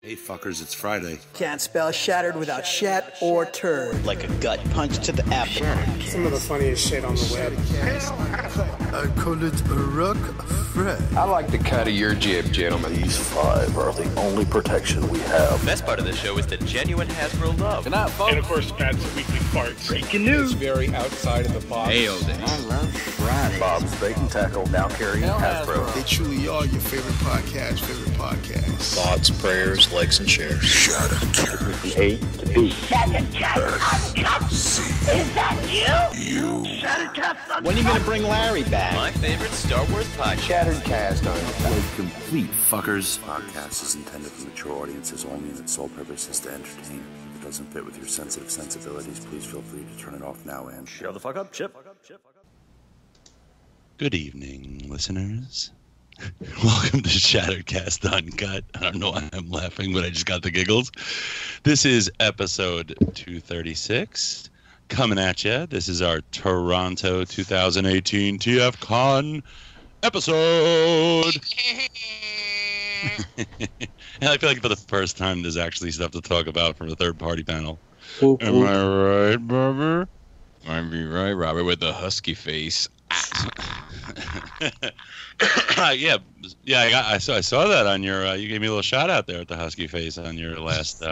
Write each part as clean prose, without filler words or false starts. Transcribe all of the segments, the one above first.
Hey fuckers, it's Friday. Can't spell shattered without shat or turd. Like a gut punch to the abdomen. Some of the funniest shit on the web. I call it a rock Fred. I like the cut of your jib, gentlemen. These 5 are the only protection we have. The best part of the show is the genuine Hasbro love. Good night, folks. And of course, Pat's weekly farts. Breaking news. It's very outside of the box. Hail day. I love Friday. Bob's Bait and Tackle, now carrying Hasbro. They truly are your favorite podcast. Thoughts, prayers, likes, and shares. From A to B. Shattered Uncut. Is that you? Shattered Cast. When are you going to bring Larry back? My favorite Star Wars podcast. Shattered Cast. Like complete fuckers. Podcast is intended for mature audiences only, and its sole purpose is to entertain. If it doesn't fit with your sensitive sensibilities, please feel free to turn it off now and Shut the fuck up, Chip. Good evening, listeners. Welcome to Shattered Cast Uncut. I don't know why I'm laughing, but I just got the giggles. This is episode 236. Coming at you. This is our Toronto 2018 TFCon episode. And I feel like for the first time there's actually stuff to talk about from a third-party panel. Am I right, Bobber? Might be right, Robert, with the husky face. I saw that on your. You gave me a little shout out there at the husky face on your last.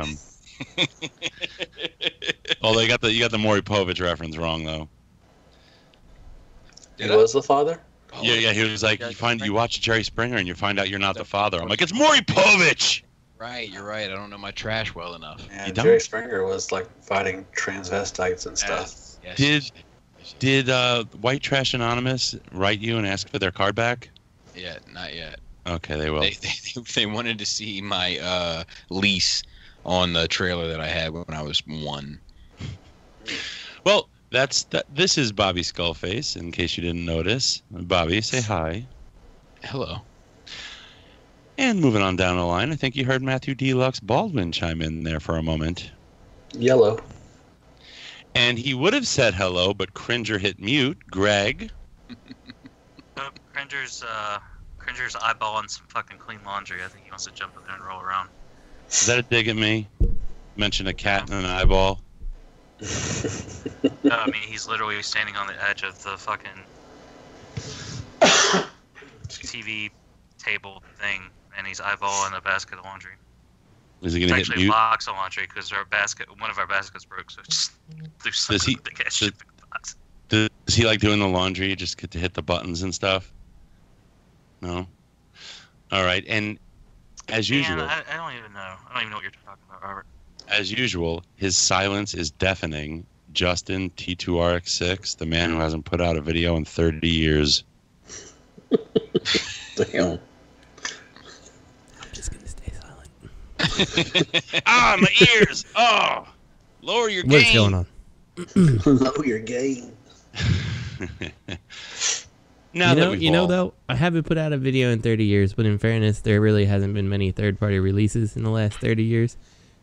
Although you got the Maury Povich reference wrong though. He was the father? Yeah. He was like, you watch Jerry Springer and you find out you're not the father. I'm like, it's Maury Povich. Right, you're right. I don't know my trash well enough. Yeah, Jerry Springer was like fighting transvestites and stuff. Yes. Did White Trash Anonymous write you and ask for their card back? Yeah, not yet. Okay, they will. They wanted to see my lease on the trailer that I had when I was 1. Well, this is Bobby Skullface, in case you didn't notice. Bobby, say hi. Hello. And moving on down the line, I think you heard Matthew Deluxe Baldwin chime in there for a moment. Yellow. And he would have said hello, but Cringer hit mute. Greg. Cringer's eyeballing some fucking clean laundry. I think he wants to jump in there and roll around. Is that a dig at me? Mention a cat and an eyeball? No, I mean, he's literally standing on the edge of the fucking TV table thing, and he's eyeballing a basket of laundry. Is he going to hit mute? Actually, box of laundry because one of our baskets broke, so just there's big ass shipping box. Does he like doing the laundry? Just get to hit the buttons and stuff? No. All right, and as usual, I don't even know. I don't even know what you're talking about, Robert. As usual, his silence is deafening. Justin T2RX6, the man who hasn't put out a video in 30 years. Damn. My ears! Oh! Lower your gain! What's going on? Lower your gain. Though, I haven't put out a video in 30 years, but in fairness, there really hasn't been many third-party releases in the last 30 years.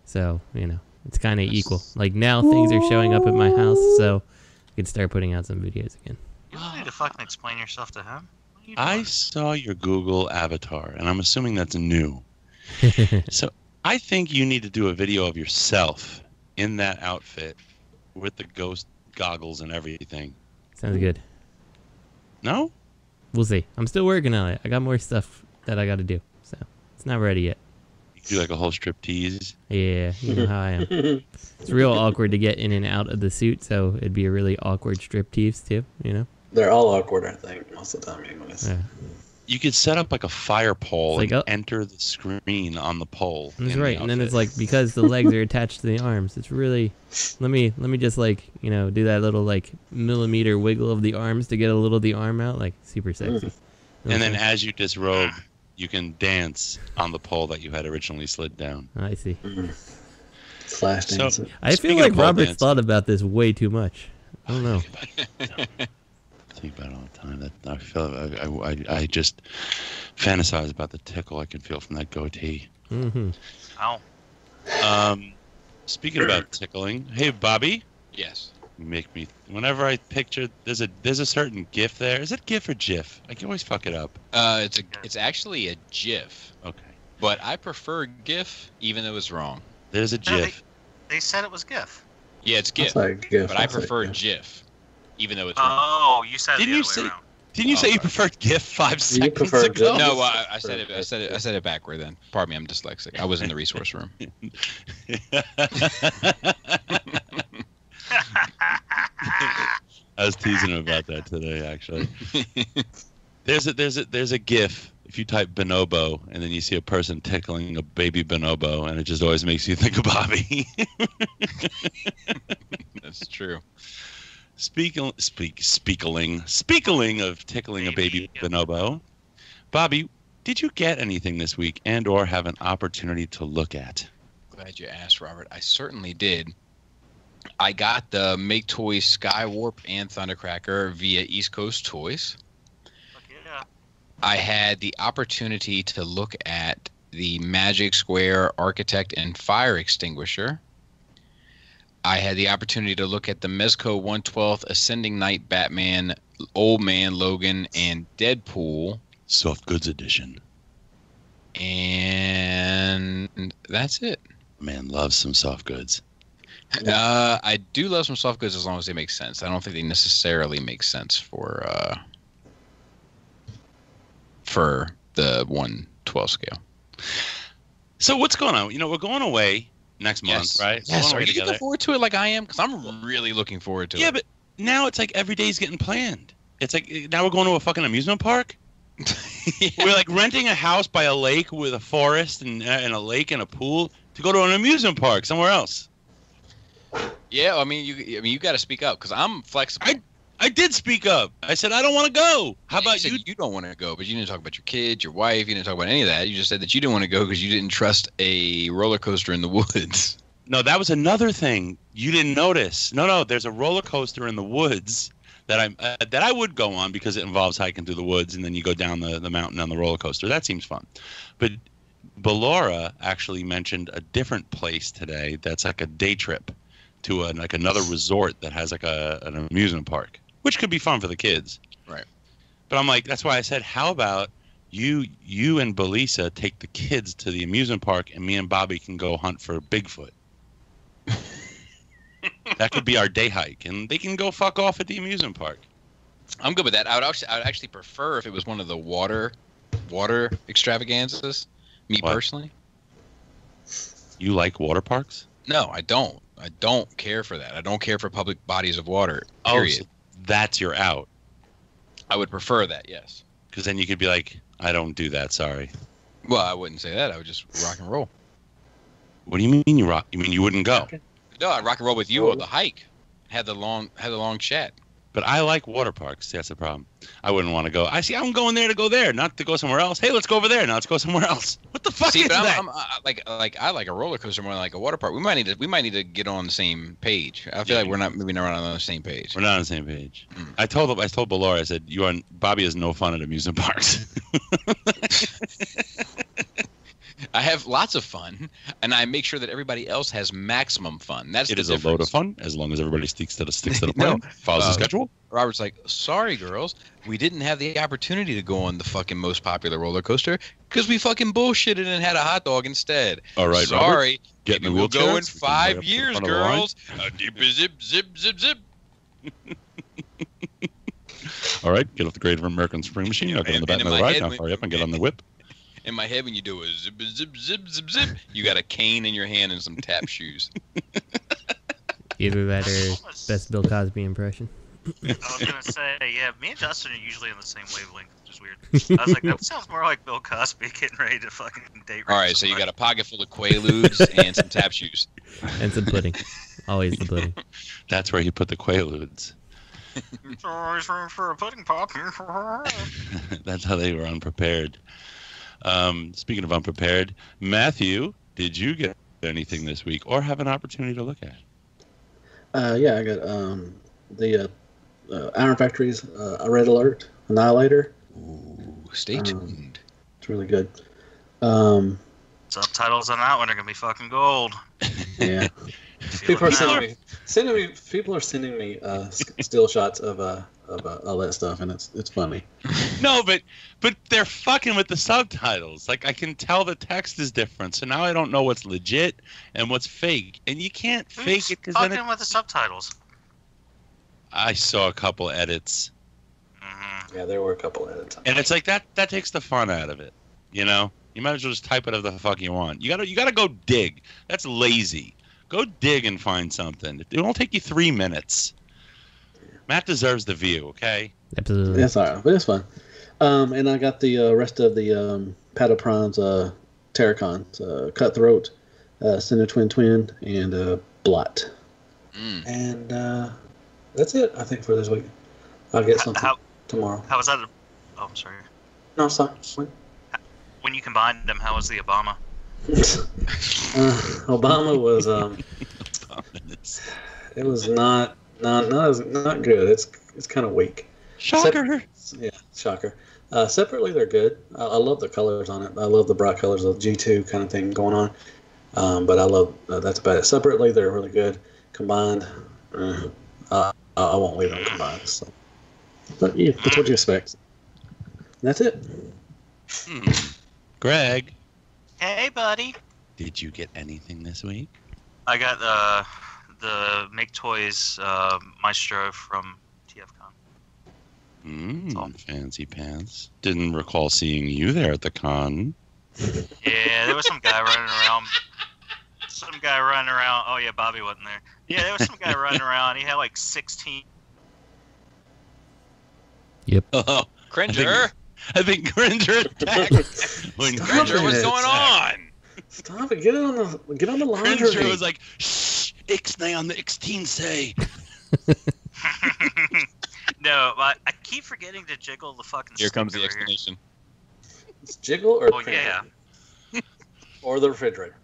So, it's kind of equal. Like, now things are showing up at my house, so I can start putting out some videos again. You don't need to fucking explain yourself to him. I saw your Google avatar, and I'm assuming that's new. So, I think you need to do a video of yourself in that outfit with the ghost goggles and everything. Sounds good. No? We'll see. I'm still working on it. I got more stuff that I got to do, so it's not ready yet. You do like a whole strip tease? Yeah, you know how I am. It's real awkward to get in and out of the suit, so it'd be a really awkward strip tease too, They're all awkward, I think, most of the time anyways. Yeah. You could set up like a fire pole and enter the screen on the pole. That's right, and then it's like, because the legs are attached to the arms, it's really, let me just do that little millimeter wiggle of the arms to get a little of the arm out, super sexy. And then as you disrobe, you can dance on the pole that you had originally slid down. I see. Flash dancing. I feel like Robert's thought about this way too much. I don't know. Think about it all the time. That I feel I just fantasize about the tickle I can feel from that goatee. Mm-hmm. Ow. Speaking about tickling, hey Bobby. Yes. Make me whenever I picture there's a certain GIF there. Is it GIF or GIF? I can always fuck it up. It's actually a GIF. Okay. But I prefer GIF, even though it's wrong. There's a GIF. They said it was GIF. Yeah, it's GIF. GIF. But I prefer GIF, even though it's wrong. Oh, you said didn't the you other say? way around. Didn't you say you preferred GIF 5 seconds prefer ago? No, I said it backward then. Pardon me, I'm dyslexic. I was in the resource room. I was teasing him about that today, actually. There's a GIF. If you type bonobo and then you see a person tickling a baby bonobo, and it just always makes you think of Bobby. That's true. Speaking of tickling a baby bonobo, Bobby, did you get anything this week and or have an opportunity to look at? Glad you asked, Robert. I certainly did. I got the Make Toys Skywarp and Thundercracker via East Coast Toys. Yeah. I had the opportunity to look at the Magic Square Architect and Fire Extinguisher. I had the opportunity to look at the Mezco 112th Ascending Knight Batman, Old Man Logan, and Deadpool. Soft Goods Edition. And that's it. Man loves some soft goods. I do love some soft goods as long as they make sense. I don't think they necessarily make sense for the 112 scale. So what's going on? You know, we're going away next month, right? Yes. Are you looking forward to it like I am? Because I'm really looking forward to it. Yeah, but now it's like every day's getting planned. It's like now we're going to a fucking amusement park. Yeah. We're like renting a house by a lake with a forest and a lake and a pool to go to an amusement park somewhere else. Yeah, I mean, you got to speak up because I'm flexible. I did speak up. I said I don't want to go. How about you? You don't want to go, but you didn't talk about your kids, your wife. You didn't talk about any of that. You just said that you didn't want to go because you didn't trust a roller coaster in the woods. No, that was another thing you didn't notice. No, there's a roller coaster in the woods that I would go on because it involves hiking through the woods and then you go down the mountain on the roller coaster. That seems fun. But Ballora actually mentioned a different place today that's like a day trip to like another resort that has like an amusement park, which could be fun for the kids. Right. But I'm like, that's why I said, how about you and Belisa take the kids to the amusement park and me and Bobby can go hunt for Bigfoot. That could be our day hike, and they can go fuck off at the amusement park. I'm good with that. I would actually prefer if it was one of the water extravaganzas. Me personally. You like water parks? No, I don't. I don't care for that. I don't care for public bodies of water. Period. Oh, so that's your out. I would prefer that, yes. Because then you could be like, I don't do that. Sorry. Well, I wouldn't say that. I would just rock and roll. What do you mean you rock? You mean you wouldn't go? No, I'd rock and roll with you on the hike. Had the long chat. But I like water parks. That's the problem. I wouldn't want to go. I see. I'm going there to go there, not to go somewhere else. Hey, let's go over there. Now let's go somewhere else. What the fuck is that? I like a roller coaster more than like a water park. We might need to get on the same page. I feel like we're not maybe not on the same page. We're not on the same page. I told Ballora, I said, Bobby has no fun at amusement parks. I have lots of fun, and I make sure that everybody else has maximum fun. That's it is a load of fun as long as everybody sticks to the plan, follows the schedule. Robert's like, sorry, girls, we didn't have the opportunity to go on the fucking most popular roller coaster because we fucking bullshitted and had a hot dog instead. All right, sorry. Robert, get in the we'll go in 5 years, girls. Zip, zip, zip, zip. All right, get off the Great American Spring Machine. I'll get on the back of the ride. Now hurry up and get on the whip. In my head, when you do a zip, zip, zip, zip, zip, you got a cane in your hand and some tap shoes. Either that or best Bill Cosby impression. I was going to say, yeah, me and Justin are usually on the same wavelength, which is weird. I was like, that sounds more like Bill Cosby getting ready to fucking date rape. All right, so you got a pocket full of Quaaludes and some tap shoes. And some pudding. Always the pudding. That's where he put the Quaaludes. It's always room for a pudding pop. That's how they were unprepared. Speaking of unprepared, Matthew, did you get anything this week or have an opportunity to look at? Yeah, I got the Iron Factory's a Red Alert Annihilator. Ooh, stay tuned. It's really good. Subtitles on that one are gonna be fucking gold. Yeah. People are sending me still shots of about all that stuff, and it's funny. No, but they're fucking with the subtitles. Like, I can tell the text is different, so now I don't know what's legit and what's fake. And you can't fake it because then fucking with the subtitles. I saw a couple edits. Mm-hmm. Yeah, there were a couple edits. And it's like that takes the fun out of it. You know? You might as well just type whatever the fuck you want. You gotta go dig. That's lazy. Go dig and find something. It won't take you 3 minutes. Matt deserves the view, okay? Absolutely. That's all right, but it's fun. And I got the rest of the Patapron's TFCon, Cutthroat, Cinder Twin, and Blot. And that's it, I think, for this week. I'll get something tomorrow. How was that? Oh, I'm sorry. No, sorry. When you combined them, how was the Obama? Obama was it was not good. It's kind of weak. Shocker. Shocker. Separately, they're good. I love the colors on it. I love the bright colors of G2 kind of thing going on. But I love that's about it. Separately, they're really good. Combined, I won't leave them combined. So. But yeah, that's what you expect. That's it. Greg. Hey, buddy. Did you get anything this week? I got the Make Toys Maestro from TFCon. Fancy pants. Didn't recall seeing you there at the con. Yeah, there was some guy running around. Oh, yeah, Bobby wasn't there. Yeah, there was some guy running around. He had like 16. Yep. Oh, Cringer. I think Cringer attacked. Cringer, what's going on? Stop it! Get on the laundry. Cringer was like, "Shh, Ixnay on the X-teen say." No, I keep forgetting to jiggle the fucking. Here comes the explanation. It's jiggle or yeah. Or the refrigerator.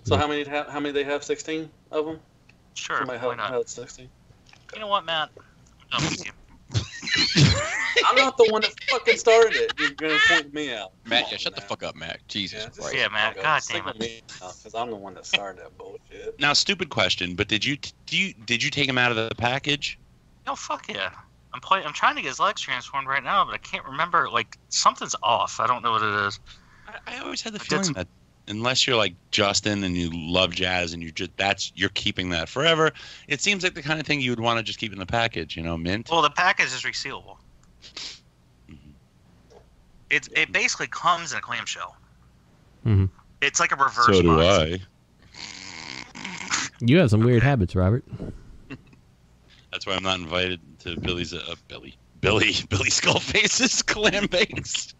So how many they have? 16 of them. Sure. Somebody why not? 16. You know what, Matt? I'm done with you. I'm not the one that fucking started it. You're gonna point me out. Matt, shut the fuck up, Matt. Jesus Christ. Yeah, Matt. God damn it. Because I'm the one that started that bullshit. Now, stupid question, but did you take him out of the package? No, fuck yeah. I'm trying to get his legs transformed right now, but I can't remember. Like, something's off. I don't know what it is. I always had the feeling that unless you're like Justin and you love jazz and you're keeping that forever, it seems like the kind of thing you would want to just keep in the package, mint. Well, the package is resealable. It basically comes in a clamshell. Mm-hmm. It's like a reverse. So do box. I. You have some weird habits, Robert. That's why I'm not invited to Billy Skullface's clam base.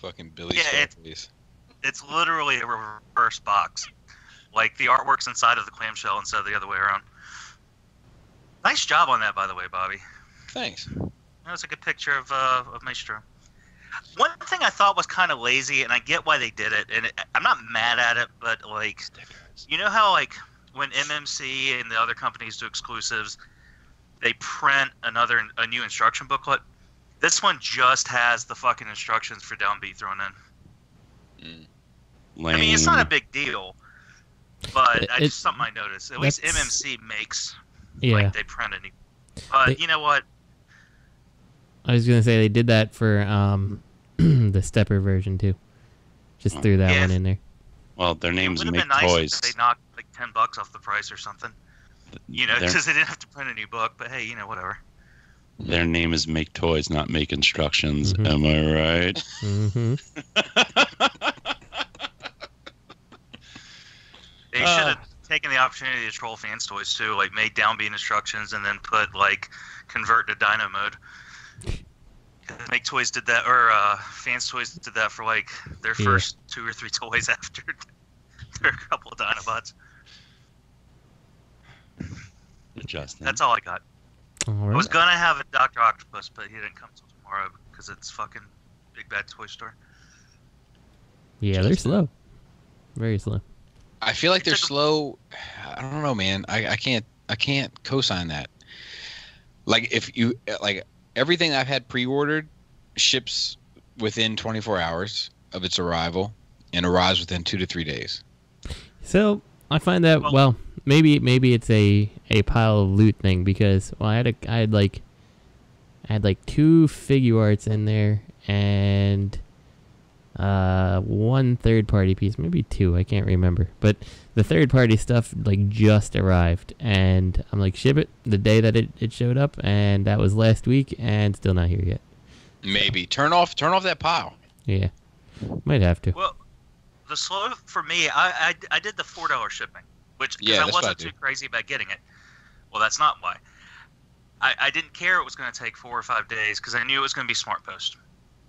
Fucking Billy Skullface. It's literally a reverse box. Like, the artwork's inside of the clamshell instead of the other way around. Nice job on that, by the way, Bobby. Thanks. That was a good picture of Maestro. One thing I thought was kind of lazy, and I get why they did it, and I'm not mad at it, but, like, you know how, like, when MMC and the other companies do exclusives, they print a new instruction booklet? This one just has the fucking instructions for downbeat thrown in. Lame. I mean, it's not a big deal, but it's something I noticed. At least MMC makes, like, they print a new. But you know what? I was gonna say they did that for the stepper version too. Just threw that one in there. Well, their name's Make nice Toys. If they knocked like $10 off the price or something. Because they didn't have to print a new book. But hey, whatever. Their name is Make Toys, not Make Instructions. Mm-hmm. Am I right? Mm-hmm. They should have taken the opportunity to troll Fans Toys too, like made downbeat instructions and then put like convert to dyno mode. Make Toys did that, or Fans Toys did that for like their first 2 or 3 toys after their couple of Dinobots. Justin. That's all I got. All right. I was gonna have a Dr. Octopus, but he didn't come till tomorrow because it's fucking Big Bad Toy Store. Yeah, they're slow. Very slow. I feel like they're slow. I don't know, man. I can't co-sign that. Like, if you like, everything I've had pre-ordered ships within 24 hours of its arrival and arrives within 2 to 3 days. So I find that well, maybe it's a pile of loot thing because I had like 2 figure arts in there and 1 third-party piece, maybe 2, I can't remember. But the third-party stuff like just arrived, and I'm like, ship it the day that it showed up, and that was last week, and still not here yet. Maybe turn off that pile. Yeah, might have to. Well, the slow for me, I did the $4 shipping, which I wasn't too crazy about getting it. Well, that's not why. I didn't care it was going to take 4 or 5 days because I knew it was going to be Smart Post,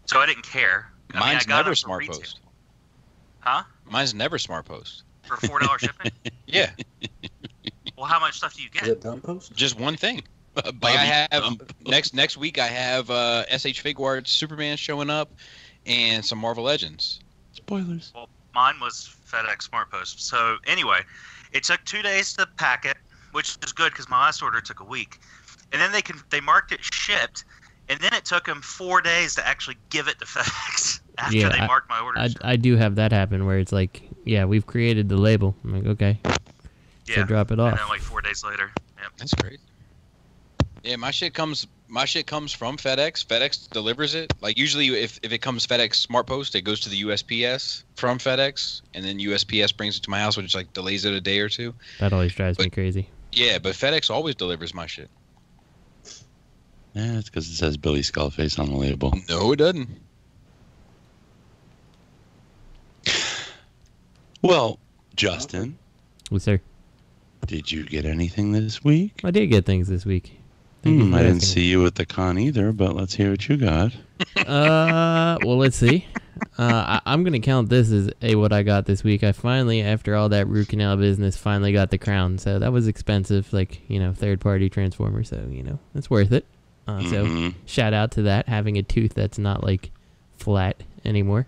so I didn't care. Mine's never Smart Post. Huh? Mine's never Smart Post. For $4 shipping? Yeah. Well, how much stuff do you get? Is it dumb post? Just one thing. Like I have next week. I have SH Figuarts Superman showing up, and some Marvel Legends. Spoilers. Well, mine was FedEx Smart Post. So anyway, it took 2 days to pack it, which is good because my last order took a week. And then they marked it shipped, and then it took them 4 days to actually give it to FedEx after they marked my order. I do have that happen where it's like, yeah, we've created the label. I'm like, okay. Yeah. So drop it off. And then like 4 days later. Yep. That's great. Yeah, my shit comes from FedEx. FedEx delivers it. Like usually if it comes FedEx Smart Post, it goes to the USPS from FedEx, and then USPS brings it to my house, which like delays it a day or 2. That always drives me crazy. Yeah, but FedEx always delivers my shit. Yeah, it's because it says Billy Skullface on the label. No, it doesn't. Well, Justin. Yes, sir. Did you get anything this week? I did get things this week. I didn't see you at the con either, but let's hear what you got. Well, let's see. I'm going to count this as what I got this week. I finally, after all that root canal business, finally got the crown. So that was expensive, like, third-party transformer. So, it's worth it. So shout out to that, having a tooth that's not, like, flat anymore.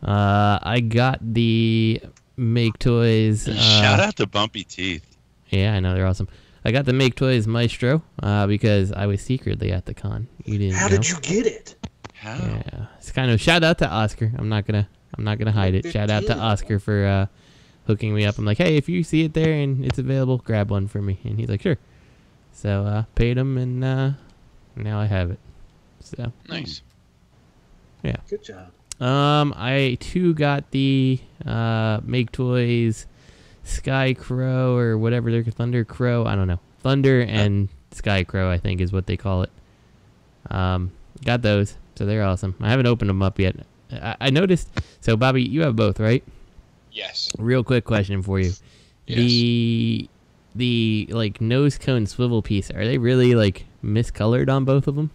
I got the Make Toys. Shout out to Bumpy Teeth. Yeah, I know, they're awesome. I got the Make Toys Maestro because I was secretly at the con. You didn't know. How did you get it? How? Yeah, it's kind of shout out to Oscar. I'm not gonna hide it. Shout out to Oscar for hooking me up. I'm like, hey, if you see it there and it's available, grab one for me. And he's like, sure. So paid him, and now I have it. So nice. Yeah. Good job. I too got the Make Toys Sky Crow or whatever they're Thunder Crow. I don't know. Thunder and Sky Crow, I think, is what they call it. Got those, so they're awesome. I haven't opened them up yet. I noticed. So, Bobby, you have both, right? Yes. Real quick question for you. Yes. The like nose cone swivel piece, are they really like miscolored on both of them?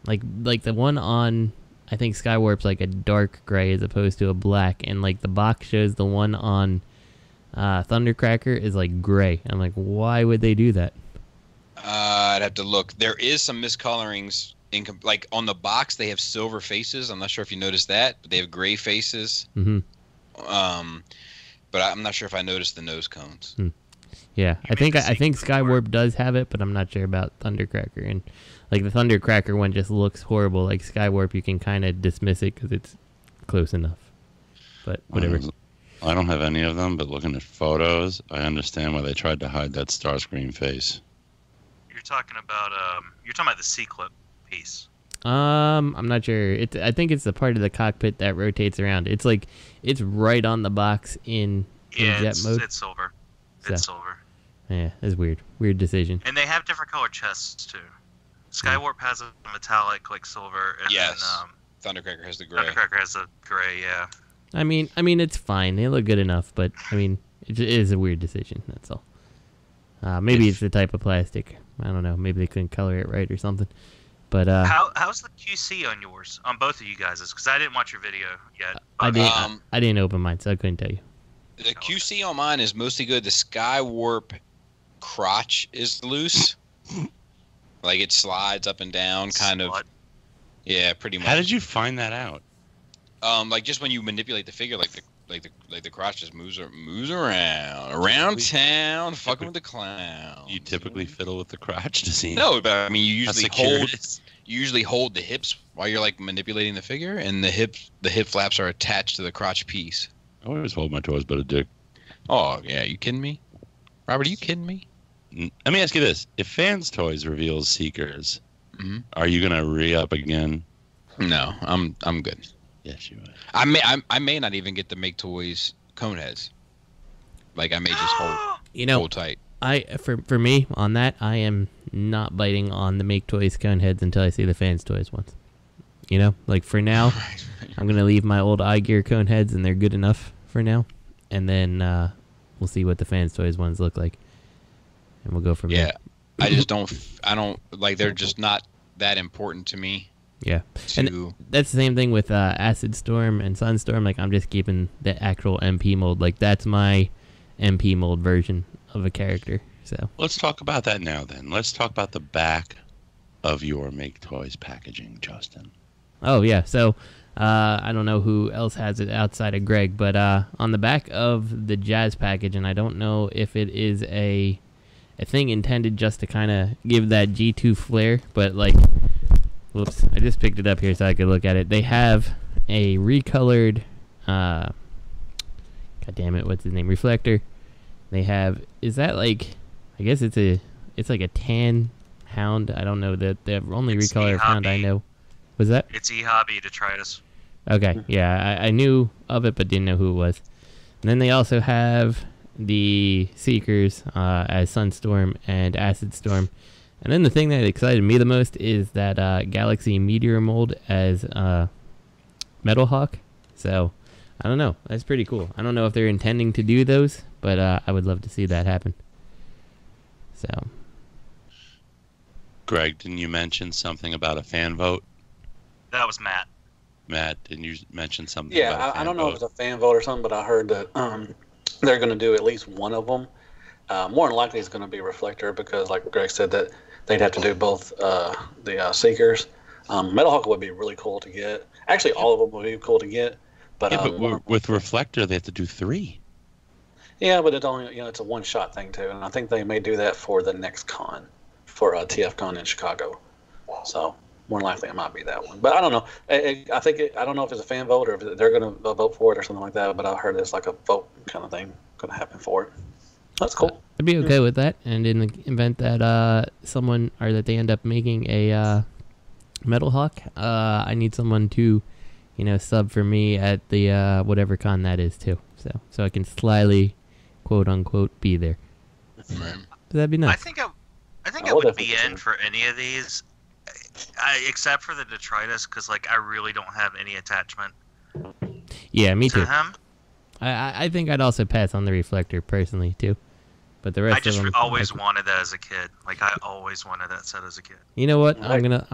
Like the one on, I think Skywarp's like a dark gray as opposed to a black, and like the box shows the one on Thundercracker is like gray. I'm like, why would they do that? I'd have to look. There is some miscolorings like on the box. They have silver faces. I'm not sure if you noticed that, but they have gray faces. Mm-hmm. But I'm not sure if I noticed the nose cones. Yeah, I think Skywarp does have it, but I'm not sure about Thundercracker. And like the Thundercracker one just looks horrible. Like Skywarp, you can kind of dismiss it because it's close enough. But whatever. I don't have any of them, but looking at photos, I understand why they tried to hide that Starscream face. You're talking about the C-clip piece. I'm not sure. I think it's the part of the cockpit that rotates around. It's like it's right on the box in jet mode. It's silver. It's silver. Yeah, it's weird. Weird decision. And they have different colored chests too. Skywarp has a metallic like silver. And yes. Then, Thundercracker has the gray. Thundercracker has a gray. Yeah. I mean, it's fine. They look good enough, but I mean, it is a weird decision. That's all. Maybe it's the type of plastic. I don't know. Maybe they couldn't color it right or something. But how's the QC on yours, on both of you guys'? Because I didn't watch your video yet. I didn't open mine, so I couldn't tell you. The QC on mine is mostly good. The Skywarp crotch is loose. Like it slides up and down, kind of. Yeah, pretty much. How did you find that out? Like just when you manipulate the figure, like the crotch just moves around town, fucking with the clown. You typically fiddle with the crotch to see. No, but I mean you usually hold the hips while you're like manipulating the figure, and the hip flaps are attached to the crotch piece. I always hold my toys but a dick. Oh, yeah. You kidding me? Robert, are you kidding me? Let me ask you this. If Fans Toys reveals Seekers, are you going to re-up again? No, I'm good. Yes, you are. I may not even get to make toys Coneheads. Like, I may just hold tight. For me, on that, I am not biting on the Make Toys Coneheads until I see the Fans Toys ones. You know? Like, for now, I'm going to leave my old iGear Coneheads, and they're good enough for now. And then we'll see what the Fans Toys ones look like. And we'll go from there. Yeah, I don't, like, they're just not that important to me. Yeah, and that's the same thing with Acid Storm and Sunstorm. Like, I'm just keeping the actual MP mold. Like, that's my MP mold version of a character. So let's talk about that now. Then let's talk about the back of your Make Toys packaging, Justin. Oh yeah, so I don't know who else has it outside of Greg, but on the back of the Jazz package, and I don't know if it is a thing intended just to kind of give that G2 flair, but like. Whoops, I just picked it up here so I could look at it. They have a recolored, god damn it, what's his name? Reflector. They have, is that like, I guess it's like a tan hound. I don't know, the only recolor of hound I know. Was that? It's E-Hobby Detritus. Okay, yeah, I knew of it but didn't know who it was. And then they also have the Seekers as Sunstorm and Acid Storm. And then the thing that excited me the most is that Galaxy Meteor mold as Metal Hawk. So, I don't know. That's pretty cool. I don't know if they're intending to do those, but I would love to see that happen. So. Greg, didn't you mention something about a fan vote? That was Matt. Matt, didn't you mention something about about a fan I don't know vote? if it's a fan vote or something, but I heard that they're going to do at least one of them. More than likely it's going to be Reflector because, like Greg said, that they'd have to do both the Seekers. Metal Hawk would be really cool to get. Actually, all of them would be cool to get. But, with Reflector, they have to do 3. Yeah, but it's only it's a one-shot thing too, and I think they may do that for the next con, for TFCon in Chicago. So more than likely it might be that one. But I don't know. I don't know if it's a fan vote or if they're going to vote for it or something like that. But I heard it's like a vote kind of thing going to happen for it. That's cool. I'd be okay with that. And in the event that someone or that they end up making a Metal Hawk, I need someone to, sub for me at the whatever con that is too. So I can slyly, quote unquote, be there. Right. That'd be nice. I think I would be in for any of these, except for the Detritus, because like I really don't have any attachment. Yeah, me too. To him. I think I'd also pass on the Reflector personally too. But the rest I just of them, always wanted that as a kid. Like I always wanted that set as a kid. You know what? I'm gonna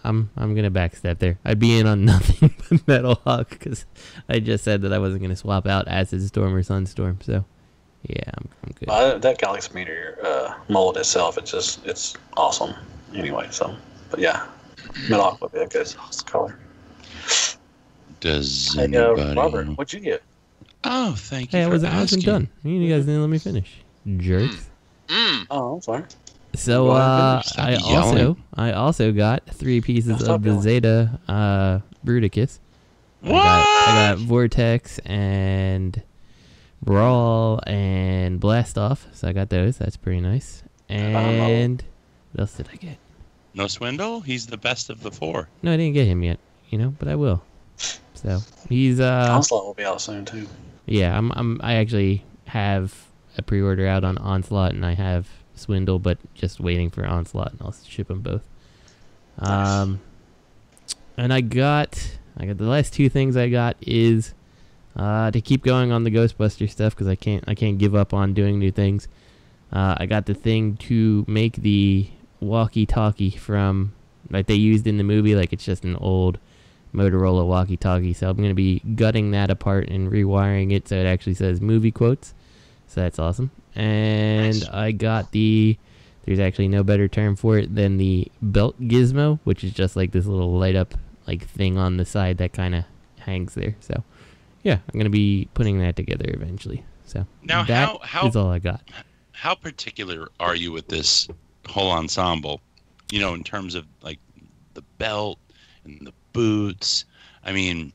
backstep there. I'd be in on nothing but Metal Hawk because I just said that I wasn't gonna swap out Acid Storm or Sunstorm. So yeah, I'm good. That Galaxy Meteor mold itself, it's awesome. Anyway, so but yeah, Metal Hawk would be a good color. Does hey, anybody... Robert, what'd you get? Oh, thank you. Hey, for I wasn't done. You guys didn't let me finish. Jerks. Oh, I'm sorry. So I also got 3 pieces of the Zeta Bruticus. I got Vortex and Brawl and Blast Off. So I got those. That's pretty nice. And what else did I get? No Swindle? He's the best of the 4. No, I didn't get him yet. But I will. So he's Onslaught will be out soon too. Yeah, I actually have a pre-order out on Onslaught, and I have Swindle, but just waiting for Onslaught, and I'll ship them both. Nice. And I got the last 2 things I got is to keep going on the Ghostbuster stuff because I can't give up on doing new things. I got the thing to make the walkie-talkie from like they used in the movie, like it's just an old Motorola walkie-talkie. So I'm going to be gutting that apart and rewiring it so it actually says movie quotes. So that's awesome. And nice. I got there's actually no better term for it than the belt gizmo, which is just like this little light up like thing on the side that kind of hangs there. So yeah, I'm going to be putting that together eventually. So now that is all I got. How particular are you with this whole ensemble? In terms of like the belt and the boots. I mean,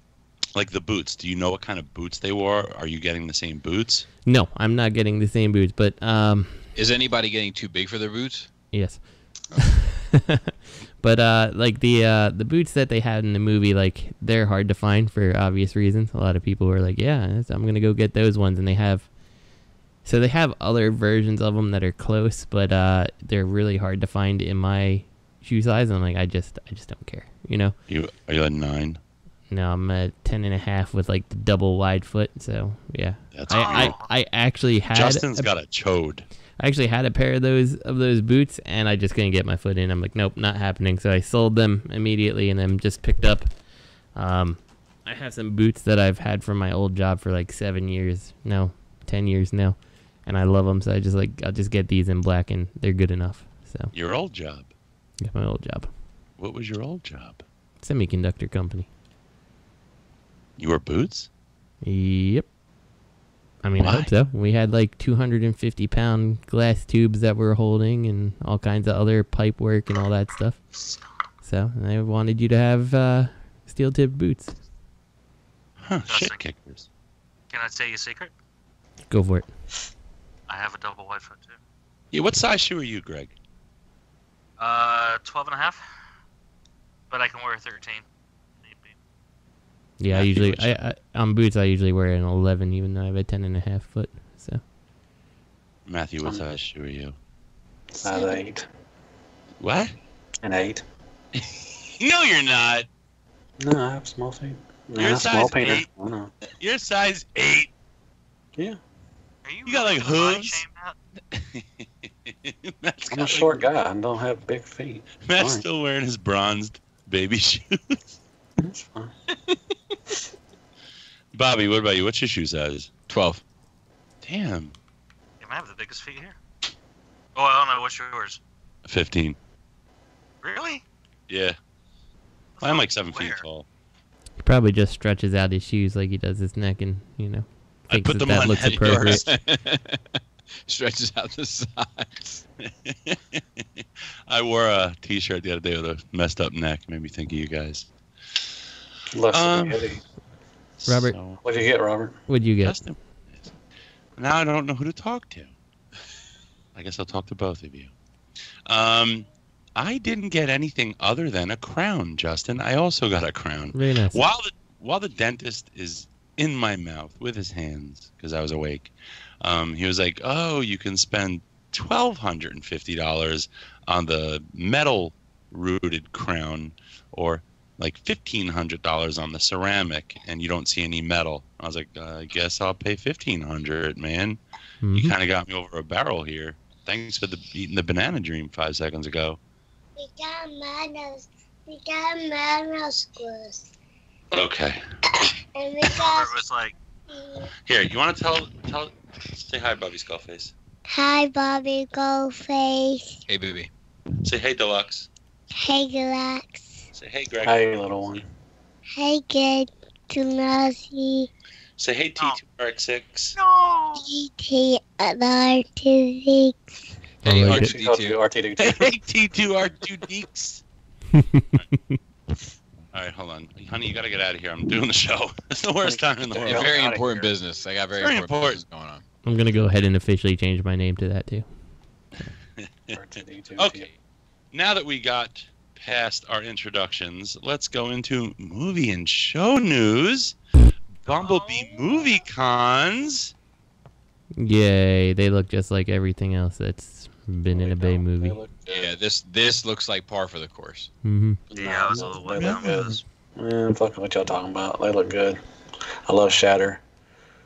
Like the boots. Do you know what kind of boots they wore? Are you getting the same boots? No, I'm not getting the same boots, but is anybody getting too big for their boots? Yes. But like the boots that they had in the movie, like they're hard to find for obvious reasons. A lot of people were like, "Yeah, I'm gonna go get those ones," and they have other versions of them that are close, but they're really hard to find in my shoe size. And I'm like, I just don't care, you know. Are you a 9? No, I'm a 10.5 with like the double wide foot. So yeah, that's I actually had Justin's got a chode. I actually had a pair of those boots, and I just couldn't get my foot in. I'm like, nope, not happening. So I sold them immediately, and then just picked up. I have some boots that I've had from my old job for like 10 years now, and I love them. So I'll just get these in black, and they're good enough. So your old job? Yeah, my old job. What was your old job? Semiconductor company. You were boots? Yep. I mean, I hope so. We had like 250-pound glass tubes that we're holding and all kinds of other pipe work and all that stuff. So they wanted you to have steel-tipped boots. Huh, shit kickers. Can I tell you a secret? Go for it. I have a double wide foot, too. Yeah, what size shoe are you, Greg? 12.5. But I can wear a 13. Yeah, I usually on boots I usually wear an 11, even though I have a 10.5 foot. So. Matthew, what size shoe are you? Size 8. What? An 8. No, you're not. No, I have small feet. You're size 8. Oh, no. You're size 8. Yeah. You got like hooves. I'm a short guy. I don't have big feet. Matt's still wearing his bronzed baby shoes. That's fine. Bobby, what about you? What's your shoe size? 12. Damn. I have the biggest feet here. Oh, I don't know. What's yours? 15. Really? Yeah. I'm like 7 feet tall. He probably just stretches out his shoes like he does his neck, and I put them that on looks head appropriate. Stretches out the sides. I wore a T-shirt the other day with a messed up neck. Made me think of you guys. Robert, what did you get, Robert? What'd you get? Justin. Now I don't know who to talk to. I guess I'll talk to both of you. I didn't get anything other than a crown, Justin. I also got a crown. Very nice. While the dentist is in my mouth with his hands, because I was awake, he was like, "Oh, you can spend $1,250 on the metal rooted crown, or like $1,500 on the ceramic, and you don't see any metal." I was like, I guess I'll pay $1,500, man. Mm-hmm. You kind of got me over a barrel here. Thanks for eating the banana dream 5 seconds ago. We got mango squares. Okay. And we got... It was like... Here, you want to say hi, Bobby Skullface. Hi, Bobby Goldface. Hey, baby. Say hey, Deluxe. Hey, Deluxe. Say hey, Greg. Hey, little one. Hey, Greg. Tunasi. Say hey, T2RX6. No! TTR26. Hey, R2D2. Hey, T2R2Deeks. All right, hold on. Honey, you got to get out of here. I'm doing the show. It's the worst time in the world. Yeah, very important business. I got very important business going on. I'm going to go ahead and officially change my name to that, too. Okay. Now that we got past our introductions, let's go into movie and show news. Bumblebee movie cons. Yay, they look just like everything else that's been in a Bay movie. Yeah, this looks like par for the course. Mm-hmm. Yeah, I was a little wet down with this. Man, fucking what y'all talking about. They look good. I love Shatter.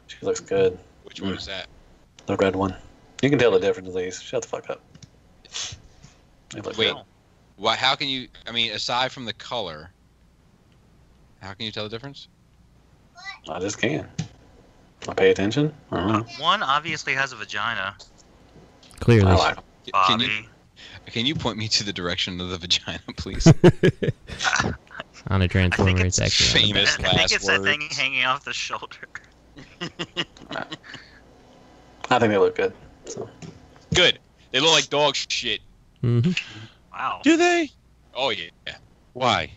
She looks good. Which one is that? The red one. You can tell the difference of these. Shut the fuck up. They look Wait, good. why? How can you? I mean, aside from the color, how can you tell the difference? I just can. I pay attention. I don't know. One obviously has a vagina. Clearly. I like them. Can you point me to the direction of the vagina, please? On a transformer, it's actually famous I think last it's words. that thing hanging off the shoulder. I think they look good. So. Good. They look like dog shit. Mm-hmm. Wow. Do they? Oh yeah. Why?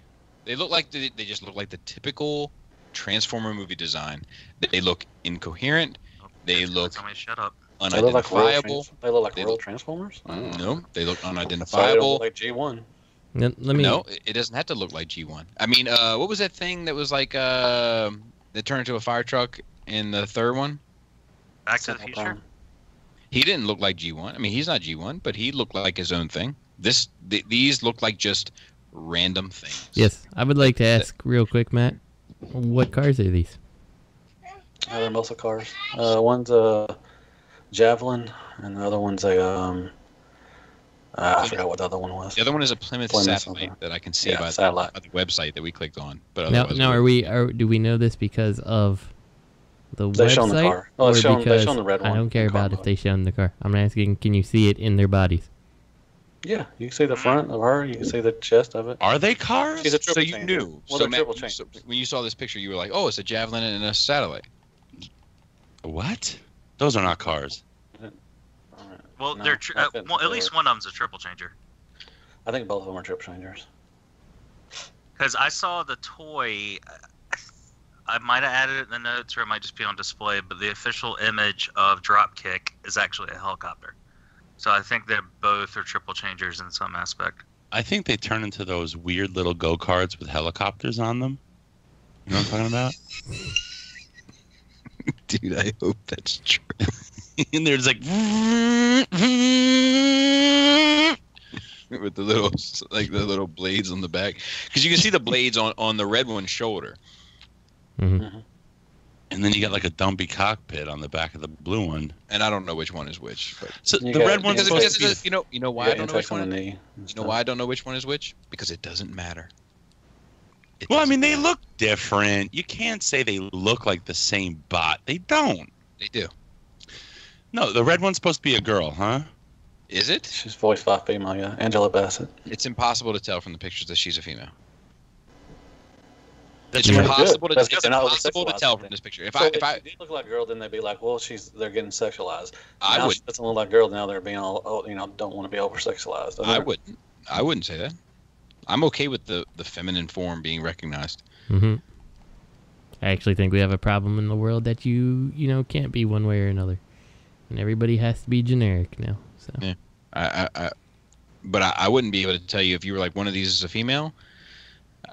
They look like they just look like the typical Transformer movie design. They look incoherent. They look shut up. Unidentifiable. They look like real Transformers? No, they look Sorry, they unidentifiable. look like G1. No, it doesn't have to look like G1. I mean, what was that thing that was like that turned into a fire truck in the third one? Back to the Future? He didn't look like G1. I mean, he's not G1, but he looked like his own thing. These look like just random things. Yes, I would like to ask real quick, Matt, what cars are these? They're muscle cars. One's a Javelin, and the other one's a I forgot what the other one was. The other one is a Plymouth Satellite that I can see by the website that we clicked on. But now do we know this because of the They're website, showing the car. Oh, or they're showing because the red one. I don't care about if they show the car. I'm asking, can you see it in their bodies? Yeah, you can see the front of her. You can see the chest of it. Are they cars? She's a triple So you changer. knew. Well, So, they're triple Matt, changers. so when you saw this picture, you were like, "Oh, it's a Javelin and a Satellite." What? Those are not cars. Well, No, they're at least one of them's a triple changer. I think both of them are triple changers. Because I saw the toy, I might have added it in the notes, or it might just be on display. But the official image of Dropkick is actually a helicopter. So I think they're both are triple changers in some aspect. I think they turn into those weird little go-karts with helicopters on them. You know what I'm talking about? Dude, I hope that's true. And there's like with the little blades on the back, because you can see the blades on the red one's shoulder. Mm-hmm. And then you got like a dumpy cockpit on the back of the blue one. And I don't know which one is which. But so the red one's supposed to be you know why I don't know which one. You know why I don't know which one is which? Because it doesn't matter. Well, I mean, they look different. You can't say they look like the same bot. They don't. They do. No, the red one's supposed to be a girl, huh? Is it? She's voiced by a female, yeah. Angela Bassett. It's impossible to tell from the pictures that she's a female. That's It's really impossible good. to tell from this picture. If if I it did look like a girl, then they'd be like, well, they're getting sexualized. I now would. She doesn't look like a girl. Now they're being all, don't want to be over sexualized. I wouldn't say that. I'm okay with the feminine form being recognized. Mm-hmm. I actually think we have a problem in the world that you can't be one way or another, and everybody has to be generic now. So yeah, but I wouldn't be able to tell you if you were like one of these is a female.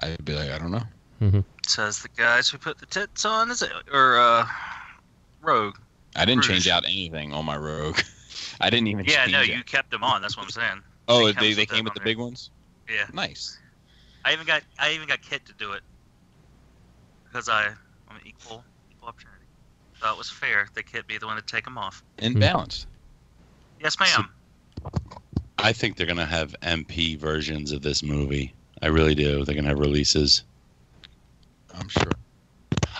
I'd be like, I don't know. Mm-hmm. Says the guys who put the tits on, Rogue. I didn't change out anything on my Rogue. I didn't even. Yeah, no, change you it. kept them on. That's what I'm saying. Oh, they came with the big ones. Yeah. Nice. I even got Kit to do it because I'm an equal opportunity. So it was fair that Kit be the one to take them off. And balanced. Yes, ma'am. I think they're gonna have MP versions of this movie. I really do. They're gonna have releases. I'm sure.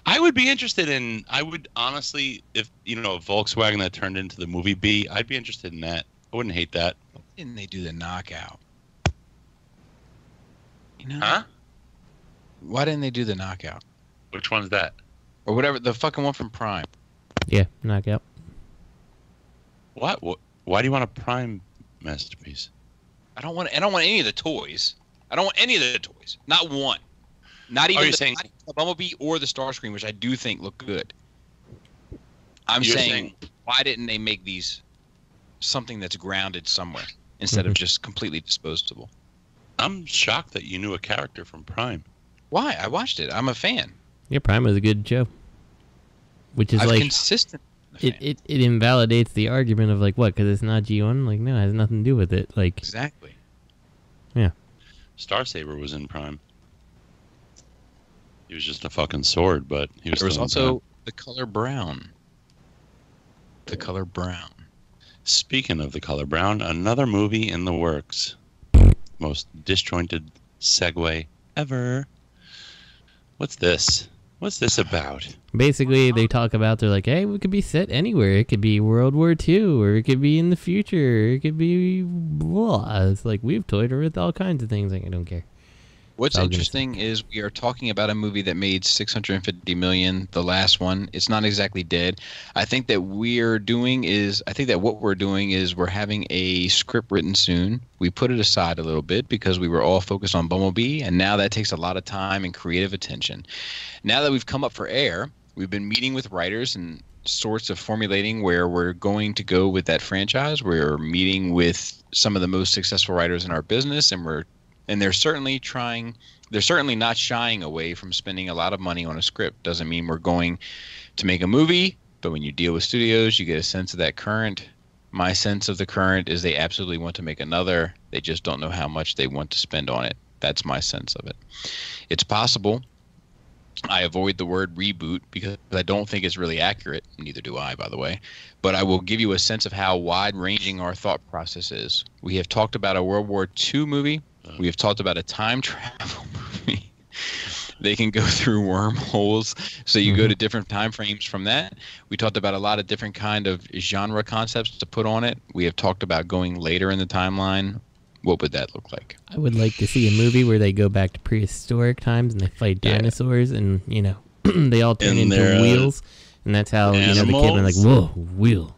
I would be interested in. I would honestly, if a Volkswagen that turned into the movie B, I'd be interested in that. I wouldn't hate that. Why didn't they do the knockout? Huh? Why didn't they do the knockout? Which one's that? Or whatever, the fucking one from Prime. Yeah, knockout. What? Why do you want a Prime masterpiece? I don't want any of the toys. I don't want any of the toys. Not one. Not even the Bumblebee or the Starscream, which I do think look good. I'm saying, why didn't they make these something that's grounded somewhere instead of just completely disposable? I'm shocked that you knew a character from Prime. Why? I watched it. I'm a fan. Yeah, Prime was a good show. Which is consistent. It invalidates the argument of like what? Because it's not G1. Like no, it has nothing to do with it. Like exactly. Yeah. Starsaber was in Prime. He was just a fucking sword, but he was. There was still in also Prime. the color brown. The color brown. Speaking of the color brown, another movie in the works. Most disjointed segue ever. What's this? What's this about? Basically, they talk about, they're like, hey, we could be set anywhere. It could be World War II, or it could be in the future, or it could be blah. It's like, we've toyed with all kinds of things. Like, I don't care. What's interesting is we are talking about a movie that made $650 million, the last one. It's not exactly dead. I think that what we're doing is we're having a script written soon. We put it aside a little bit because we were all focused on Bumblebee, and now that takes a lot of time and creative attention. Now that we've come up for air, we've been meeting with writers and sorts of formulating where we're going to go with that franchise. We're meeting with some of the most successful writers in our business, and they're certainly not shying away from spending a lot of money on a script. Doesn't mean we're going to make a movie, but when you deal with studios, you get a sense of that current. My sense of the current is they absolutely want to make another. They just don't know how much they want to spend on it. That's my sense of it. It's possible. I avoid the word reboot because I don't think it's really accurate. Neither do I, by the way. But I will give you a sense of how wide-ranging our thought process is. We have talked about a World War II movie. We have talked about a time travel movie. They can go through wormholes, so you go to different time frames from that. We talked about a lot of different kind of genre concepts to put on it. We have talked about going later in the timeline. What would that look like? I would like to see a movie where they go back to prehistoric times and they fight dinosaurs, and they all turn into wheels, and that's how the kid went like, "Whoa, wheel."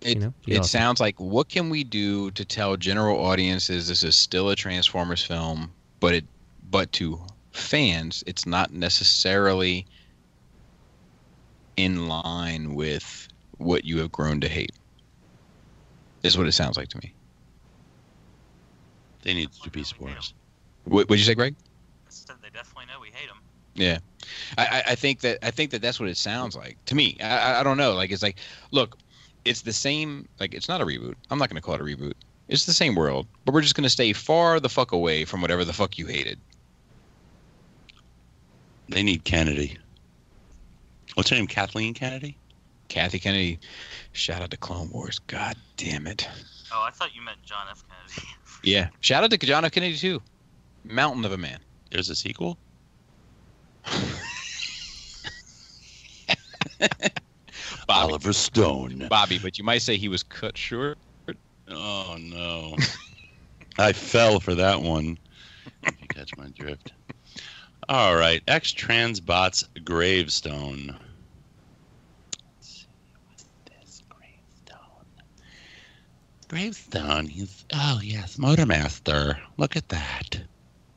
It sounds like, what can we do to tell general audiences this is still a Transformers film, but to fans, it's not necessarily in line with what you have grown to hate, is what it sounds like to me. They need to be sports. What did you say, Greg? I said they definitely know we hate them. Yeah, I think that that's what it sounds like to me. I don't know. Like, it's like, look, it's the same. Like, it's not a reboot. I'm not going to call it a reboot. It's the same world, but we're just going to stay far the fuck away from whatever the fuck you hated. They need Kennedy. What's her name? Kathleen Kennedy? Kathy Kennedy. Shout out to Clone Wars. God damn it. Oh, I thought you meant John F. Kennedy. Yeah. Shout out to John F. Kennedy, too. Mountain of a man. There's a sequel? Oliver Stone. Bobby, but you might say he was cut short. Oh, no. I fell for that one. If you catch my drift. All right. X-Transbot's Gravestone. Let's see. What's this? Gravestone. Oh, yes. Motormaster. Look at that.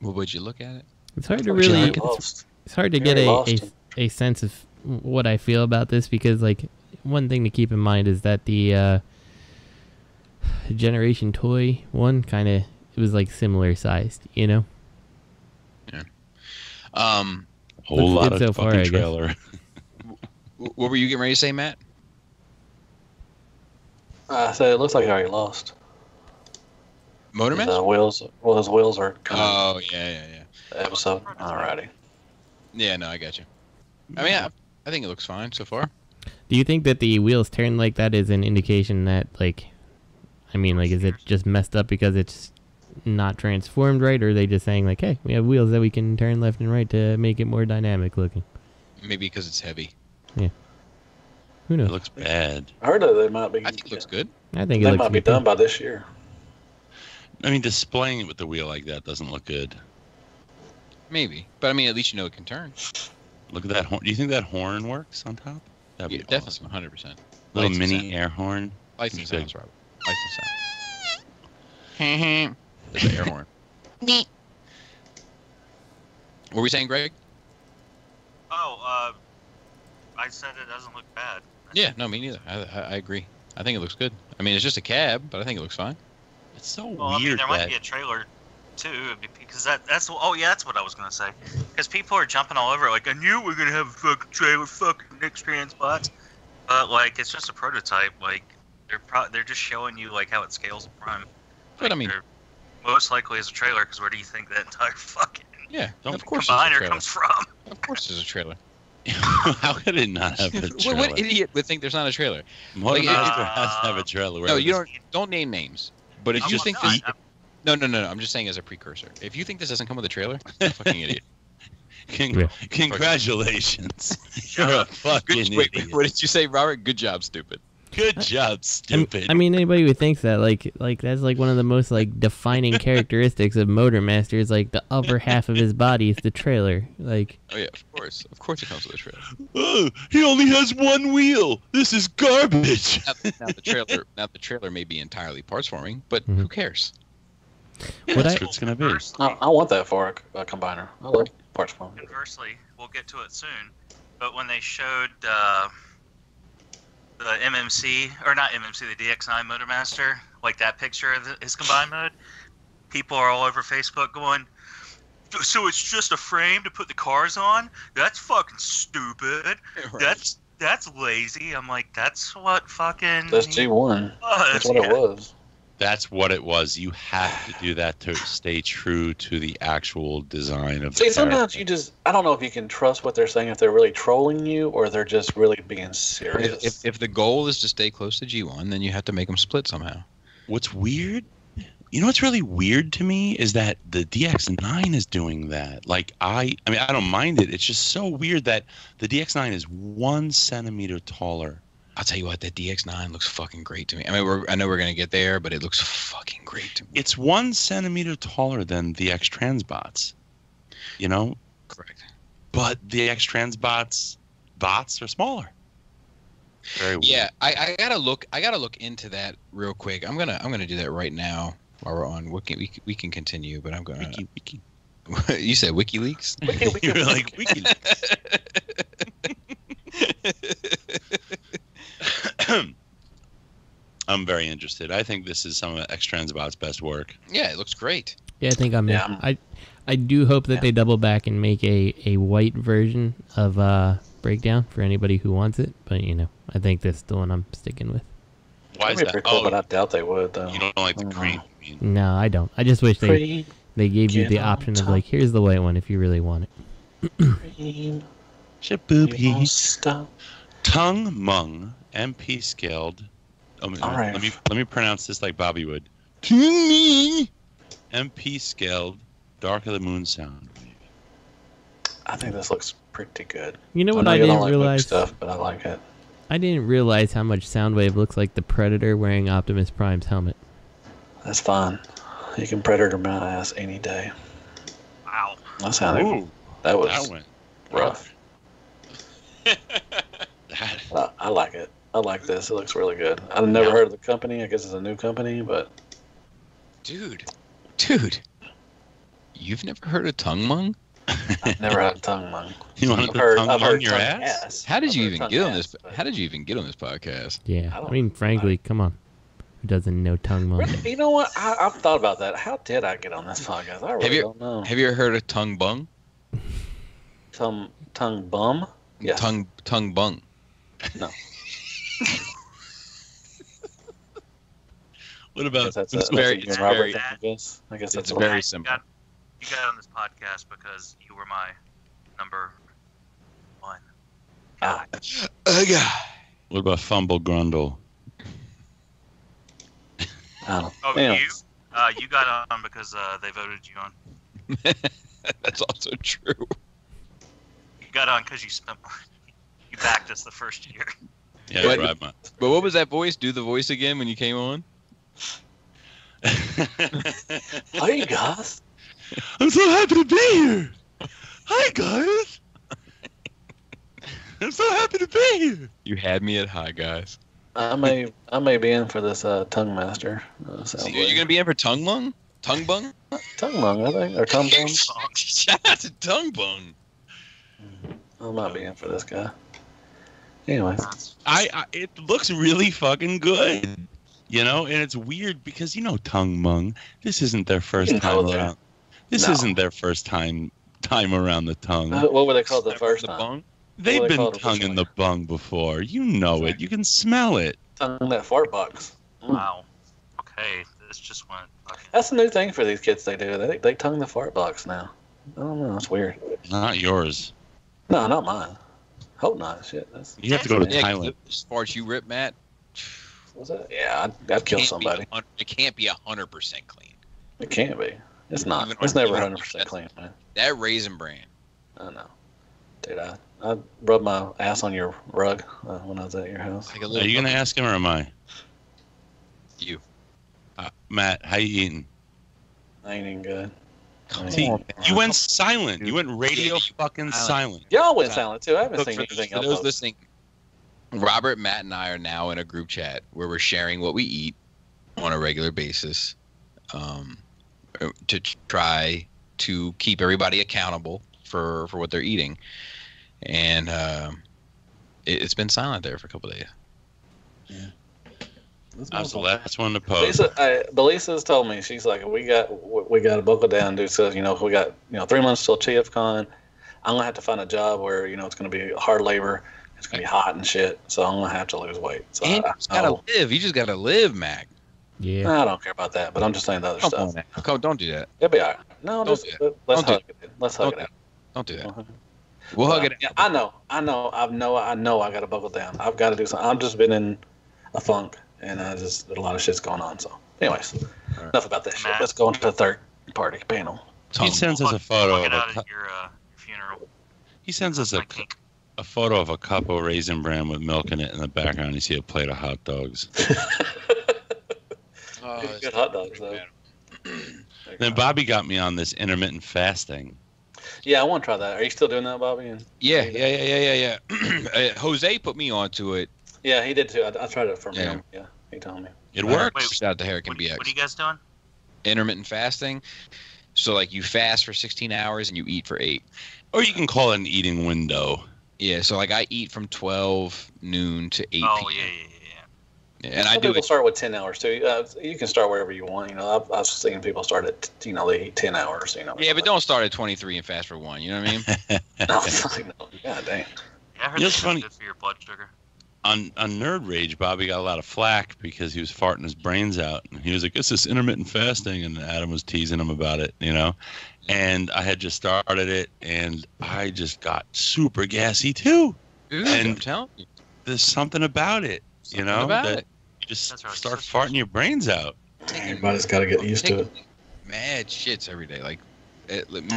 Well, would you look at it? It's hard to really... It's hard to get a sense of what I feel about this, because, like, one thing to keep in mind is that the Generation Toy one kind of, it was like similar sized, Yeah. Whole lot of fucking trailer. What were you getting ready to say, Matt? I said it looks like I already lost. Motormaster? His wheels are. Oh, yeah. Episode. Alrighty. Yeah, no, I got you. I mean, I think it looks fine so far. Do you think that the wheels turn like that is an indication that, like, I mean, like, is it just messed up because it's not transformed right, or are they just saying, like, hey, we have wheels that we can turn left and right to make it more dynamic looking? Maybe because it's heavy. Yeah. Who knows? It looks bad. I heard that they might be. I think it looks good. I think they might be done by this year. I mean, displaying it with the wheel like that doesn't look good. Maybe, but I mean, at least you know it can turn. Look at that horn. Do you think that horn works on top? That'd be definitely, awesome. 100%. Little mini air horn. Lights and sounds, Robert. Lights and sounds. There's an air horn. What were we saying, Greg? Oh, I said it doesn't look bad. Yeah, no, me neither. I agree. I think it looks good. I mean, it's just a cab, but I think it looks fine. It's so weird. I mean, there might be a trailer too, because that's what I was gonna say. Because people are jumping all over it, like, I knew we were gonna have a fucking trailer, fucking X-Transbots, but like it's just a prototype. Like they're just showing you like how it scales in Prime. Like, but I mean, most likely is a trailer, because where do you think that entire fucking of course combiner comes from? Of course, there's a trailer. How could it not have a trailer? What idiot would think there's not a trailer? Motormaster has to have a trailer. No, you don't name names. But if you think this, no, I'm just saying as a precursor. If you think this doesn't come with a trailer, you're a fucking idiot. Congratulations. You're a fucking idiot. Wait, what did you say, Robert? Good job, stupid. Good job, stupid. I mean, anybody who thinks that, like that's like one of the most like defining characteristics of Motormaster is like the upper half of his body is the trailer. Like, oh yeah, of course it comes with a trailer. Oh, he only has one wheel. This is garbage. Now the trailer may be entirely parts forming, but who cares? Yeah, that's what it's gonna be. I want that for a combiner. I love parts forming. Conversely, we'll get to it soon, but when they showed the MMC, or not MMC, the DX9 Motormaster, like that picture of his combined mode, people are all over Facebook going, so it's just a frame to put the cars on? That's fucking stupid. Right. That's lazy. I'm like, that's what fucking... That's G1. That's what it was. That's what it was. You have to do that to stay true to the actual design of the See, sometimes you just... I don't know if you can trust what they're saying, if they're really trolling you or they're just really being serious. If the goal is to stay close to G1, then you have to make them split somehow. What's weird... You know what's really weird to me is that the DX9 is doing that. Like, I mean, I don't mind it. It's just so weird that the DX9 is 1 centimeter taller. I'll tell you what, that DX9 looks fucking great to me. I mean, I know we're going to get there, but it looks fucking great to me. It's 1 centimeter taller than the X-Transbots. You know? Correct. But the X-Transbots bots are smaller. Very weird. Yeah, I gotta look into that real quick. I'm gonna do that right now while we're on. We can continue, but I'm gonna. Wiki. You said WikiLeaks? You were like WikiLeaks. I'm very interested. I think this is some of X-Transbot's best work. Yeah, it looks great. Yeah, I think I do hope that they double back and make a white version of Breakdown for anybody who wants it. But I think that's the one I'm sticking with. Why is that? Pretty cool, but I doubt they would though. You don't like the cream? No, I don't. I just wish they gave you the option of like, here's the white one if you really want it. Cream. Shaboopy. TungMung, MP scaled. Right. Let me pronounce this like Bobby would. TungMung, MP scaled, Dark of the Moon sound. I think this looks pretty good. You know what I didn't like realize? Stuff, but I like it. I didn't realize how much Soundwave looks like the Predator wearing Optimus Prime's helmet. That's fine. You can Predator my ass any day. Wow. That sounded. That was rough. I like it. I like this. It looks really good. I've never heard of the company. I guess it's a new company, but... Dude. You've never heard of TungMung? I've never had TungMung. You want to put tongue on your ass? How did you even get on this? How did you even get on this podcast? Yeah, I mean, frankly, come on. Who doesn't know TungMung? Really? You know what? I've thought about that. How did I get on this podcast? I really don't know. Have you ever heard of TungMung? Tongue bum? Yes. TungMung. No. What about that's very I guess that's very simple. You got on this podcast because you were my number one guy. What about Fumble Grundle? Oh, you got on because they voted you on. That's also true. You got on because you backed us the first year. Yeah, but what was that voice? Do the voice again when you came on. Hi guys. I'm so happy to be here. Hi guys. I'm so happy to be here. You had me at hi guys. I may be in for this Tongue Master. So you're gonna be in for TungMung? TungMung? TungMung, I think, or TungMung. Shout out to TungMung. I might be in for this guy. Anyway, it looks really fucking good, and it's weird because TungMung. This isn't their first time around. This isn't their first time around the tongue. What were they called the first time? They've been tonguing the bung before. You know it. You can smell it. Tongue that fart box. Wow. Okay, this just went. That's a new thing for these kids. They do. They tongue the fart box now. I don't know. It's weird. Not yours. No, not mine. Hope not. Shit. You have to go to Thailand. As far as you rip, Matt. Was that? Yeah, I'd kill somebody. It can't be 100% clean. It can't be. It's not. It's never 100% clean, man. That Raisin Bran. I know. Dude, I rubbed my ass on your rug when I was at your house. Are you gonna ask him or am I? You. Matt, how you eating? I ain't eating good. See, you went silent. You went radio fucking silent. Y'all went silent too. I haven't seen anything for else. those listening, Robert, Matt, and I are now in a group chat where we're sharing what we eat on a regular basis, to try to keep everybody accountable for what they're eating. And it's been silent there for a couple of days. Yeah. I was the last one to post. Belisa's told me, she's like, we got to buckle down, dude. So we got 3 months till TFCon. I'm gonna have to find a job where it's gonna be hard labor. It's gonna be hot and shit. So I'm gonna have to lose weight. So and you just gotta live. You just gotta live, Mac. Yeah. I don't care about that, but I'm just saying the other stuff. Don't do that. It'll be all right. No, let's hug it. Let's hug it out. Don't do that. We'll hug it out. Yeah, I know. I got to buckle down. I've got to do something. I've just been in a funk, and there's a lot of shit's going on. So, anyways, enough about that shit. Let's go into the third party panel. He sends us a photo of your funeral. He sends us a photo of a cup of Raisin Bran with milk in it. In the background, you see a plate of hot dogs. Good hot dogs, though. Then Bobby got me on this intermittent fasting. Yeah, I want to try that. Are you still doing that, Bobby? Yeah. Jose put me onto it. Yeah, he did too. I tried it from him. Yeah, he told me. It works. Wait, shout out to Herrick and BX. What are you guys doing? Intermittent fasting. So like you fast for 16 hours and you eat for 8. Or you can call it an eating window. Yeah, so like I eat from 12 noon to 8 p.m. Oh, yeah. And Some people start with 10 hours too. You can start wherever you want. I've seen people start at they eat 10 hours. Yeah, but don't start at 23 and fast for 1. You know what I mean? No. God damn. Yeah, I heard that's funny. Good for your blood sugar. On Nerd Rage, Bobby got a lot of flack because he was farting his brains out. And he was like, "It's this intermittent fasting," and Adam was teasing him about it, And I had just started it, and I just got super gassy too. Dude, and I'm telling you, there's something about it. You just start farting your brains out. Everybody's got to get used to it. Mad shits every day.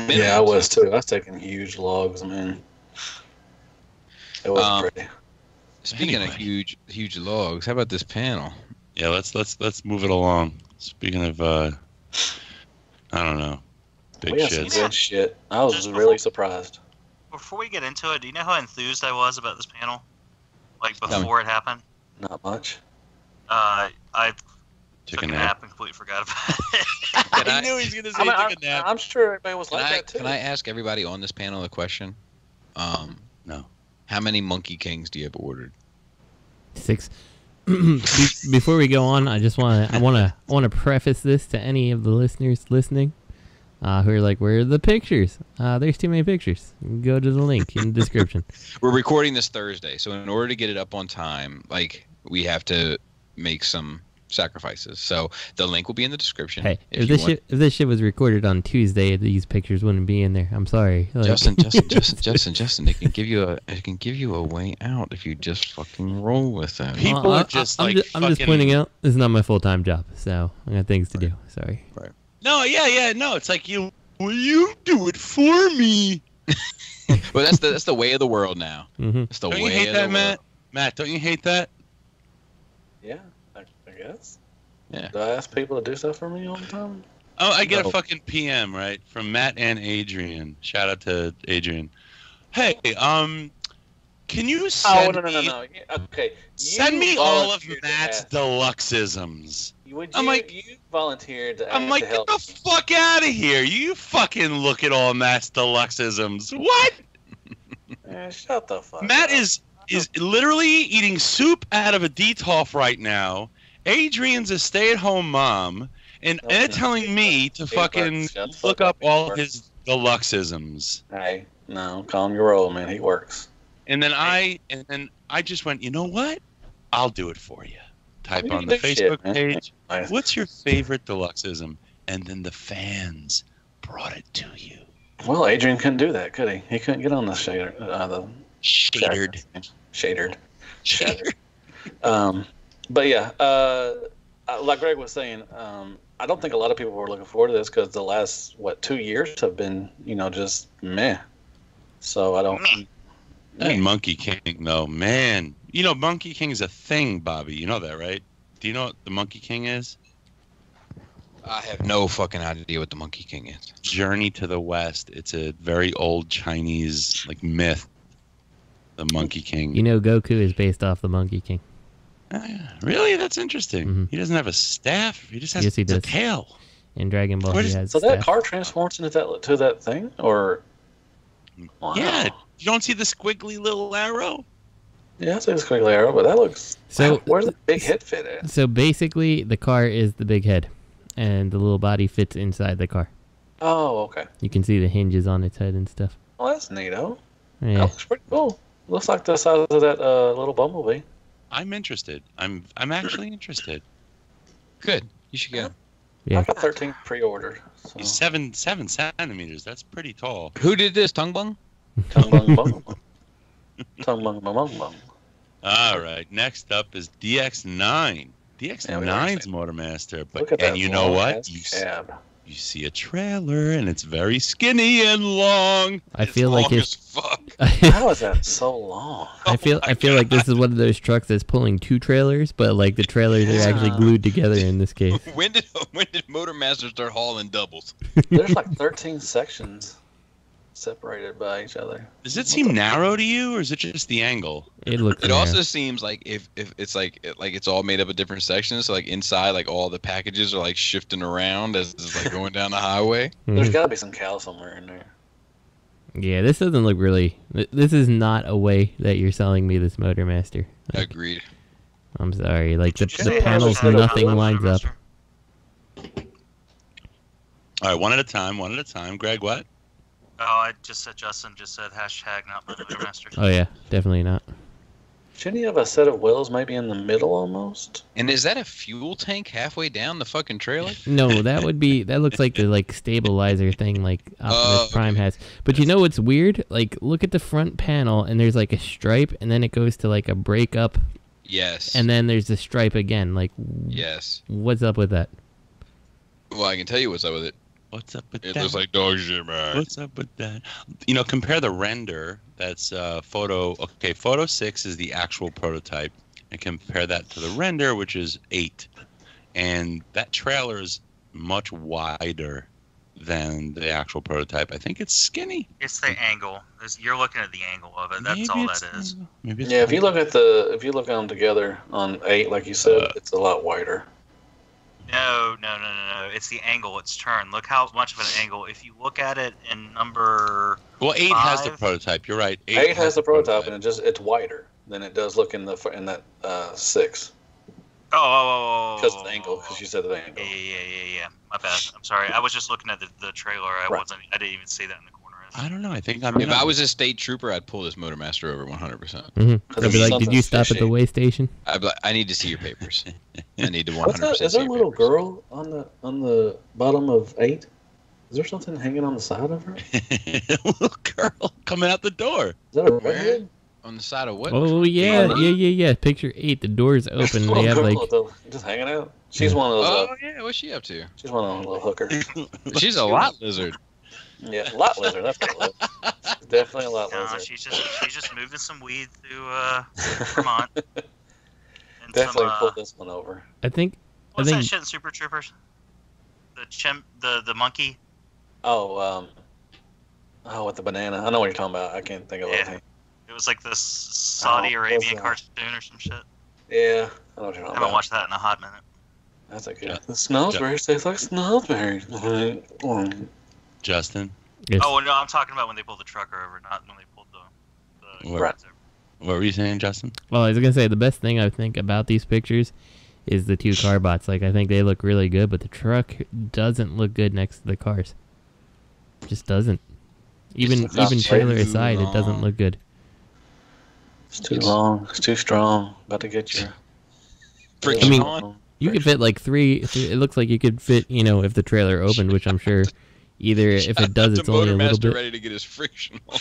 Yeah, I was too. I was taking huge logs, man. It wasn't pretty. Speaking of huge logs, how about this panel? Yeah, let's move it along. Speaking of, I don't know, big shit. Good shit. I was really surprised. Before we get into it, do you know how enthused I was about this panel? Like before it happened? Not much. I took a nap and completely forgot about it. I knew he was going to say took a nap. I'm sure everybody was like that too. Can I ask everybody on this panel a question? No. How many Monkey Kings do you have ordered? 6. Before we go on, I want to preface this to any of the listeners listening who are like, "Where are the pictures?" There's too many pictures. Go to the link in the description. We're recording this Thursday, so in order to get it up on time, we have to make some sacrifices. So the link will be in the description. Hey, if this shit was recorded on Tuesday, these pictures wouldn't be in there. I'm sorry. Justin, it can give you a way out if you just fucking roll with them. People are just I'm just pointing out this is not my full-time job, so I got things to do. Sorry. Right. No, no, it's like you do it for me. Well, that's the way of the world now. Mm-hmm. It's the don't way you hate of that, the Matt? world. Matt, don't you hate that? Yeah, I guess. Yeah. Do I ask people to do stuff for me all the time? Oh, I get a fucking PM, right, from Matt and Adrian. Shout out to Adrian. Hey, can you send no. Yeah, okay. Send me all of Matt's deluxeisms. You volunteered to I'm like, get the fuck out of here. You fucking look at all Matt's deluxeisms. What? Shut the fuck Matt up. is literally eating soup out of a Detox right now. Adrian's a stay-at-home mom, and they're telling me to fucking look up all his deluxeisms. Hey, no, calm your roll, man. He works. And then I just went, you know what? I'll do it for you. Type on the Facebook page. What's your favorite deluxeism? And then the fans brought it to you. Well, Adrian couldn't do that, could he? He couldn't get on the shader. Shattered. But yeah, like Greg was saying, I don't think a lot of people were looking forward to this because the last 2 years have been just meh. So I don't. That Monkey King, though, man. You know, Monkey King is a thing, Bobby. You know that, right? Do you know what the Monkey King is? I have no fucking idea what the Monkey King is. Journey to the West. It's a very old Chinese myth. The Monkey King. You know, Goku is based off the Monkey King. Really? That's interesting. Mm-hmm. He doesn't have a staff. He just has he a does. tail. In Dragon Ball, he has. So staff. that car transforms into that thing, or? Wow. Yeah. You don't see the squiggly little arrow? Yeah, I see the squiggly arrow, but that looks. So where's the big head fit at? So basically, the car is the big head, and the little body fits inside the car. Oh, okay. You can see the hinges on its head and stuff. Well, that's neato. Yeah. That looks pretty cool. Looks like the size of that little Bumblebee. I'm interested. I'm actually interested. Good. You should get him. Yeah. I got 13 pre-ordered. So. He's 7 centimeters. That's pretty tall. Who did this? TungMung? TungMung Bumblebee. TungMung Bumblebee. All right. Next up is DX9. DX9's Motormaster. Look at And that you know what? long-ass cab. You see a trailer, and it's very skinny and long. I feel like Long as fuck. How is that so long? I feel like this is one of those trucks that's pulling two trailers, but like the trailers are actually glued together in this case. When did Motormaster start hauling doubles? There's like 13 sections separated by each other. Does it seem narrow to you, or is it just the angle? It looks. It also seems like if it's like it's all made up of different sections. So like inside, like all the packages are like shifting around as it's like going down the highway. There's got to be some cow somewhere in there. Yeah, this doesn't look really. This is not a way that you're selling me this Motormaster. Like, Agreed. I'm sorry. Like the say panels, there's a nothing lines up. All right, one at a time. Greg, what? Oh, I just said Justin just said hashtag not Motormaster. Oh yeah, definitely not. Shouldn't you have a set of wheels maybe in the middle almost? And is that a fuel tank halfway down the fucking trailer? No, that looks like the stabilizer thing like Optimus Prime has. But you know what's weird? Like look at the front panel and there's like a stripe and then it goes to like a breakup. Yes. And then there's the stripe again. Like yes. What's up with that? Well, I can tell you what's up with it. What's up with it? that? It looks like dog shit, man. What's up with that? You know, compare the render. That's photo. Okay, photo 6 is the actual prototype, and compare that to the render, which is 8, and that trailer is much wider than the actual prototype. I think it's skinny. It's the angle. You're looking at the angle of it. That's all that is. Yeah, if you look at them together on 8, like you said, it's a lot wider. No. It's the angle it's turned. Look how much of an angle. If you look at it in number. Well, 8 5, has the prototype. You're right. 8 has the prototype, and it's wider than it does look in that 6. Oh. Because of the angle. Because you said the angle. Yeah. My bad. I'm sorry. I was just looking at the trailer. I didn't even see that in the corner. I don't know. I think if I was a state trooper, I'd pull this Motormaster over 100%. Mm-hmm. I'd be like, did you stop at the way station? I'd be like, I need to see your papers. I need to 100%. Is there a little girl on the bottom of 8? Is there something hanging on the side of her? A little girl coming out the door. Is that a redhead? On the side of what? Oh yeah. Picture 8. The door's open. They have like just hanging out. She's one of those. Oh yeah, what's she up to? She's one of those little hookers. She's a lot lizard. Yeah, lot lizard. That's what it was. Definitely a lot lizard. She's just moving some weed through Vermont. And Definitely pull this one over. What's that shit in Super Troopers? The monkey. Oh, with the banana. I know what you're talking about. I can't think of it. It was like this Saudi Arabian cartoon or some shit. Yeah, I know what you're talking about. I haven't watched that in a hot minute. That's okay. The snowsberries taste like snowsberries. Justin? Yes. Oh, no, I'm talking about when they pulled the trucker over, not when they pulled the What were you saying, Justin? Well, I was going to say, the best thing I think about these pictures is the 2 car bots. Like, I think they look really good, but the truck doesn't look good next to the cars. Just doesn't. Even trailer aside, it doesn't look good. It's too long. It's too strong. About to get your friction on. You could fit like 3. It looks like you could fit, if the trailer opened, which I'm sure either if it does, it's only a little bit. Ready to get his friction on.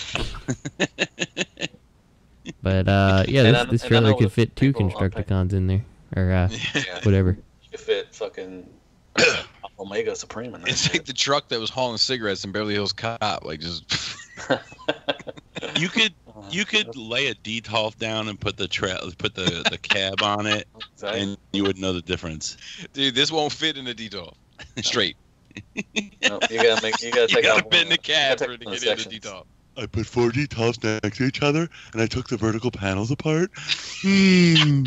But this trailer could fit 2 Constructicons in there, or whatever. You could fit fucking Omega Supreme in there. It's like the truck that was hauling cigarettes in Beverly Hills Cop, like just. You could You could lay a DTOF down and put the cab on it, and you would know the difference. Dude, this won't fit in the DTOF. Straight. No, you gotta bend the cab for it to get in the DTOF. I put 4 DTOFs next to each other, and I took the vertical panels apart. And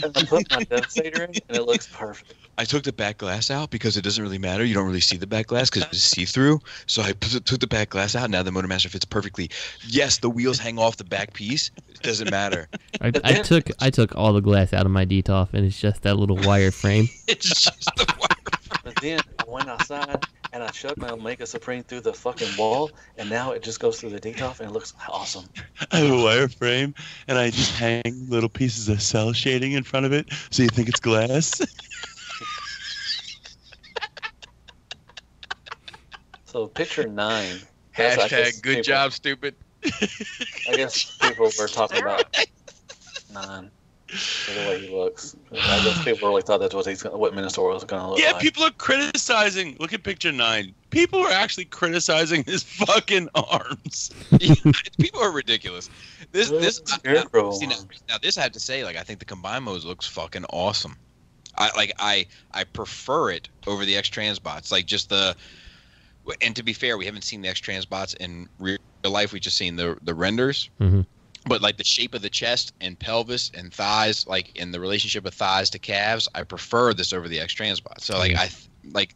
I put my devastator in, and it looks perfect. I took the back glass out because it doesn't really matter. You don't really see the back glass because it's see-through. So I took the back glass out. Now the Motormaster fits perfectly. Yes, the wheels hang off the back piece. It doesn't matter. I took all the glass out of my DTOF, and it's just that little wire frame. It's just the wire frame. But then I went outside, and I shoved my Omega Supreme through the fucking wall, and now it just goes through the DTOF, and it looks awesome. I have a wireframe, and I just hang little pieces of cell shading in front of it, so you think it's glass. So picture 9. Hashtag good job, stupid. I guess people were talking about 9. The way he looks. I guess people really thought that's what Minotaur was going to look like. Yeah, people are criticizing. Look at picture 9. People are actually criticizing his fucking arms. People are ridiculous. Now this I have to say, like, I think the combined modes looks fucking awesome. I prefer it over the X Transbots. Like, just the. And to be fair, we haven't seen the X Transbots in real life. We've just seen the renders. Mm-hmm. But like the shape of the chest and pelvis and thighs, like in the relationship of thighs to calves, I prefer this over the X Transbot. So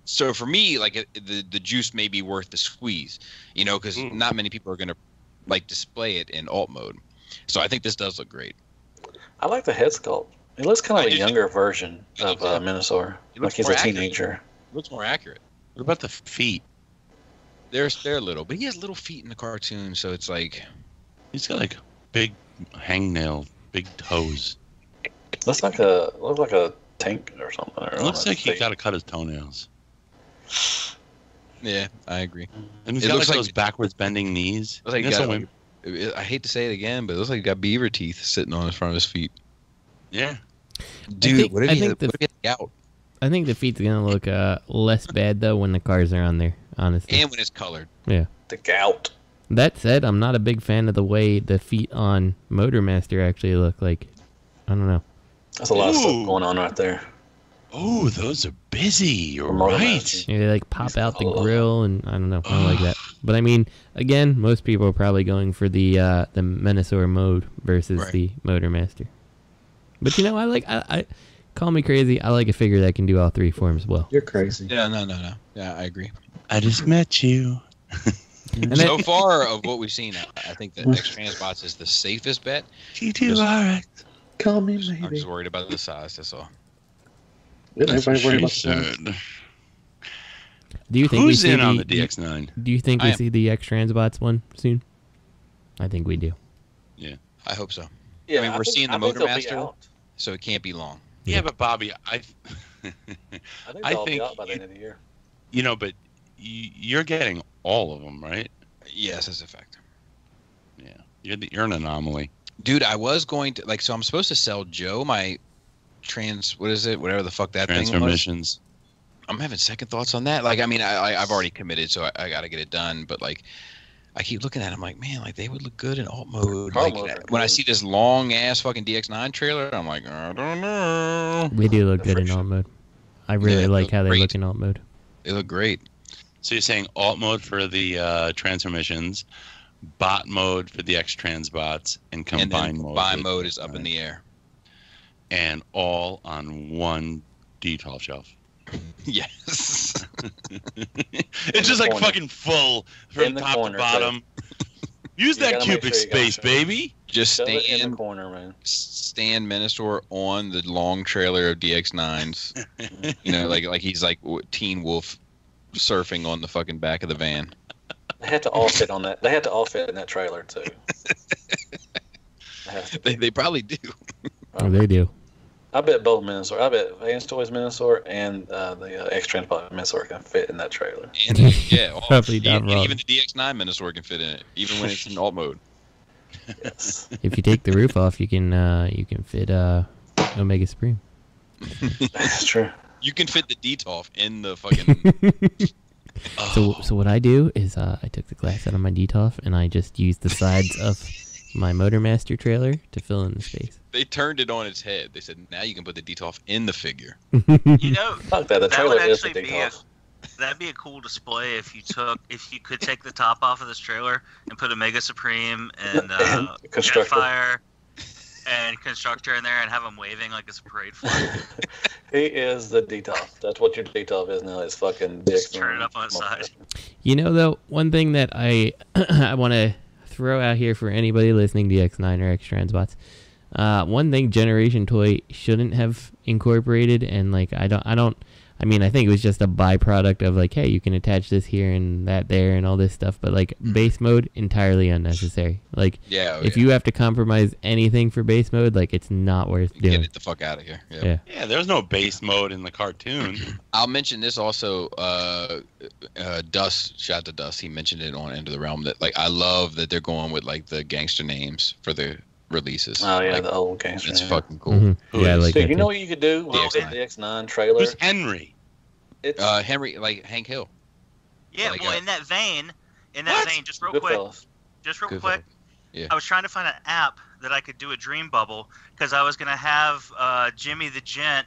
so for me, like the juice may be worth the squeeze, you know, because not many people are gonna like display it in alt mode. So I think this does look great. I like the head sculpt. It looks kind of a younger version of Minotaur. Like he's a teenager. It looks more accurate. What about the feet? They're little, but he has little feet in the cartoon, so it's like he's got like big hangnail, big toes. Looks like a tank or something. It looks like he got to cut his toenails. Yeah, I agree. And he's got like those backwards bending knees. I hate to say it again, but it looks like he got beaver teeth sitting on his front of his feet. Yeah, dude. What if he had gout? I think the feet's gonna look less bad though when the cars are on there. Honestly, and when it's colored. Yeah. The gout. That said, I'm not a big fan of the way the feet on Motormaster actually look. Like, I don't know. That's a lot of stuff going on right there. Oh, those are busy. You're right. Yeah, they like pop out the grill, and I don't know. I don't like that. But I mean, again, most people are probably going for the Minotaur mode versus the Motormaster. But you know, I call me crazy. I like a figure that can do all 3 forms well. You're crazy. Yeah, no. Yeah, I agree. I just met you. So far of what we've seen, I think that X Transbots is the safest bet. G2RX. Call me maybe. I'm just worried about the size, that's all. Everybody worried about the size. Do you think Who's in on the DX9? Do you think we see the X Transbots one soon? I think we do. Yeah. I hope so. Yeah, I mean, we're seeing the Motormaster, so it can't be long. Yeah, but Bobby, I think they'll be out by the end of the year. You know, but you're getting all of them, right? Yes, that's a fact. Yeah, you're an anomaly, dude. I was going to so I'm supposed to sell Joe my whatever the fuck that thing was. Transformations. I'm having second thoughts on that. Like, I mean, I've already committed, so I got to get it done. But like, I keep looking at them like, man, like they would look good in alt mode. Like when I see this long ass fucking DX9 trailer, I'm like, I don't know. They do look good in alt mode. I really like how they look in alt mode. They look great. So you're saying alt mode for the transformations, bot mode for the X Transbots, and combined mode. Combined mode is up in the air. And all on one DTOF shelf. Yes. It's just like fucking full from top to bottom. Use that cubic space, baby. Just stand in the corner, man. Stand Minotaur on the long trailer of DX9s. You know, like he's like Teen Wolf surfing on the fucking back of the van. They had to all fit on that. They had to all fit in that trailer too. They probably do. Oh, they do. I bet both Minotaur. I bet Vans Toys Minotaur and the X Transport Minotaur can fit in that trailer. And, yeah, probably not wrong. Even the DX9 Minotaur can fit in it, even when it's in alt mode. Yes. If you take the roof off, you can fit Omega Supreme. That's true. You can fit the DTOF in the fucking. So what I do is I took the glass out of my DTOF and I just used the sides of my Motormaster trailer to fill in the space. They turned it on its head. They said, now you can put the Detox in the figure. You know, Fuck that. The that trailer would is the actually be Detox. that'd be a cool display if you could take the top off of this trailer and put a Mega Supreme and Constructor. Jetfire and Constructor in there and have them waving like it's a parade flag. He is the Detox. That's what your Detox is now. Is fucking Just turn it up on its side. You know, though, one thing that I want to throw out here for anybody listening, DX9 or X Transbots, one thing Generation Toy shouldn't have incorporated, and like I mean, I think it was just a byproduct of like, hey, you can attach this here and that there and all this stuff, but like base mode, entirely unnecessary. Like, if you have to compromise anything for base mode, like it's not worth doing. Get it the fuck out of here. Yeah, there's no base mode in the cartoon. I'll mention this also. Dust, shout out to Dust. He mentioned it on End of the Realm that like I love that they're going with like the gangster names for the releases. Oh yeah, like, the old gangster. It's fucking cool. Mm-hmm. Yeah, I like Dude, that you know too. what you could do with the DX9 trailer? Who's Henry? It's Henry, like Hank Hill. Yeah, Like, in that vein, just real Goodfellas. quick, Yeah. I was trying to find an app that I could do a dream bubble because I was gonna have Jimmy the Gent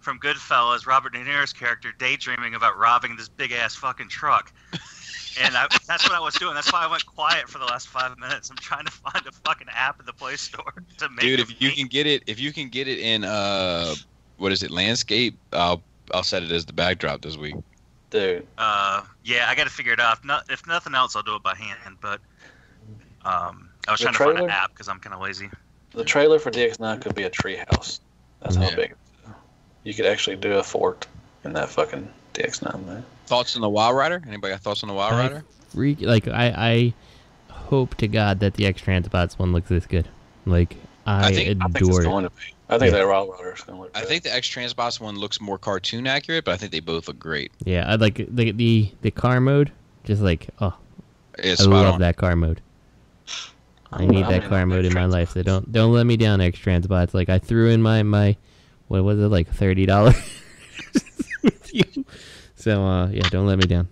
from Goodfellas, Robert De Niro's character, daydreaming about robbing this big ass fucking truck. And that's what I was doing. That's why I went quiet for the last 5 minutes. I'm trying to find a fucking app in the Play Store to make. Dude, if you can get it in what is it, landscape? I'll set it as the backdrop this week. Dude. Yeah, I got to figure it out. If nothing else, I'll do it by hand. But I was The trying to find an trailer? app because I'm kind of lazy. The trailer for DX9 could be a treehouse. That's how big. You could actually do a fort in that fucking DX9, man. Thoughts on the Wild Rider? Anybody got thoughts on the Wild Rider? I hope to God that the X Transbots one looks this good. Like I think it's adore going it. to be. I think that Wild Rider is going to look good. I think the X Transbots one looks more cartoon accurate, but I think they both look great. Yeah, I like the car mode. Just like It's I spot love on. that car mode. I need that car mode in my life. So don't let me down, X Transbots. Like I threw in my what was it, like $30 with you. So yeah, don't let me down.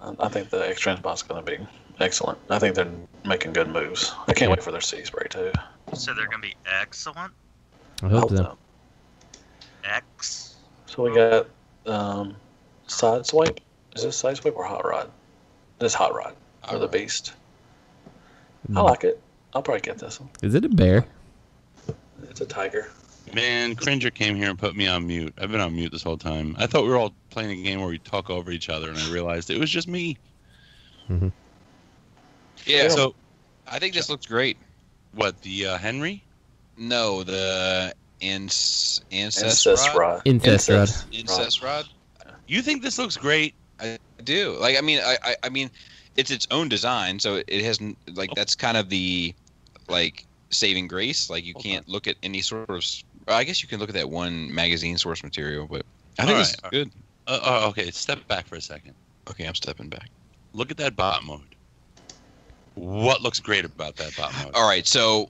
I think the X Transbot's going to be excellent. I think they're making good moves. I can't wait for their sea spray too. So they're gonna be excellent. I hope so. X. So we got Sideswipe. Is this Sideswipe or Hot Rod? This Hot Rod for the Beast. I like it. I'll probably get this one. Is it a bear? It's a tiger. Man, Cringer came here and put me on mute. I've been on mute this whole time. I thought we were all playing a game where we talk over each other, and I realized it was just me. Mm-hmm. Yeah, so I think this looks great. What, the Henry? No, the Incest Rod. Incest Rod. You think this looks great? I do. Like, I mean, it's its own design, so it hasn't like that's kind of the like saving grace. Like you can't look at any sort of. I guess you can look at that one magazine source material, but I think it's good. Okay, step back for a second. Okay, I'm stepping back. Look at that bot mode. What looks great about that bot mode? All right, so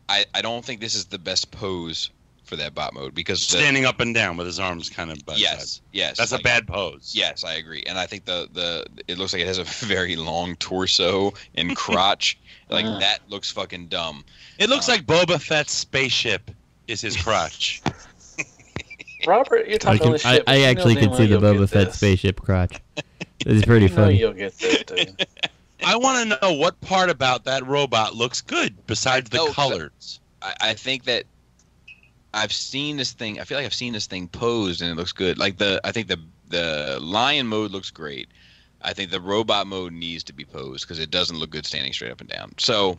I don't think this is the best pose for that bot mode because standing up and down with his arms kind of by yes, that's like, a bad pose. Yes, I agree, and I think the it looks like it has a very long torso and crotch. Like that looks fucking dumb. It looks like Boba Fett's spaceship is his crotch. Robert, you're talking all this shit. I actually can see the Boba Fett spaceship crotch. It's pretty funny. You'll get this, dude. I want to know what part about that robot looks good besides the colors. I think that I've seen this thing. I feel like I've seen this thing posed and it looks good. Like I think the lion mode looks great. I think the robot mode needs to be posed because it doesn't look good standing straight up and down. So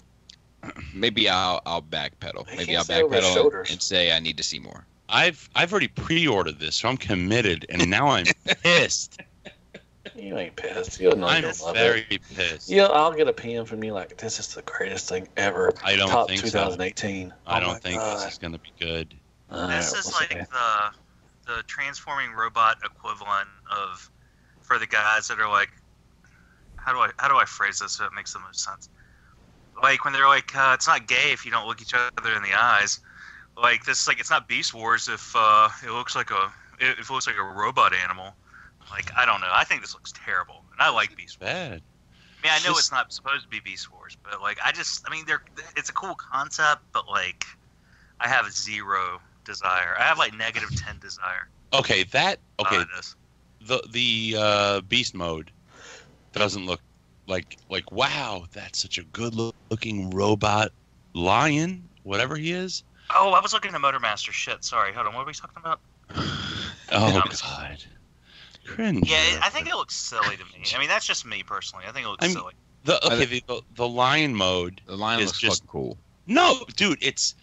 maybe I'll backpedal. Maybe I'll backpedal and say I need to see more. I've already pre-ordered this, so I'm committed, and now I'm pissed. You ain't pissed. You'll know I'm you'll love very it. pissed. Yeah, I'll get a PM from you like this is the greatest thing ever. I don't Top think 2018. so. I don't think this is going to be good. This is like the transforming robot equivalent of for the guys that are like, how do I phrase this so it makes the most sense? Like when they're like, it's not gay if you don't look each other in the eyes. Like this, like it's not Beast Wars if it looks like a robot animal. Like I don't know. I think this looks terrible, and I like Beast Wars. Bad. mean, I know it's not supposed to be Beast Wars, but like, it's a cool concept, but like, I have 0 desire. I have like -10 desire. Okay, the beast mode doesn't look like wow, that's such a good looking robot lion, whatever he is. Oh, I was looking at Motormaster. Shit, sorry. Hold on, what were we talking about? Oh God, cringe. Yeah, I think it looks silly to me. I mean, that's just me personally. I think it looks silly. The lion mode. The lion looks just cool. No, dude, it's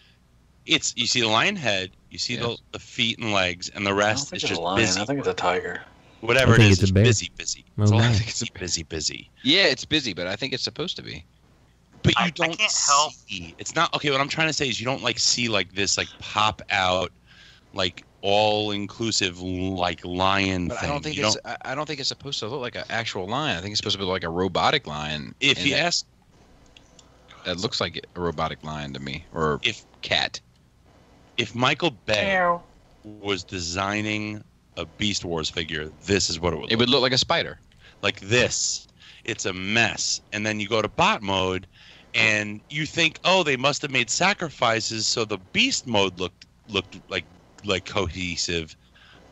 you see the lion head, you see the feet and legs, and the rest is just busy. I think it's a tiger. Whatever it is, it's a bear. busy. I think it's busy. Yeah, it's busy, but I think it's supposed to be. But you don't I can't help. It's not okay. What I'm trying to say is you don't like see like this like pop out like all inclusive like lion But thing. I don't think it's supposed to look like an actual lion. I think it's supposed to be like a robotic lion. If you ask, that looks like a robotic lion to me, or cat. If Michael Bay was designing a Beast Wars figure, this is what it would look. It would look like a spider. Like this. It's a mess. And then you go to bot mode and you think, oh, they must have made sacrifices so the beast mode looked like cohesive.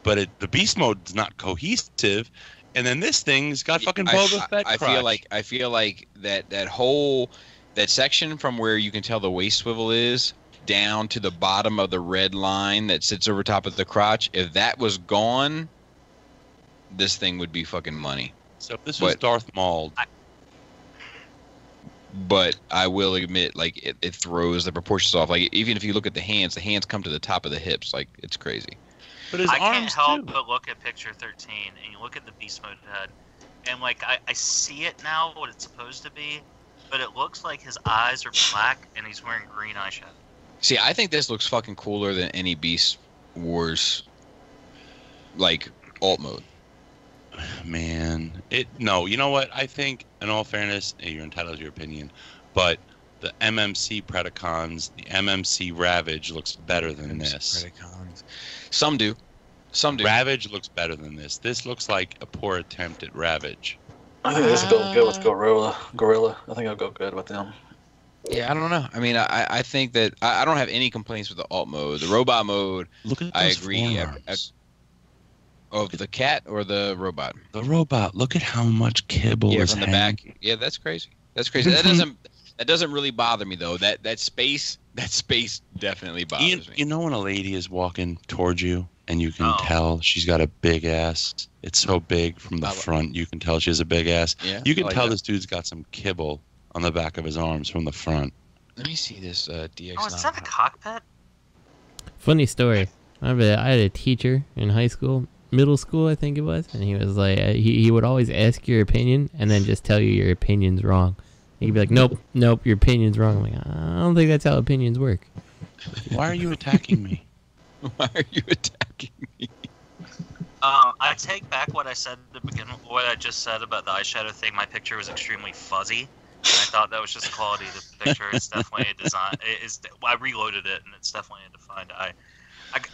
But the beast mode is not cohesive. And then this thing's got fucking Boba Fett crotch. I feel like that section from where you can tell the waist swivel is down to the bottom of the red line that sits over top of the crotch, if that was gone, this thing would be fucking money. So if this was Darth Maul. But I will admit, like, it throws the proportions off. Like, even if you look at the hands come to the top of the hips. Like, it's crazy. But his I can't arms help too. but look at picture 13, and you look at the beast mode head, and like I see it now what it's supposed to be, but it looks like his eyes are black and he's wearing green eyeshadow. See, I think this looks fucking cooler than any Beast Wars, like, alt mode. Man, no, you know what? I think, in all fairness, you're entitled to your opinion, but the MMC Predacons, the MMC Ravage looks better than this. Predacons. Some do. Ravage looks better than this. This looks like a poor attempt at Ravage. I think this will go good with Gorilla. I think it'll go good with them. Yeah, I don't know. I mean, I think that I don't have any complaints with the alt mode. The robot mode, look at I those agree. forearms. The cat or the robot? The robot. Look at how much kibble is from the hanging. back. Yeah, that's crazy. That doesn't really bother me though. That space definitely bothers me. You know when a lady is walking towards you and you can tell she's got a big ass. It's so big from the front. You can tell she has a big ass. Yeah, you can tell this dude's got some kibble on the back of his arms from the front. Let me see this DX9. Oh, is that the cockpit? Funny story. I had a teacher in high school, middle school, I think it was, and he was like, he would always ask your opinion and then just tell you your opinion's wrong. He'd be like, nope, your opinion's wrong. I'm like, I don't think that's how opinions work. Why are you attacking me? Why are you attacking me? I take back what I said at the beginning. What I just said about the eyeshadow thing. My picture was extremely fuzzy, and I thought that was just the quality of the picture. It's definitely a design. I reloaded it, and it's definitely a defined eye.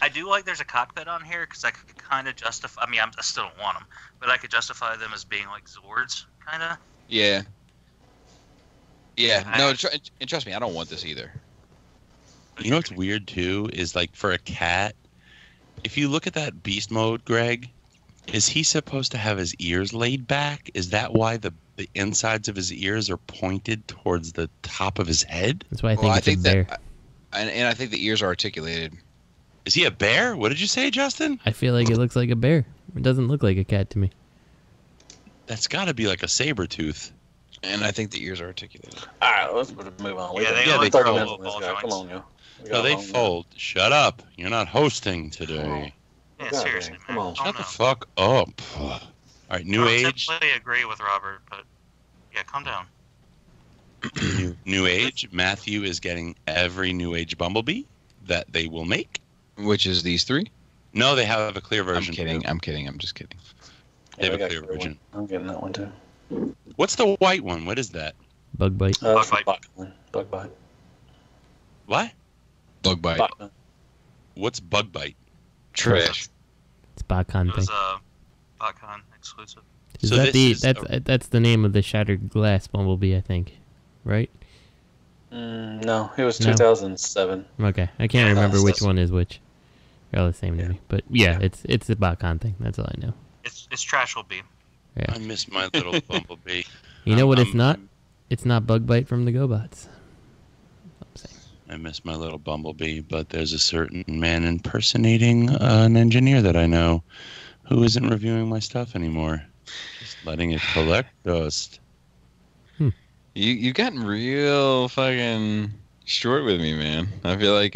I do like there's a cockpit on here because I could kind of justify. I mean, I still don't want them, but I could justify them as being like Zords, kind of. Yeah. Yeah. No, and trust me, I don't want this either. You know what's weird too is like for a cat, if you look at that beast mode, Greg, is he supposed to have his ears laid back? Is that why the insides of his ears are pointed towards the top of his head? That's why I think it's a bear. And I think the ears are articulated. Is he a bear? What did you say, Justin? I feel like it looks like a bear. It doesn't look like a cat to me. That's got to be like a saber tooth. And I think the ears are articulated. All right, let's move on. They 30 minutes on this guy. Come on, yo. No, they fold. Shut up. You're not hosting today. Yeah, seriously, man. Come on. Shut the fuck up. All right, New Age. I typically agree with Robert, but yeah, calm down. New Age. Matthew is getting every New Age Bumblebee that they will make. Which is these three? No, they have a clear version. I'm kidding. I'm just kidding. They have a clear version. I'm getting that one too. What's the white one? What is that? Bug bite. Bug bite. Bug bite. What? Bug bite. What's bug bite? Trash. It's BotCon It was thing. BotCon exclusive. Is that's the name of the Shattered Glass Bumblebee, I think, right? No, it was 2007. Okay, I can't remember which one is which. They're all the same to me, but yeah, it's a BotCon thing. That's all I know. It's trash will be. Yeah. I miss my little Bumblebee. You know what? It's not. It's not Bug Bite from the GoBots. I miss my little Bumblebee, but there's a certain man impersonating an engineer that I know who isn't reviewing my stuff anymore. Just letting it collect dust. You've gotten real fucking short with me, man. I feel like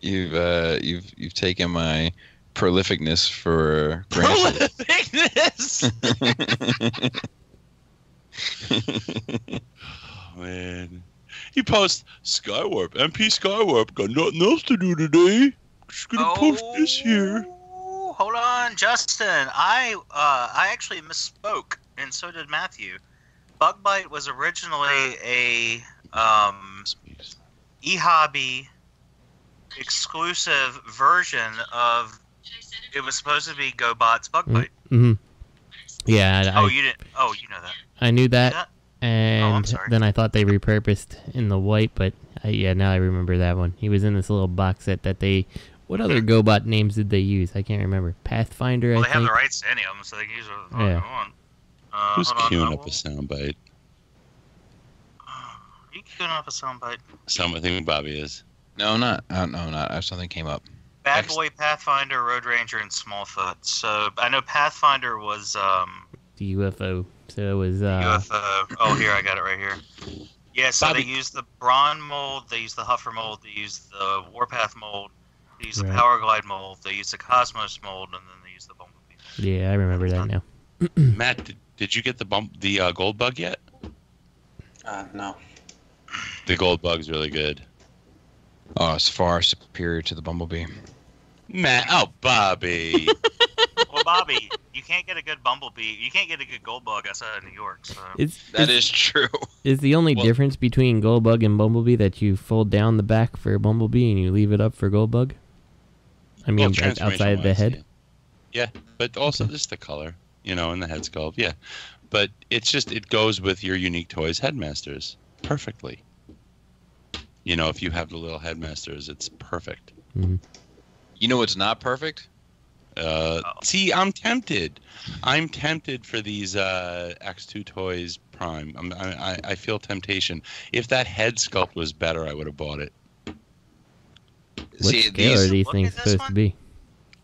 you've taken my prolificness for granted. Prolificness. Oh, man. He posts Skywarp, MP Skywarp. Got nothing else to do today. Just gonna post this here. Hold on, Justin. I actually misspoke, and so did Matthew. Bug Bite was originally a eHobby exclusive version of. It was supposed to be GoBot's Bug Bite. Mm-hmm. Yeah. You didn't. Oh, you know that. I knew that. And then I thought they repurposed in the white, but now I remember that one. He was in this little box set that they. What other GoBot names did they use? I can't rember. Pathfinder. Well, I they think. have the rights to any of them, so they can use whatever they want. Who's queuing up a soundbite? You queuing up a soundbite? I think Bobby is. No, not. Something came up. Bad Boy, Pathfinder, Road Ranger, and Smallfoot. So I know Pathfinder was the UFO. So it was UFO. Oh, here I got it right here. Yeah, so Bobby. They used the Brawn mold, they used the Huffer mold, they used the Warpath mold, they used the Power Glide mold, they used the Cosmos mold, and then they used the Bumblebee. Yeah, I remember that now. Matt, did you get the gold bug yet? No. The gold bug's really good. Oh, it's far superior to the Bumblebee. Matt, Bobby. Well, Bobby, you can't get a good Bumblebee. You can't get a good gold bug outside of New York. So. That is true. Is the only difference between gold bug and Bumblebee that you fold down the back for Bumblebee and you leave it up for gold bug? I mean, outside the head? Yeah, but also just the color, and the head sculpt. Yeah, but it goes with your Unique Toys Headmasters perfectly. If you have the little Headmasters, it's perfect. Mm-hmm. You know what's not perfect? See, I'm tempted. I'm tempted for these X2 Toys Prime. I feel temptation. If that head sculpt was better, I would have bought it. What scale are these things supposed to be?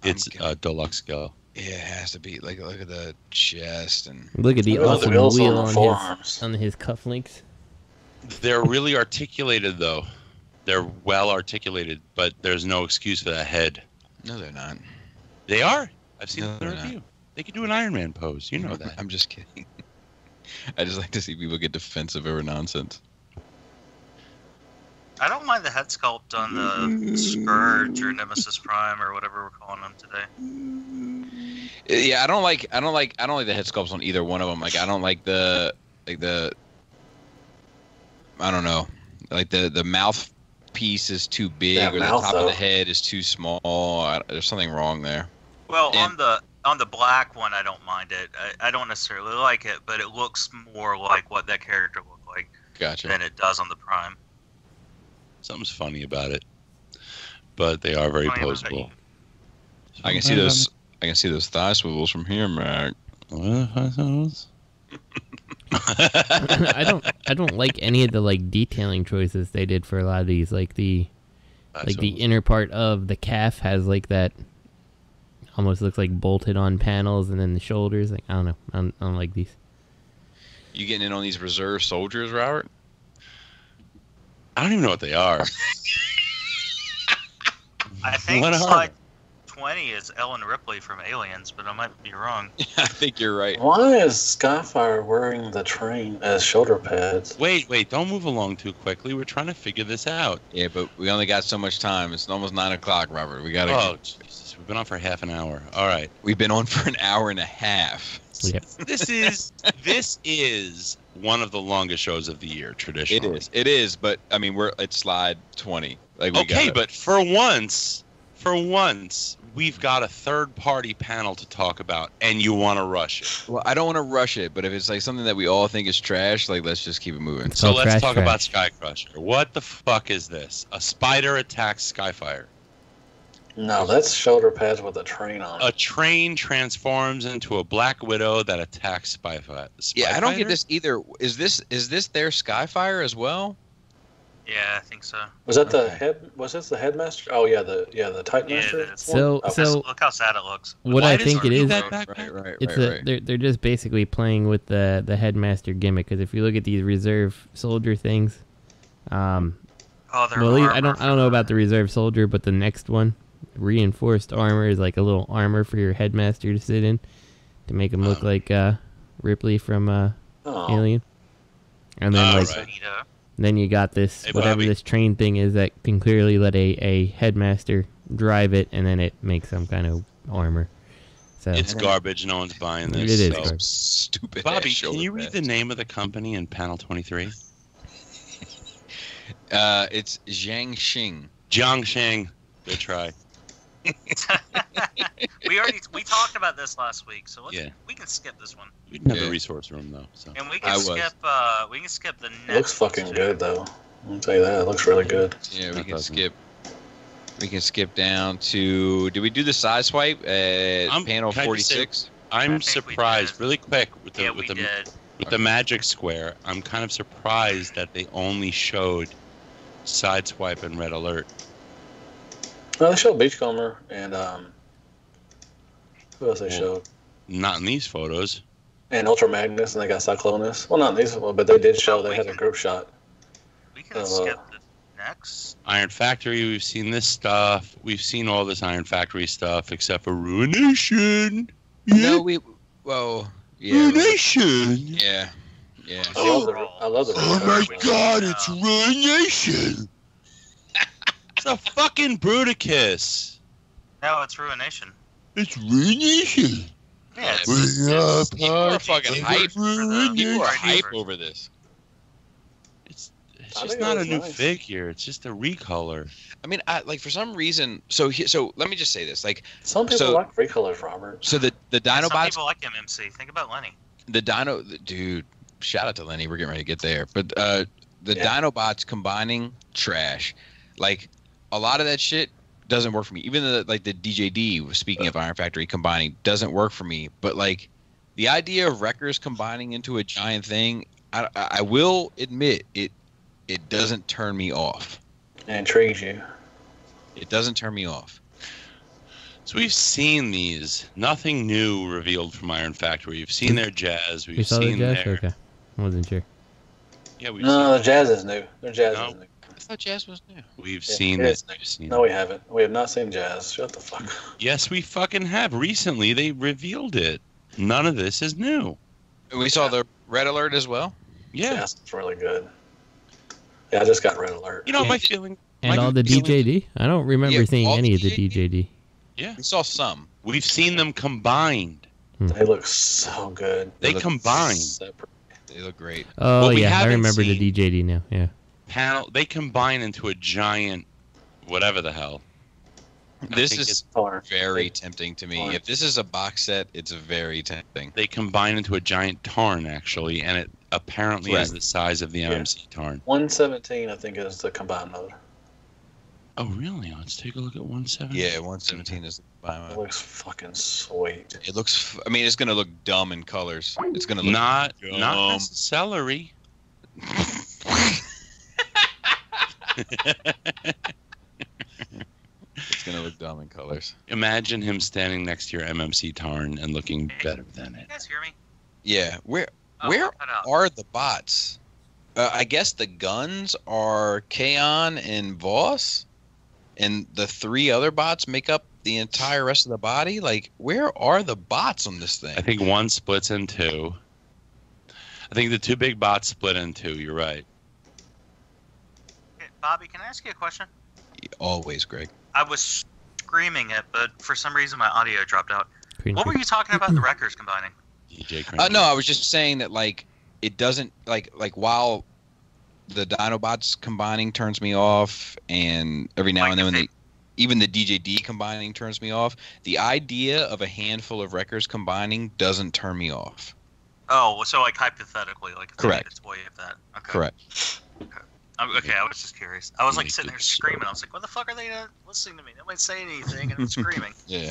It's deluxe scale. Yeah, it has to be. Like, look at the chest and look at the awesome wheel on his cufflinks. They're really articulated, though. They're well articulated, but there's no excuse for that head. No, they're not. They are. I've seen the review. They can do an Iron Man pose. You know that. I'm just kidding. I just like to see people get defensive over nonsense. I don't mind the head sculpt on the Scourge or Nemesis Prime or whatever we're calling them today. Yeah, I don't like the head sculpts on either one of them. Like, I don't like the I don't know. Like the mouth piece is too big, or the top of the head is too small. There's something wrong there. Well, on the black one, I don't mind it. I don't necessarily like it, but it looks more like what that character looked like than it does on the Prime. Something's funny about it, but they are very posable. I can see those. I can see those thigh swivels from here, Mac. I don't like any of the detailing choices they did for a lot of these. Like the inner part of the calf has that almost looks like bolted on panels, and then the shoulders. I don't know. I don't like these. You getting in on these reserve soldiers, Robert? I don't even know what they are. I think slide 20 is Ellen Ripley from Aliens, but I might be wrong. I think you're right. Why is Skyfire wearing the train as shoulder pads? Wait, don't move along too quickly. We're trying to figure this out. Yeah, but we only got so much time. It's almost 9 o'clock, Robert. We gotta. Oh, Jesus. We've been on for half an hour. All right. We've been on for an hour and a half. Yep. This is one of the longest shows of the year, traditionally. It is. But I mean, it's slide 20. But for once, we've got a third-party panel to talk about, and you want to rush it. Well, I don't want to rush it, but if it's like something that we all think is trash, like let's just keep it moving. So let's talk about Sky Crusher. What the fuck is this? A spider attacks Skyfire. No, that's shoulder pads with a train on it. A train transforms into a Black Widow that attacks Spyfire. Yeah, I don't get this either. Is this their Skyfire as well? Yeah, I think so. Was that the head? Was this the headmaster? Oh yeah, the Titan Master. Yeah, so look how sad it looks. What I think it is, Right. they're just basically playing with the headmaster gimmick. Because if you look at these reserve soldier things, I don't know about the reserve soldier, but the next one, reinforced armor, is like a little armor for your headmaster to sit in to make him look like Ripley from Alien. And then then you got this whatever this train thing is that can clearly let a headmaster drive it, and then it makes some kind of armor. So it's garbage. No one's buying this. It is garbage. Stupid. Bobby, can you read the name of the company in panel 23? It's Jiangxing. Jiangxing. Good try. we talked about this last week, so we can skip this one. We didn't have a resource room though, so. And we can skip the next. It looks fucking good though. I'll tell you that. It looks really good. Yeah, we can skip. We can skip down to. Did we do the side swipe at panel 46? I'm surprised, really quick, with the Magic Square. I'm kind of surprised that they only showed Sideswipe and Red Alert. No, they showed Beachcomber and who else they showed? Not in these photos. And Ultra Magnus, and they got Cyclonus. Well, not in these, but they did show they had a group shot. We can skip the next. Iron Factory, we've seen this stuff. We've seen all this Iron Factory stuff except for Ruination. No, Ruination. Yeah. I love the Oh my god, it's Ruination. It's a fucking Bruticus. No, it's Ruination. It's Ruination. Yeah, people are fucking hype. People are hype over this. It's just not a new figure. It's just a recolor. I mean, for some reason. So let me just say this. Like some people like recolors, Robert. So the Dinobots. Some people like MMC. Think about Lenny. Dude. Shout out to Lenny. We're getting ready to get there. But the Dinobots combining trash. Like a lot of that shit doesn't work for me. Even the DJD, speaking of Iron Factory combining, doesn't work for me. But like the idea of Wreckers combining into a giant thing, I will admit it doesn't turn me off. It intrigues you. It doesn't turn me off. So we've seen these. Nothing new revealed from Iron Factory. We've seen their jazz. We've seen their jazz. Okay, I wasn't sure. Yeah, the jazz is new. Their jazz is new. I thought jazz was new. We've seen this. No, we haven't. We have not seen jazz. Shut the fuck up. Yes, we fucking have. Recently, they revealed it. None of this is new. We saw the Red Alert as well. Yeah, that's really good. Yeah, I just got Red Alert. You know, my feeling. And all the DJD. I don't remember seeing any of the DJD. Yeah, we saw some. We've seen them combined. They look so good. They combine. They look great. Oh yeah, I remember the DJD now. Yeah. They combine into a giant, whatever the hell. This is very tempting to me. If this is a box set, it's very tempting. They combine into a giant Tarn actually, and it apparently is the size of the MMC Tarn. 117, I think, is the combined mode. Oh really? Let's take a look at 117. Yeah, 117 is the combined mode. It looks fucking sweet. It looks. I mean, it's gonna look dumb in colors. It's gonna look not celery. It's gonna look dumb in colors. Imagine him standing next to your MMC Tarn and looking better than it. You guys hear me? Yeah. Where are the bots? I guess the guns are Kaon and Voss, and the three other bots make up the entire rest of the body. Like, where are the bots on this thing? I think one splits in two. I think the two big bots split in two. You're right. Hey, Bobby, can I ask you a question? Always, Greg. I was screaming it, but for some reason my audio dropped out. What were you talking about the Wreckers combining? No, I was just saying that like it doesn't like while the Dinobots combining turns me off, and every now and then when even the DJD combining turns me off. The idea of a handful of records combining doesn't turn me off. Oh, so like hypothetically, like if correct. They made its way of that. Okay. Correct. Okay, I was just curious. I was like sitting there screaming. I was like, "What the fuck are they listening to me? Nobody's saying anything, and I'm screaming." Yeah.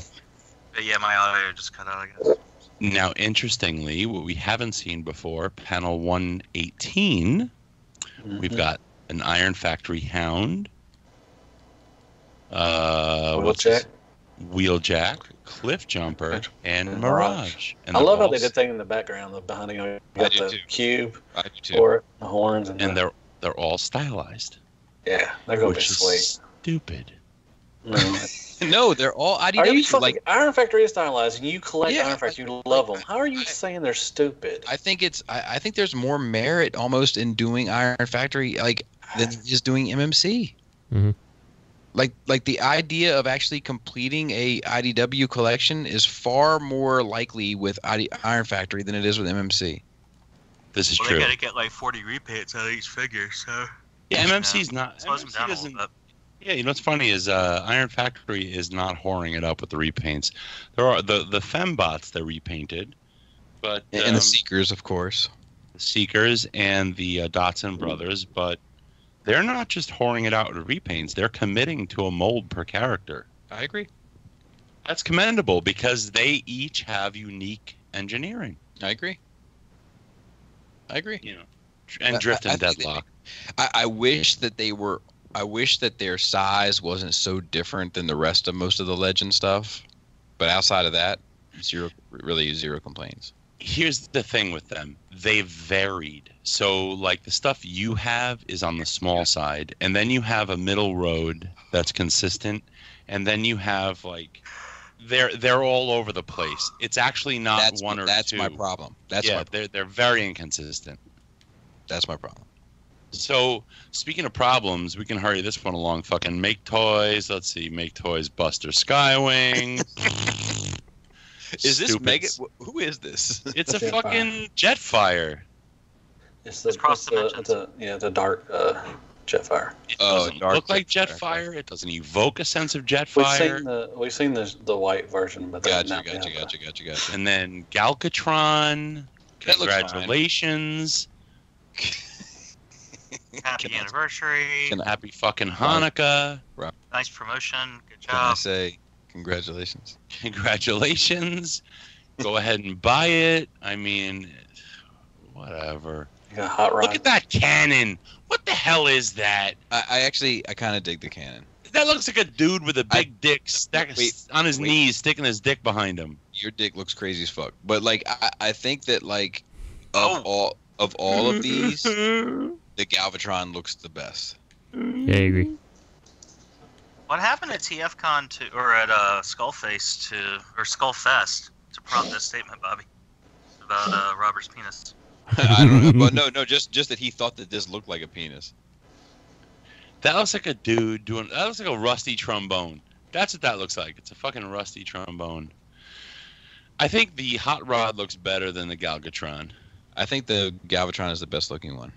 But yeah, my audio just cut out, I guess. Now, interestingly, what we haven't seen before, panel 118, we've got an Iron Factory Hound, Wheeljack, Cliff Jumper, and Mirage. And I love how they did things in the background. Behind you got the cube, or the horns, and they're all stylized. Yeah, they're going to be sweet. Stupid. No, they're all IDW. Are you like Iron Factory is stylized, and you collect Iron Factory, you love them. How are you saying they're stupid? I think I think there's more merit almost in doing Iron Factory than just doing MMC. Mm-hmm. Like the idea of actually completing a IDW collection is far more likely with Iron Factory than it is with MMC. This is true. They got to get like 40 repaints out of each figure, so. Yeah, MMC's not. Slows them down a little bit. Yeah, you know what's funny is Iron Factory is not whoring it up with the repaints. There are the fembots they're repainted, but and the Seekers, of course, the Seekers and the Dotson brothers, but they're not just whoring it out with repaints. They're committing to a mold per character. I agree. That's commendable because they each have unique engineering. I agree. You know, and Drift and Deadlock. I wish that they were. I wish that their size wasn't so different than the rest of most of the Legend stuff. But outside of that, zero complaints. Here's the thing with them. They've varied. So, like, the stuff you have is on the small side. And then you have a middle road that's consistent. And then you have, like, they're all over the place. It's actually not one or two. That's my problem. They're very inconsistent. That's my problem. So, speaking of problems, we can hurry this one along. Fucking Make Toys. Let's see. Make Toys Buster Skywing. Is this Mega? Who is this? It's a fucking Jetfire. It's the dark Jetfire. It doesn't look like Jetfire. It doesn't evoke a sense of Jetfire. We've seen the white version, but gotcha. And then Galcatron. Congratulations. Happy anniversary. Happy fucking Hanukkah. Nice promotion. Good job. Can I say congratulations? Congratulations. Go ahead and buy it. I mean, whatever. You got a hot rod. Look at that cannon. What the hell is that? I kind of dig the cannon. That looks like a dude with a big dick on his knees, sticking his dick behind him. Your dick looks crazy as fuck. But like, I think that like of all of these, the Galvatron looks the best. Yeah, I agree. What happened at TFCon or at Skullfest to prompt this statement, Bobby, about Robert's penis? I don't know, but no, just that he thought that this looked like a penis. That looks like a dude doing. That looks like a rusty trombone. That's what that looks like. It's a fucking rusty trombone. I think the Hot Rod looks better than the Galvatron. I think the Galvatron is the best looking one,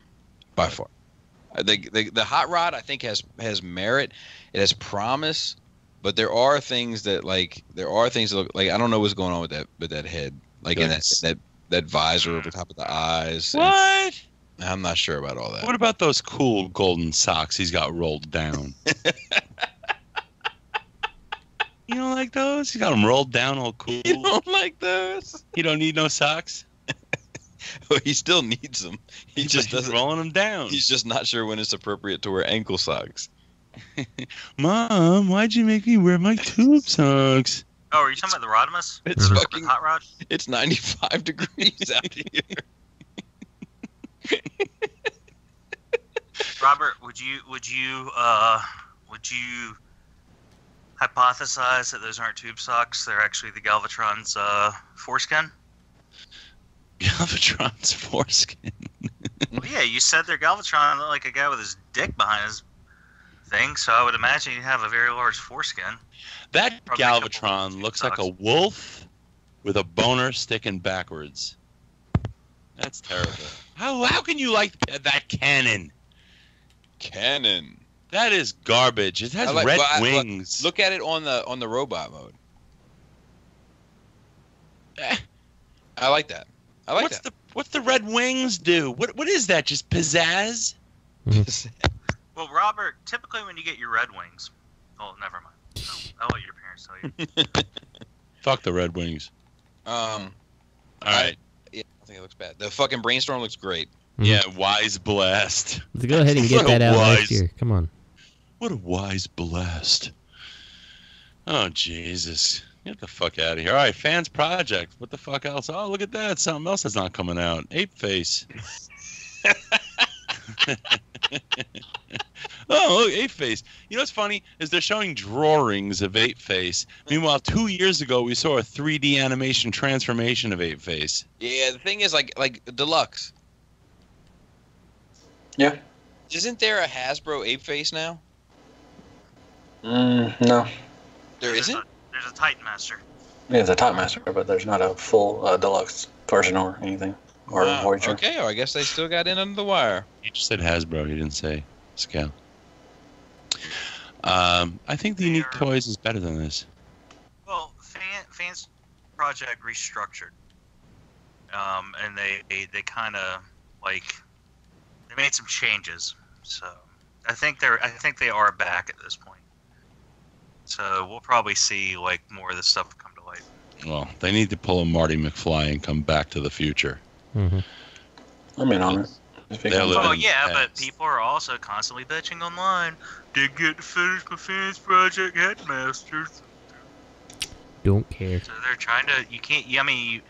by far. The Hot Rod I think has merit. It has promise, but there are things that look like I don't know what's going on with that head, like in that visor over top of the eyes. What? I'm not sure about all that. What about those cool golden socks he's got rolled down? You don't like those? He's got them rolled down all cool. You don't like those? You don't need no socks? Well, he still needs them. He just doesn't rolling them down. He's just not sure when it's appropriate to wear ankle socks. Mom, why'd you make me wear my tube socks? Oh, are you talking about the Rodimus? It's fucking Hot Rod. It's 95 degrees out here. Robert, would you hypothesize that those aren't tube socks? They're actually the Galvatron's foreskin. Galvatron's foreskin. Well, yeah, you said they're Galvatron looked like a guy with his dick behind his thing, so I would imagine he'd have a very large foreskin. That Probably Galvatron looks like a wolf with a boner sticking backwards. That's terrible. How can you like that cannon? Cannon. That is garbage. It has red wings. Look at it on the robot mode. I like that. What's the red wings do? What is that? Just pizzazz? Well, Robert, typically when you get your Red Wings, oh, never mind. I'll let your parents tell you. Fuck the Red Wings. All right. Yeah, I think it looks bad. The fucking Brainstorm looks great. Yeah, Wise Blast. Let's go ahead and get that out next year. Come on. What a wise blast. Oh, Jesus. Get the fuck out of here. All right, Fans Project. What the fuck else? Oh, look at that. Something else that's not coming out. Ape Face. Oh, look, Ape Face. You know what's funny is they're showing drawings of Ape Face. Meanwhile, 2 years ago, we saw a 3D animation transformation of Ape Face. Yeah, the thing is, like Deluxe. Yeah. Isn't there a Hasbro Ape Face now? No. There's a Titan Master. Yeah, it's a Top Master, but there's not a full deluxe version or anything. Or Voyager. Okay, well, I guess they still got in under the wire. He just said Hasbro. He didn't say Scale. I think the Unique Toys is better than this. Well, Fans Project restructured, and they kind of they made some changes. So I think they are back at this point. So we'll probably see more of this stuff come to light. Well, they need to pull a Marty McFly and come back to the future. I'm in on it. Oh yeah, but people are also constantly bitching online. Didn't get to finish my Fans Project Headmasters. Don't care. So they're trying to. You can't. I mean,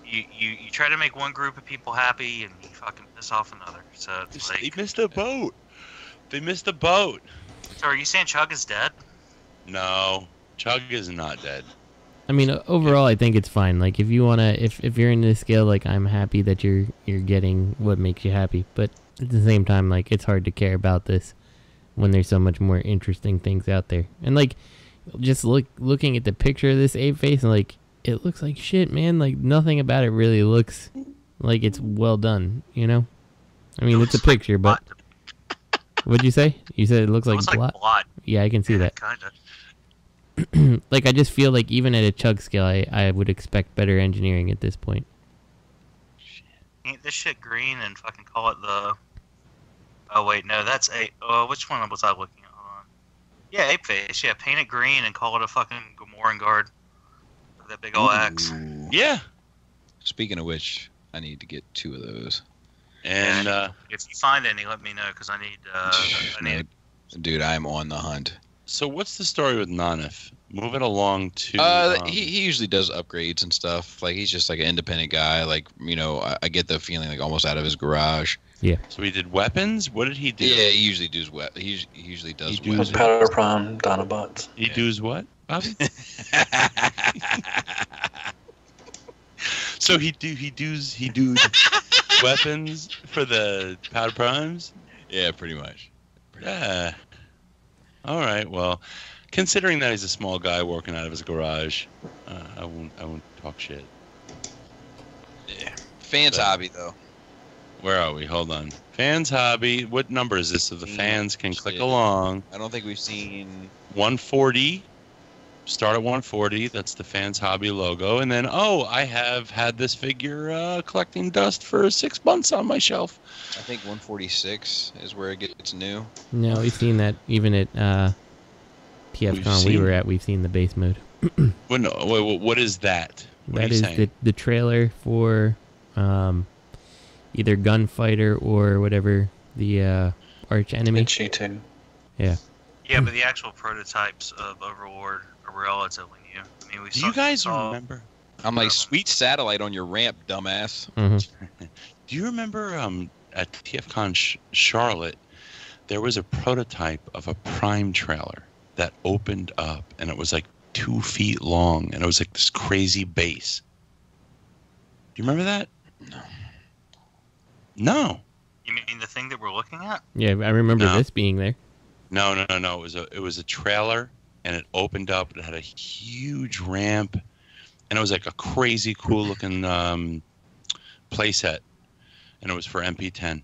you try to make one group of people happy, and you fucking piss off another. So it's they missed a boat. They missed a boat. So are you saying Chug is dead? No, Chug is not dead. I mean, overall, I think it's fine. Like, if you wanna, if you're in this scale, I'm happy that you're getting what makes you happy. But at the same time, it's hard to care about this when there's so much more interesting things out there. And just looking at the picture of this Ape Face, and it looks like shit, man. Nothing about it really looks like it's well done. You know? I mean, it's a picture, but what'd you say? You said it looks like blot. Yeah, I can see that. Kinda. I just feel like even at a Chug scale, I would expect better engineering at this point. Paint this shit green and fucking call it the... Oh, wait, no, that's a... which one was I looking at? Hold on. Yeah, Ape Face. Yeah, paint it green and call it a fucking Gamoran Guard. With that big old axe. Yeah. Speaking of which, I need to get 2 of those. And, if you find any, let me know, because I need... Dude, I'm on the hunt. So what's the story with Nanif? Move it along to... he usually does upgrades and stuff. He's just an independent guy. I get the feeling almost out of his garage. Yeah. So he did weapons? What did he do? Yeah, he usually does He usually does weapons. Powder Prime Dinobots. He does what, Bobby? So he does weapons for the Powder Primes? Yeah, pretty much. Yeah. All right. Well, considering that he's a small guy working out of his garage, I won't talk shit. Yeah. Fans Hobby though. Where are we? Hold on. Fans Hobby. What number is this so the fans can click along? I don't think we've seen 140. Start at 140. That's the Fans Hobby logo. And then, I have had this figure collecting dust for 6 months on my shelf. I think 146 is where it gets new. No, we've seen that even at TFCon we were at. We've seen the base mode. What is that? That is the trailer for either Gunfighter or whatever the arch enemy. G2. Yeah. Yeah, but the actual prototypes of Overlord are relatively new. I mean, Do you guys remember? I'm sweet satellite on your ramp, dumbass. Mm-hmm. Do you remember at TFCon Charlotte, there was a prototype of a Prime trailer that opened up, and it was 2 feet long, and it was this crazy base. Do you remember that? No. You mean the thing that we're looking at? Yeah, I remember this being there. No. It was a trailer, and it opened up. It had a huge ramp, and it was a crazy cool looking playset, and it was for MP10.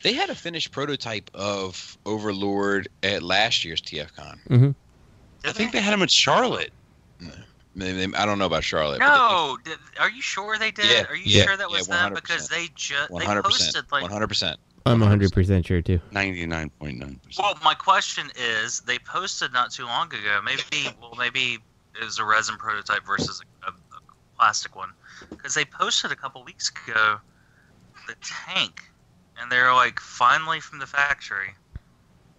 They had a finished prototype of Overlord at last year's TFCon. Mm-hmm. I think they had him at Charlotte. I don't know about Charlotte. No, are you sure they did? Yeah, Are you sure that was them? 100%. Because they 100%. posted like 100%. I'm 100% sure too. 99.9%. Well, my question is, they posted not too long ago. Maybe it was a resin prototype versus a plastic one, because they posted a couple weeks ago the tank, and they're like, finally from the factory.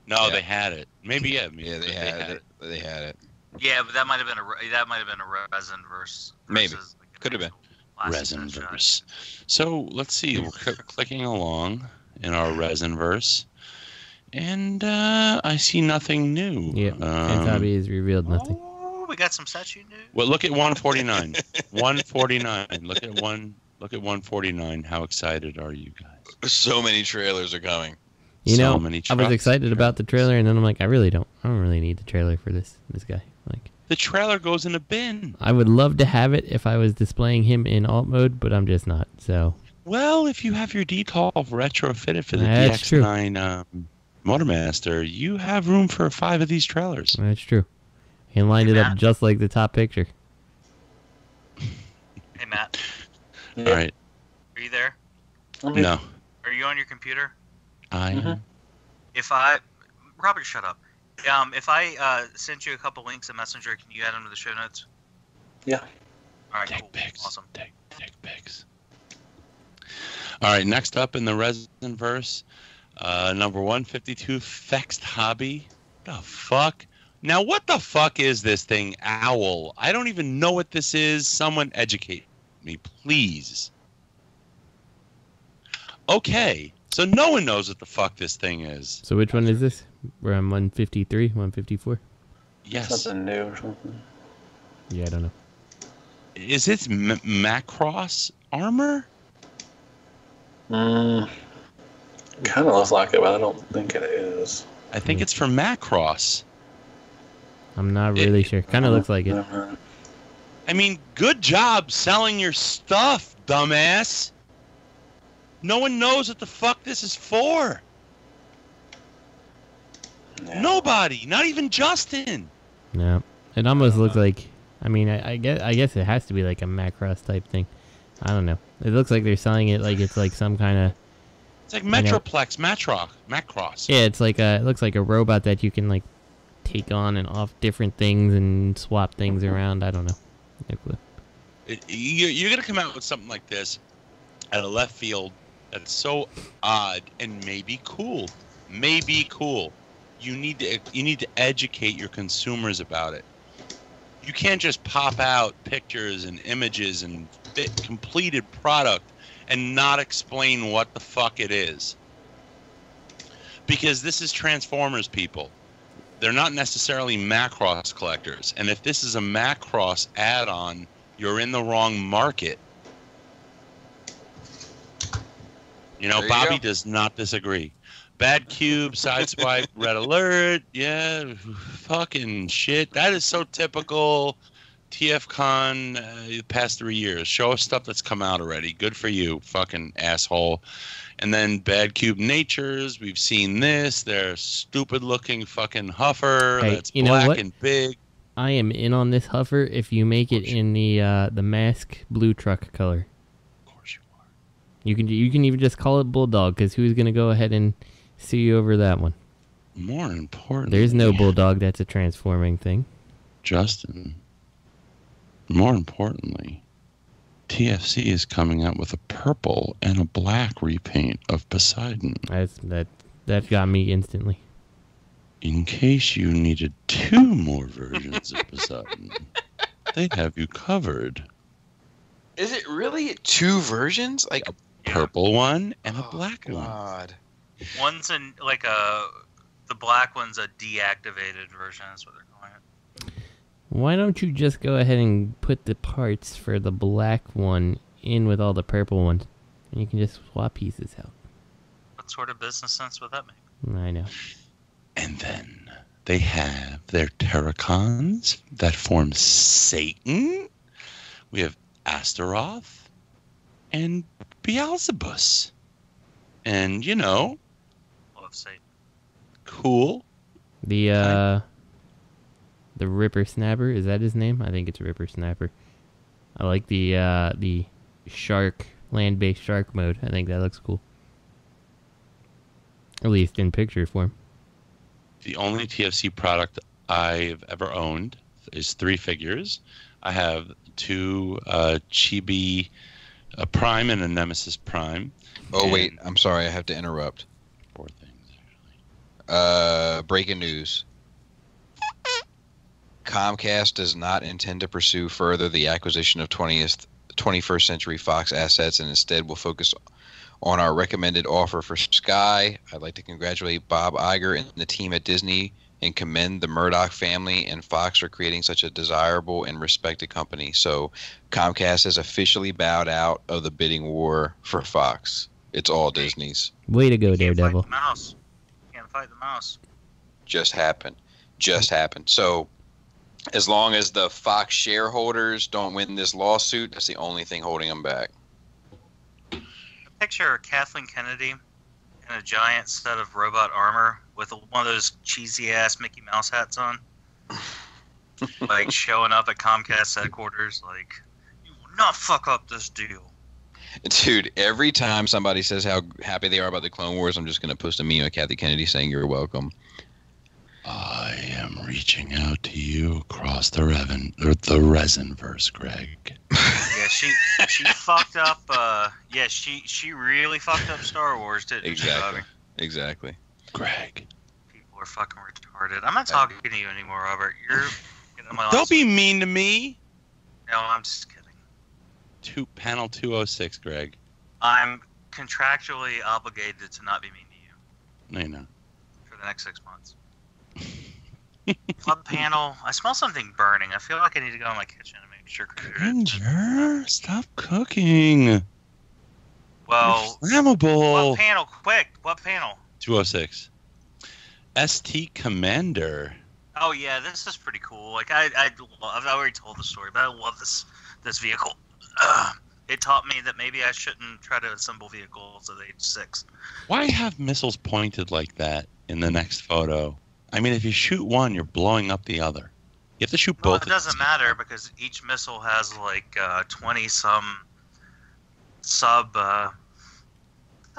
No, they had it. Maybe they had it. They had it. Yeah, but that might have been a resin versus Maybe like could have been resin verse. So let's see. We're clicking along in our resin verse, and I see nothing new. Yeah, Fantabi has revealed nothing. Oh, we got some statue news. Well, look at 149. 149. Look at 149. How excited are you guys? So many trailers are coming. You know, many I was excited about the trailer, and then I'm like, I don't really need the trailer for this guy. Like, the trailer goes in a bin. I would love to have it if I was displaying him in alt mode, but I'm just not. So. Well, if you have your D12 retrofitted for the That's DX9 Motormaster, you have room for 5 of these trailers. That's true. He lined it up just like the top picture. Hey, Matt. All right. Are you there? No. Are you on your computer? I am. Robert, shut up. If I sent you a couple links in Messenger, can you add them to the show notes? Yeah. All right, cool. Awesome. Dick pics. All right, next up in the resin verse, number 152, Fexed Hobby. The fuck? Now, what the fuck is this thing, Owl? I don't even know what this is. Someone educate me, please. Okay, so no one knows what the fuck this thing is. So which one is this? We're on 153, 154? Yes. Something new or something. Yeah, I don't know. Is it Macross armor? Kind of looks like it, but I don't think it is. I think it's for Macross. I'm not really sure. Kind of looks like it. I mean, good job selling your stuff, dumbass. No one knows what the fuck this is for. Yeah. Nobody, not even Justin. No, it almost looks like. I mean, I guess it has to be like a Macross type thing. I don't know. It looks like they're selling it like it's like some kind of. It's like Metroplex, Macross. Yeah, it's like it looks like a robot that you can like take on and off different things and swap things around. I don't know. No clue. You're gonna come out with something like this out of left field that's so odd and maybe cool. Maybe cool. You need to educate your consumers about it. You can't just pop out pictures and images and completed product and not explain what the fuck it is. Because this is Transformers, people. They're not necessarily Macross collectors. And if this is a Macross add-on, you're in the wrong market. You know, Bobby does not disagree. Bad Cube, Sideswipe, Red Alert, yeah, fucking shit. That is so typical TFCon the past 3 years. Show us stuff that's come out already. Good for you, fucking asshole. And then Bad Cube Natures, we've seen this. They're stupid-looking fucking huffer that's black and big. I am in on this huffer if you make it in the mask blue truck color. Of course you are. You can even just call it Bulldog, because who's going to go ahead and sue you over that one? More importantly, there's no Bulldog that's a transforming thing. Justin, more importantly, TFC is coming out with a purple and a black repaint of Poseidon. That got me instantly. In case you needed 2 more versions of Poseidon, they have you covered. Is it really 2 versions? Like a purple one and a black one. One's in like the black one's a deactivated version. That's what they're calling it. Why don't you just go ahead and put the parts for the black one in with all the purple ones, and you can just swap pieces out? What sort of business sense would that make? I know. And then they have their Terracons that form Satan. We have Astaroth and Beelzebus. And, you know, see. Cool. The Ripper Snapper, is that his name? I think it's Ripper Snapper. I like the shark, land-based shark mode. I think that looks cool. At least in picture form. The only TFC product I've ever owned is 3 figures. I have 2 Chibi Prime and a Nemesis Prime. Oh, wait. I'm sorry. I have to interrupt. 4 things, actually. Breaking news. Comcast does not intend to pursue further the acquisition of 21st Century Fox assets and instead will focus on our recommended offer for Sky. I'd like to congratulate Bob Iger and the team at Disney and commend the Murdoch family and Fox for creating such a desirable and respected company. So Comcast has officially bowed out of the bidding war for Fox. It's all Disney's. Way to go, Daredevil. Can't fight the mouse. Just happened. So as long as the Fox shareholders don't win this lawsuit, that's the only thing holding them back. Picture Kathleen Kennedy in a giant set of robot armor with one of those cheesy ass Mickey Mouse hats on, like showing up at Comcast headquarters, like, you will not fuck up this deal. Dude, every time somebody says how happy they are about the Clone Wars, I'm just gonna post a meme of Kathy Kennedy saying you're welcome. I am reaching out to you across the resinverse, Greg. Yeah, she fucked up. She really fucked up Star Wars, didn't she, Bobby? Exactly. Greg. People are fucking retarded. I'm not talking to you anymore, Robert. You're getting on my Don't be mean to me. No, I'm just kidding. Panel 206, Greg. I'm contractually obligated to not be mean to you. No, you're not. For the next 6 months. Club panel. I smell something burning. I feel like I need to go in my kitchen and make sure. Ginger, stop cooking. Well, you're flammable. What panel? Quick. What panel? 206. ST Commander. Oh yeah, this is pretty cool. Like I've already told the story, but I love this vehicle. It taught me that maybe I shouldn't try to assemble vehicles at age 6. Why have missiles pointed like that in the next photo? I mean, if you shoot one, you're blowing up the other. You have to shoot both. It doesn't matter because each missile has like 20 some sub. The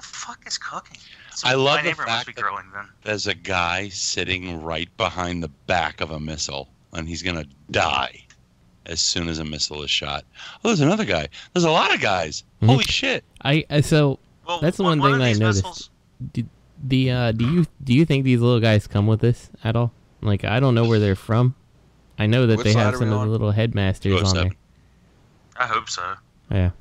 fuck is cooking? I love the fact must be growing, then. There's a guy sitting right behind the back of a missile, and he's gonna die as soon as a missile is shot. Oh, there's another guy. There's a lot of guys. Mm-hmm. Holy shit! So that's the one thing that I noticed. Do you think these little guys come with this at all? Like, I don't know where they're from. I know that they have some of the little headmasters on there. I hope so. Yeah.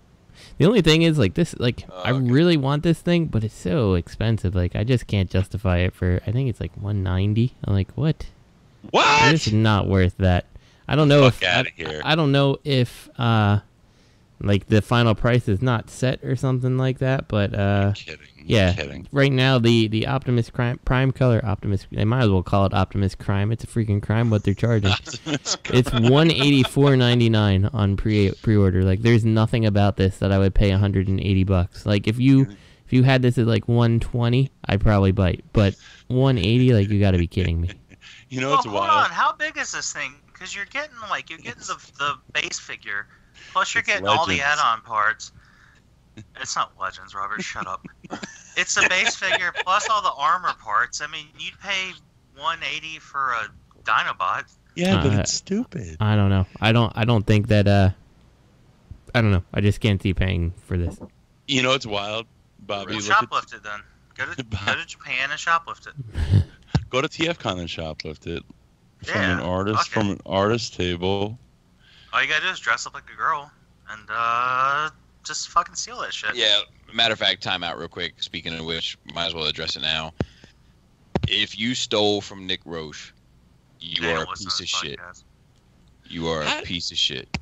The only thing is, like, this, like, I really want this thing, but it's so expensive. Like, I just can't justify it for, I think it's like $190. I'm like, what? What? This is not worth that. I don't know I don't know if like the final price is not set or something like that, but You're kidding. yeah. You're kidding. Right now the Optimus Prime color Optimus, they might as well call it Optimus Crime. It's a freaking crime what they're charging. It's $184.99 on pre-order. Like, there's nothing about this that I would pay $180. Like, if you had this at like $120, I'd probably bite, but $180, like, you got to be kidding me. You know, it's wild. Hold on, how big is this thing? Because you're getting the base figure, plus you're getting all the add-on parts. It's not Legends, Robert. Shut up. It's the base figure plus all the armor parts. I mean, you'd pay $180 for a Dinobot. Yeah, but it's stupid. I don't know. I don't think that. I don't know. I just can't see paying for this. You know, it's wild, Bobby. Shoplift it then. Go to Japan and shoplift it. Go to TFCon and shoplift it from an artist table. All you gotta do is dress up like a girl and just fucking steal that shit. Yeah. Matter of fact, time out real quick. Speaking of which, might as well address it now. If you stole from Nick Roche, you are a piece of shit. You are a piece of shit.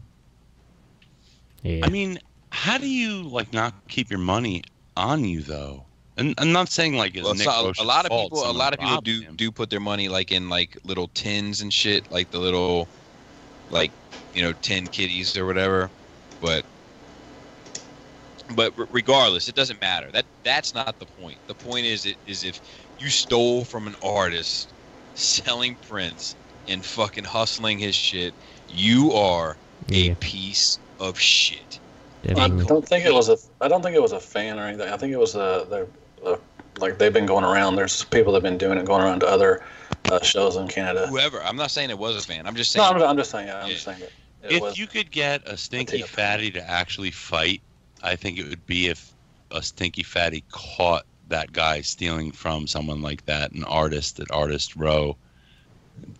Yeah. I mean, how do you not keep your money on you though? And I'm not saying Nick Roche's a lot of fault. people. A lot of people do put their money in little tins and shit, like the little 10 kitties or whatever. But regardless, it doesn't matter. That's not the point. The point is if you stole from an artist selling prints and fucking hustling his shit, you are a piece of shit. I don't think it was a fan or anything. I think it was like they've been going around. There's people that've been doing it, going around to other shows in Canada. Whoever. I'm not saying it was a fan. I'm just saying. No, I'm just saying. Yeah, I'm just saying that. If you could get a Stinky Fatty to actually fight, I think it would be if a Stinky Fatty caught that guy stealing from someone like that, an artist at Artist Row.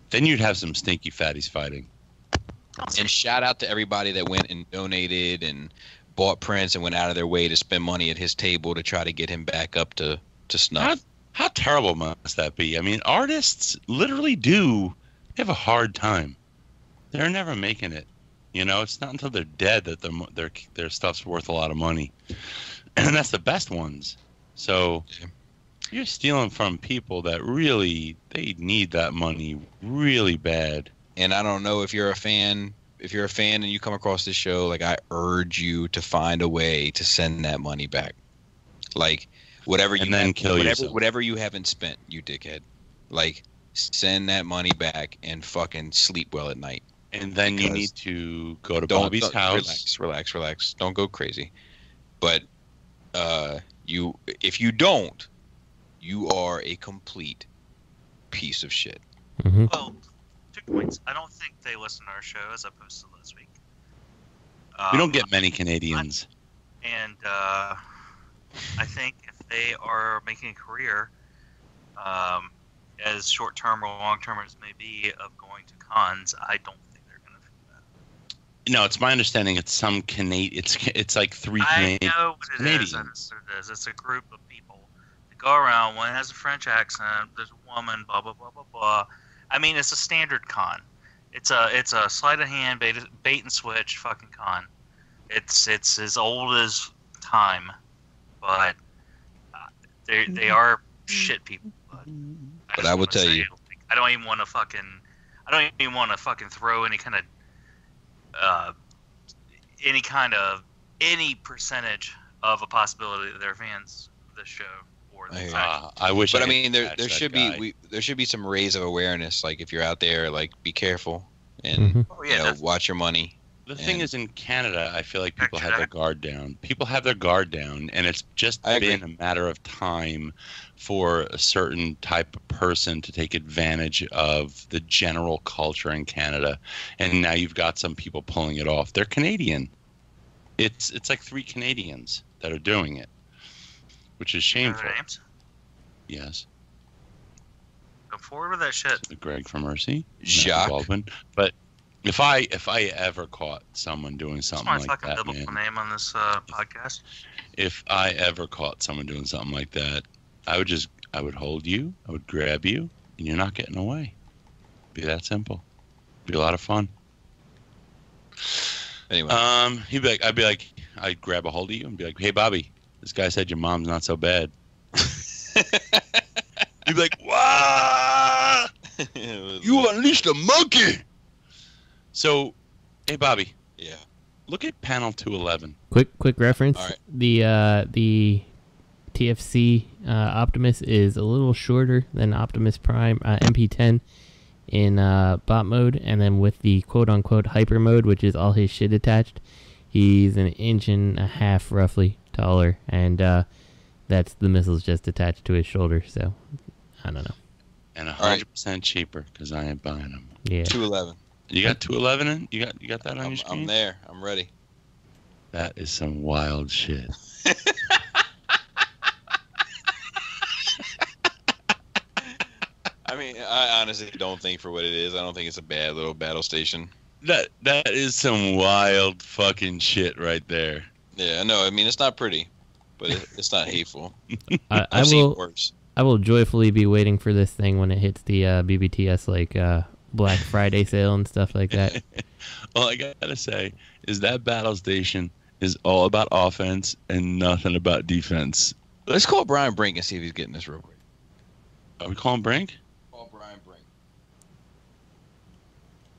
Then you'd have some Stinky Fatties fighting. And shout out to everybody that went and donated and bought prints and went out of their way to spend money at his table to try to get him back up to snuff. How terrible must that be? I mean, artists literally do have a hard time. They're never making it. You know, it's not until they're dead that their stuff's worth a lot of money. And that's the best ones. So you're stealing from people that really, they need that money really bad. And I don't know if you're a fan. If you're a fan and you come across this show, like, I urge you to find a way to send that money back. Like, whatever you whatever you haven't spent, you dickhead. Like, send that money back and fucking sleep well at night. And then you need to go to Bobby's house. Relax. Don't go crazy. But if you don't, you are a complete piece of shit. Mm-hmm. Well, 2 points. I don't think they listen to our show as opposed to last week. We don't get many Canadians. And I think if they are making a career, as short-term or long-term as may be, of going to cons, I don't think they're going to do that. No, it's my understanding it's some Canadian. It's like 3 Canadians. I know what it is. It's a group of people that go around. One has a French accent. There's a woman. Blah blah blah blah blah. I mean, it's a standard con. It's a sleight of hand, bait and switch fucking con. It's as old as time, but they are shit people. But I will tell you, I don't even want to fucking throw any kind of any percentage of a possibility that they're fans of this show. I wish. But I mean, there should be some raise of awareness. Like, if you're out there, like, be careful and watch your money. The thing is, in Canada, I feel like people have their guard down. People have their guard down, and it's just been a matter of time for a certain type of person to take advantage of the general culture in Canada. And now you've got some people pulling it off. They're Canadian. It's like 3 Canadians that are doing it, which is shameful. Yes. Go forward with that shit. Greg from Mercy. Jacques. Baldwin. But if I ever caught someone doing something like that, That's my fucking biblical name on this podcast. If I ever caught someone doing something like that, I would hold you, I would grab you, and you're not getting away. Be that simple. Be a lot of fun. Anyway. I'd grab a hold of you and be like, hey, Bobby, this guy said your mom's not so bad. You'd be like, "Wow! You unleashed a monkey!" So, hey, Bobby. Yeah. Look at panel 211. Quick reference. All right. The TFC Optimus is a little shorter than Optimus Prime MP10 in bot mode, and then with the quote-unquote hyper mode, which is all his shit attached, he's 1.5 inches roughly taller, and that's the missiles just attached to his shoulder, so I don't know. And 100% cheaper, because I ain't buying them. Yeah. 211. You got 211 in? You got that on your screen? I'm there. I'm ready. That is some wild shit. I mean, I honestly don't think for what it is. I don't think it's a bad little battle station. That is some wild fucking shit right there. Yeah, I know. I mean, it's not pretty, but it's not hateful. I've seen worse. I will joyfully be waiting for this thing when it hits the BBTS Black Friday sale and stuff like that. All I gotta say is that battle station is all about offense and nothing about defense. Let's call Brian Brink and see if he's getting this real quick. Are we calling Brink? Call Brian Brink.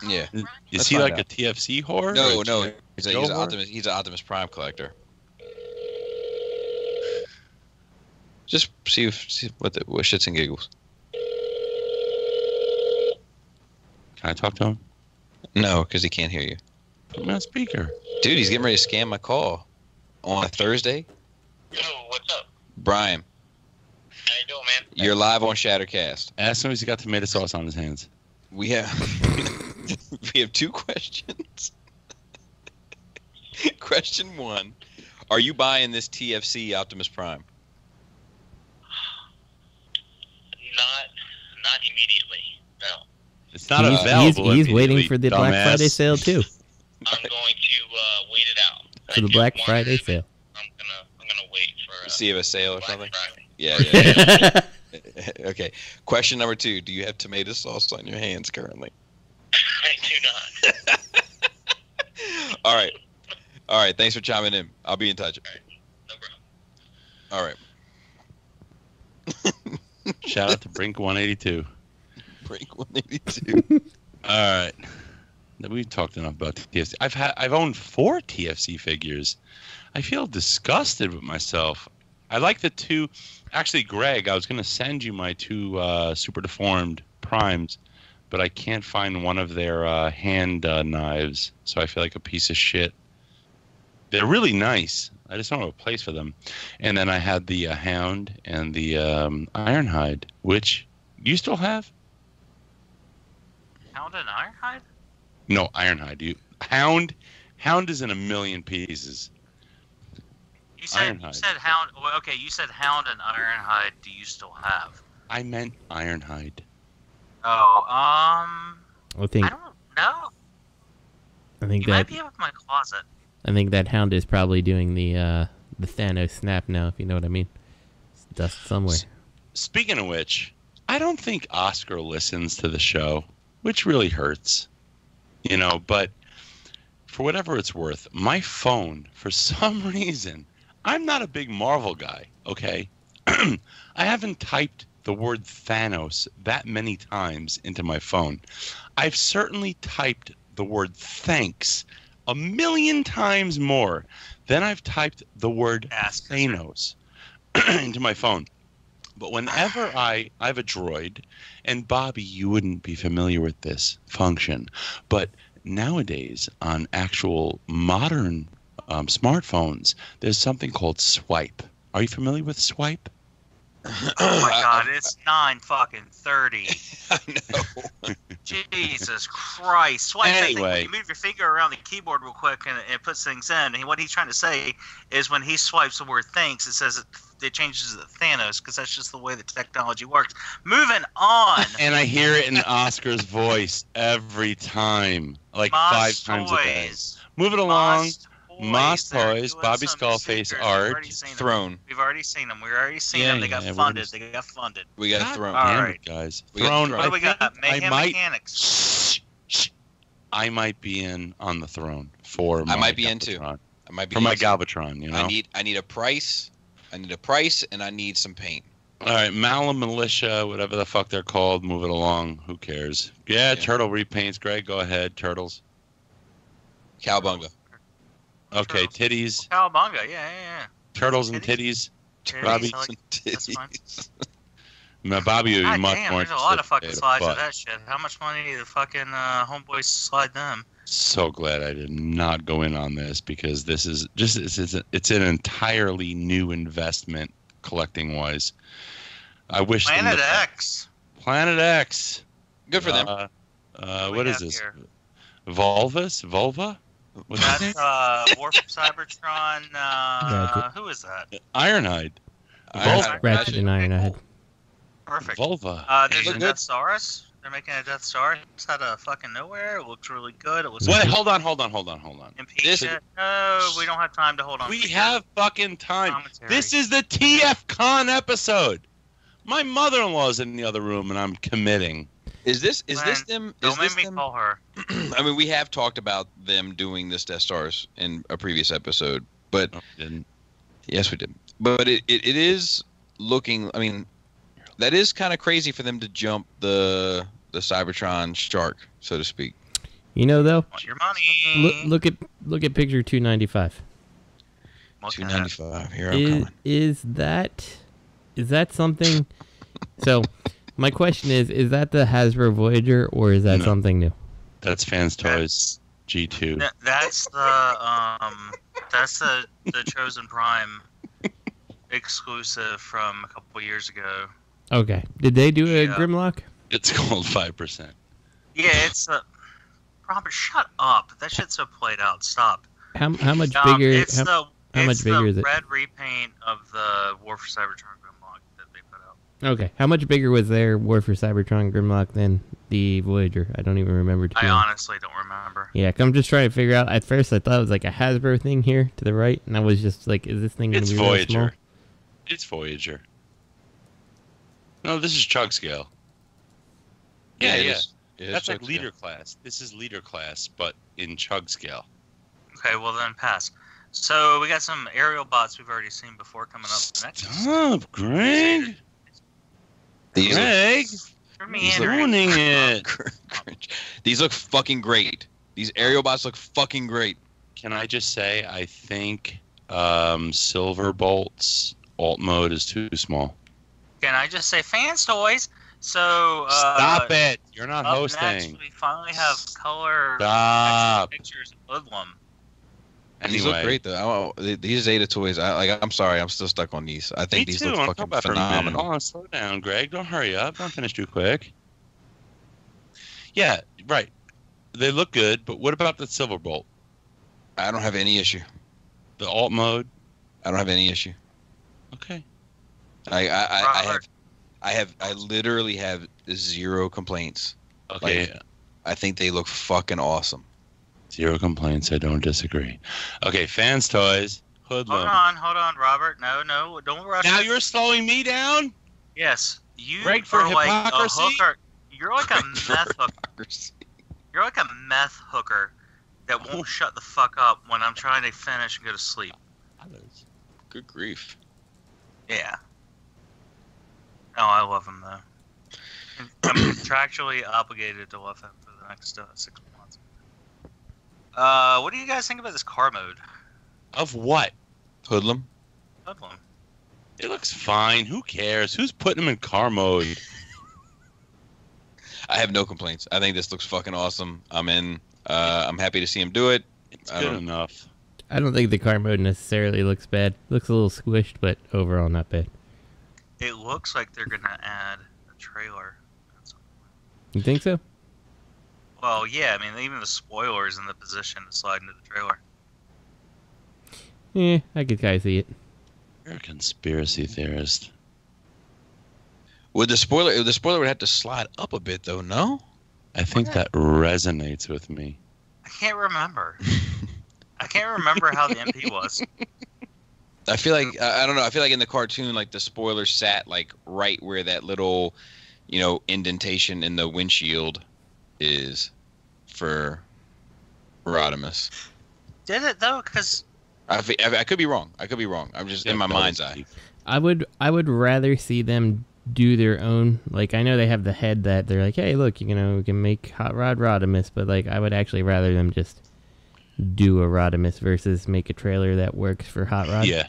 Yeah. Is he like a TFC whore? No. He's an Optimus. He's an Optimus Prime collector. Just see what shits and giggles. Can I talk to him? No, because he can't hear you. Put me on speaker. Dude, he's getting ready to scam my call on a Thursday. Yo, what's up? Brian. How you doing, man? You're live on Shattercast. Ask him if he's got tomato sauce on his hands. We have we have 2 questions. Question 1: are you buying this TFC Optimus Prime? Not immediately. No. It's not available. He's waiting for the Black Friday sale too. I'm going to wait it out. For the Black Friday sale. I'm gonna wait for see if a sale or something. Friday. Yeah. Okay. Question number 2: do you have tomato sauce on your hands currently? I do not. All right. Thanks for chiming in. I'll be in touch. All right. Shout out to Brink 182. Brink 182. All right. We've talked enough about TFC. I've owned 4 TFC figures. I feel disgusted with myself. I like the 2. Actually, Greg, I was going to send you my 2 super deformed primes, but I can't find one of their hand knives, so I feel like a piece of shit. They're really nice. I just don't have a place for them. And then I had the Hound and the Ironhide, which you still have? Hound and Ironhide? No, Ironhide. Hound is in a million pieces. You said Hound. Well, okay, you said Hound and Ironhide. Do you still have? I meant Ironhide. Oh, I don't know. I think you that might be in my closet. I think that Hound is probably doing the Thanos snap now, if you know what I mean. It's dust somewhere. Speaking of which, I don't think Oscar listens to the show, which really hurts. But for whatever it's worth, my phone, for some reason, I'm not a big Marvel guy, okay? I haven't typed the word Thanos that many times into my phone. I've certainly typed the word thanks a million times more than I've typed the word Thanos into my phone. But whenever I have a droid, and Bobby, you wouldn't be familiar with this function, but nowadays on actual modern smartphones, there's something called swipe. Are you familiar with swipe? Oh my God, it's 9:30. I know. Jesus Christ! Swipe anyway, that thing. When you move your finger around the keyboard real quick and it puts things in. And what he's trying to say is when he swipes the word thanks, it says it changes to Thanos because that's just the way the technology works. Moving on. And I hear it in Oscar's voice every time, like 5 times a day. Moving along. Moss Toys, Bobby Skullface Art, Throne. We've already seen them. them. They got funded. They got funded. We got Throne. All right, guys. Throne. What do we got? Mayhem Mechanics. I might be in on the Throne for. I might be in too. I might be for my Galvatron. I need a price. And I need some paint. All right, Malum Militia, whatever the fuck they're called, move it along. Who cares? Yeah, Turtle repaints. Greg, go ahead. Turtles. Cowbunga. Okay, titties. Cowabunga, yeah. Turtles and titties. Robbie. That's fine. Now, Bobby would be much more. There's a lot of fucking slides of that shit. How much money did the fucking homeboys slide them? So glad I did not go in on this because this is just it's an entirely new investment collecting wise. I wish Planet X. Planet X. Good for them. What is this? Here? Vulva? That's War from Cybertron. Who is that? Ironhide. Ratchet and Ironhide. Perfect. Vulva. There's a Death Saurus. They're making a Death Saurus out of fucking nowhere. It looks really good. It looks. Wait, hold on. No, we don't have time to hold on. We have fucking time. This is the TFCon episode. My mother-in-law's in the other room, and I'm committing. Is this them? Don't make me call her. I mean, we have talked about them doing this Death Stars in a previous episode, but yes, we did. But it is looking. I mean, that is kind of crazy for them to jump the Cybertron shark, so to speak. Though. Want your money? Look at picture 295. 295. Here I'm coming. Is that Is that something? So, my question is that the Hasbro Voyager or is that something new? That's Fans Toys G2. That's the Chosen Prime exclusive from a couple years ago. Okay. Did they do a Grimlock? It's called 5%. Yeah, it's Robert, shut up. That shit's so played out. Stop. How much bigger? It's how much bigger is it? the red repaint of the War for Cybertron Grimlock that they put out. Okay. How much bigger was their War for Cybertron Grimlock than the Voyager? I don't even remember. I honestly don't remember. Yeah, I'm just trying to figure out. At first, I thought it was like a Hasbro thing here to the right, and I was just like, "Is this thing going to be really small?" It's Voyager. No, this is chug scale. Yeah. That's like leader class. This is leader class, but in chug scale. Okay, well then pass. So we got some aerial bots we've already seen before coming up next. Stop, Greg. Greg. Ruining it. These look fucking great. These aerial bots look fucking great. Can I just say, I think Silverbolt's alt mode is too small. Can I just say Fans Toys? So stop it! You're not up hosting. Next, we finally have color pictures of Hoodlum. Anyway. These look great though. These Zeta toys. I'm sorry. I'm still stuck on these. I think these look fucking phenomenal. Hold on, slow down, Greg. Don't hurry up. Don't finish too quick. Yeah, right. They look good, but what about the Silverbolt? I don't have any issue. The alt mode. I don't have any issue. Okay. I literally have zero complaints. Okay. Like, I think they look fucking awesome. Zero complaints. I don't disagree. Okay, Fans Toys. Hoodlum. Hold on, Robert. No, don't rush. Now you're slowing me down? Yes. You Greg for are like hypocrisy? a hooker. You're like a meth hooker. You're like a meth hooker that won't shut the fuck up when I'm trying to finish and go to sleep. Good grief. Yeah. Oh, I love him though. I'm contractually obligated to love him for the next 6 months. What do you guys think about this car mode? Of what? Hoodlum. It looks fine. Who cares? Who's putting them in car mode? I have no complaints. I think this looks fucking awesome. I'm in. I'm happy to see him do it. It's good enough. I don't think the car mode necessarily looks bad. Looks a little squished, but overall not bad. It looks like they're gonna add a trailer. You think so? Well, yeah. I mean, even the spoiler is in the position to slide into the trailer. Yeah, I could kind of see it. You're a conspiracy theorist. Would the spoiler would have to slide up a bit, though, no? I think that resonates with me. I can't remember. I can't remember how the MP was. I feel like, I don't know, I feel like in the cartoon, like, the spoiler sat, like, right where that little, indentation in the windshield is for Rodimus. Did it, though? Because... I could be wrong. I'm just in my mind's eye. I would rather see them do their own. Like, I know they have the head that they're like, hey, look, we can make Hot Rod Rodimus, but like, I would actually rather them just do a Rodimus versus make a trailer that works for Hot Rod. Yeah.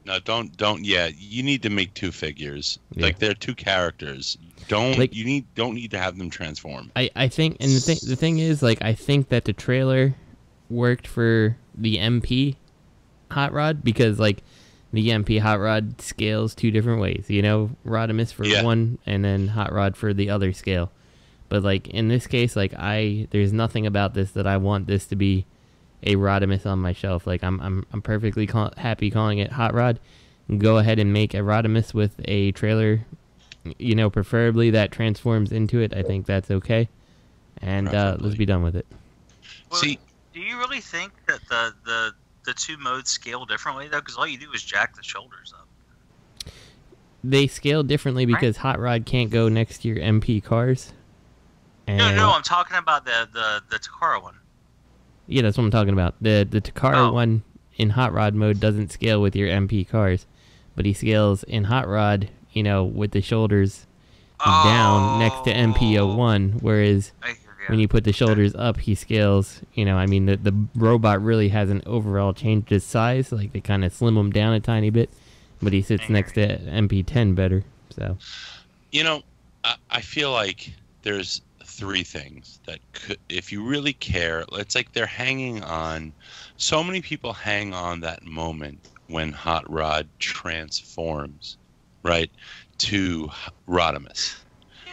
No, don't. Yeah, you need to make two figures. Yeah. Like, they're two characters. Don't need to have them transform. I think, and the thing is, like, I think that the trailer worked for the MP Hot Rod because, like, the MP Hot Rod scales two different ways. Rodimus for one, and then Hot Rod for the other scale. But like in this case, like there's nothing about this that I want this to be a Rodimus on my shelf. Like I'm perfectly happy calling it Hot Rod. Go ahead and make a Rodimus with a trailer, preferably that transforms into it. I think that's okay. And let's be done with it. Well, see, do you really think that the two modes scale differently though? Because all you do is jack the shoulders up. They scale differently because Hot Rod can't go next to your MP cars. And no, I'm talking about the Takara one. Yeah, that's what I'm talking about. The Takara one in Hot Rod mode doesn't scale with your MP cars, but he scales in Hot Rod, with the shoulders down next to MP01, whereas when you put the shoulders up, he scales, the robot really hasn't overall changed his size. Like, they kind of slim him down a tiny bit. But he sits next to MP10 better. So, you know, I feel like there's three things that could, if you really care, it's like they're hanging on. So many people hang on that moment when Hot Rod transforms, right, to Rodimus.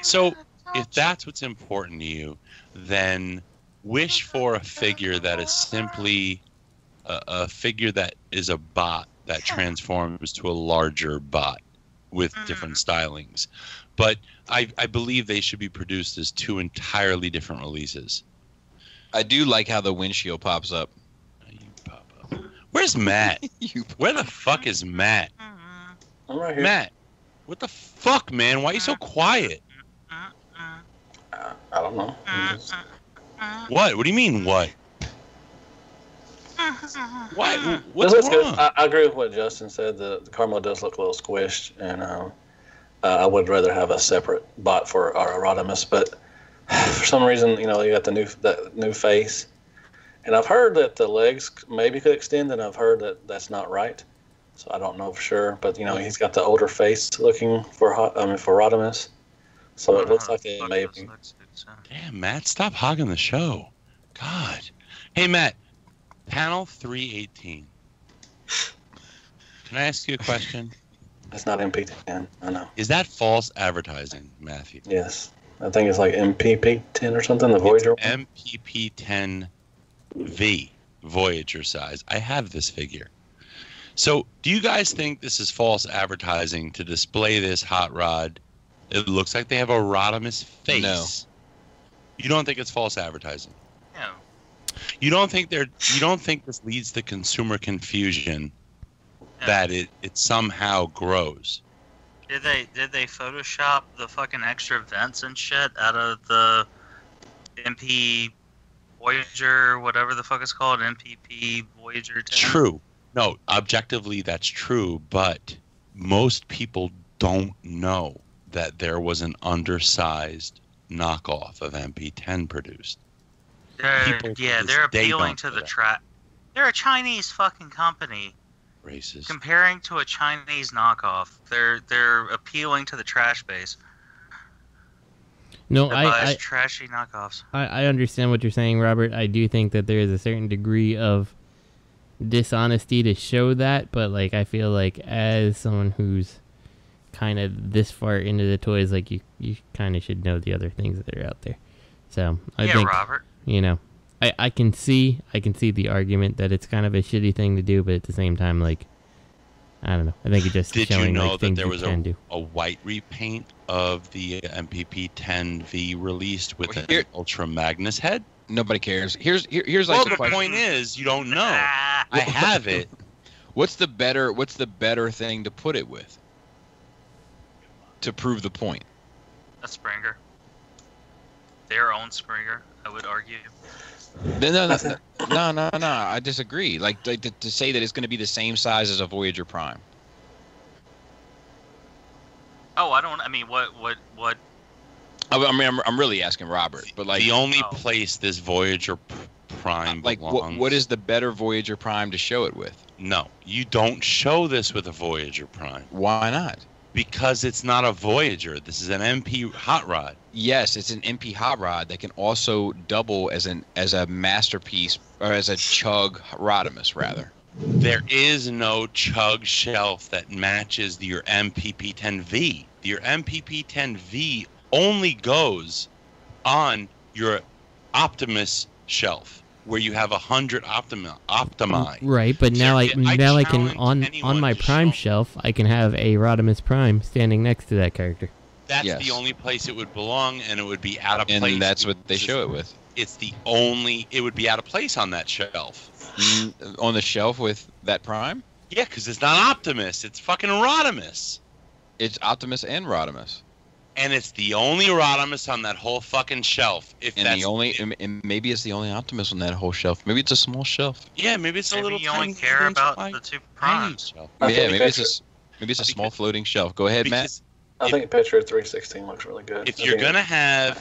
So if that's what's important to you, then wish for a figure that is simply a figure that is a bot that transforms to a larger bot with different stylings. But I believe they should be produced as two entirely different releases. I do like how the windshield pops up. Where's Matt? Where the fuck is Matt? I'm right here. Matt, what the fuck, man? Why are you so quiet? I don't know. What? What do you mean, what? Why? What's This looks wrong? good. I agree with what Justin said. The Carmel does look a little squished, and I would rather have a separate bot for our Rodimus. But for some reason, you got the new face, and I've heard that the legs maybe could extend, and I've heard that that's not right. So I don't know for sure. But he's got the older face looking for Rodimus. So it looks like it may be. Damn, Matt, stop hogging the show. God. Hey, Matt, panel 318. Can I ask you a question? It's not MP10, I know. Is that false advertising, Matthew? Yes. I think it's like MPP10 or something, the Voyager one. MPP10V, Voyager size. I have this figure. So, do you guys think this is false advertising to display this hot rod? It looks like they have a Rodimus face. No. You don't think it's false advertising? No. You don't think this leads to consumer confusion that it somehow grows? Did they Photoshop the fucking extra vents and shit out of the MP Voyager, whatever the fuck it's called, MPP Voyager 10? True. No, objectively that's true, but most people don't know that there was an undersized knockoff of MP10 produced. They're appealing to the trap. They're a Chinese fucking company. Racist. Comparing to a Chinese knockoff, they're appealing to the trash base. No, I trashy knockoffs. I understand what you're saying, Robert. I do think that there is a certain degree of dishonesty to show that, but I feel like as someone who's kind of this far into the toys, you kind of should know the other things that are out there. So I think, Robert. I can see the argument that it's kind of a shitty thing to do, but at the same time, I don't know. I think it just Did showing you know that things there was do. a white repaint of the MPP10V released with an Ultra Magnus head? Nobody cares. Here's the question. Point is, you don't know. I have it. What's the better thing to put it with to prove the point? A Springer. Their own Springer, I would argue. No. I disagree. To say that it's going to be the same size as a Voyager Prime. Oh, I mean, what? I'm really asking Robert, but the only place this Voyager Prime belongs. What is the better Voyager Prime to show it with? No, you don't show this with a Voyager Prime. Why not? Because it's not a Voyager. This is an MP hot rod. Yes, it's an MP hot rod that can also double as a masterpiece, or as a Chug Rodimus, rather. There is no Chug shelf that matches your MPP10V. Your MPP10V only goes on your Optimus shelf, where you have 100 Optimi. Right, but now I can on my Prime shelf, I can have a Rodimus Prime standing next to that character. That's the only place it would belong, and it would be out of place. And that's what they show it with. It would be out of place on that shelf. On the shelf with that Prime? Yeah, because it's not Optimus. It's fucking Rodimus. It's Optimus and Rodimus. And it's the only Rodimus on that whole fucking shelf. And maybe it's the only Optimus on that whole shelf. Maybe it's a small shelf. Yeah, maybe it's a little. You only care about the two primes. Yeah, maybe it's a small floating shelf. Go ahead, Matt. I think picture 316 looks really good. If you're gonna have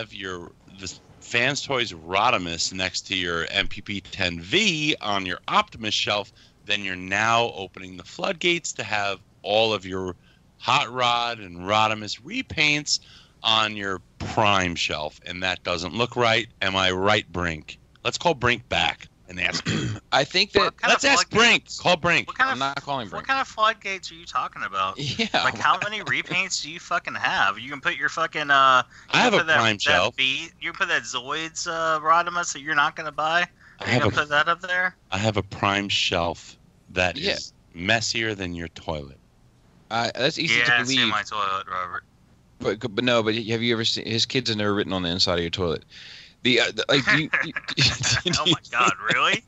the Fans Toys Rodimus next to your MPP10V on your Optimus shelf, then you're now opening the floodgates to have all of your Hot Rod and Rodimus repaints on your prime shelf, and that doesn't look right. Am I right, Brink? Let's call Brink back and ask him. I think that... Let's ask Brink. Call Brink. I'm not calling Brink. What kind of floodgates are you talking about? Yeah. Like, how many repaints do you fucking have? You can put your fucking... I have a prime shelf. You can put that Zoids Rodimus that you're not going to buy? You can put that up there? I have a prime shelf that is messier than your toilet. That's easy to believe. Yeah, my toilet, Robert. But have you ever seen his kids are never written on the inside of your toilet? Oh my God, really?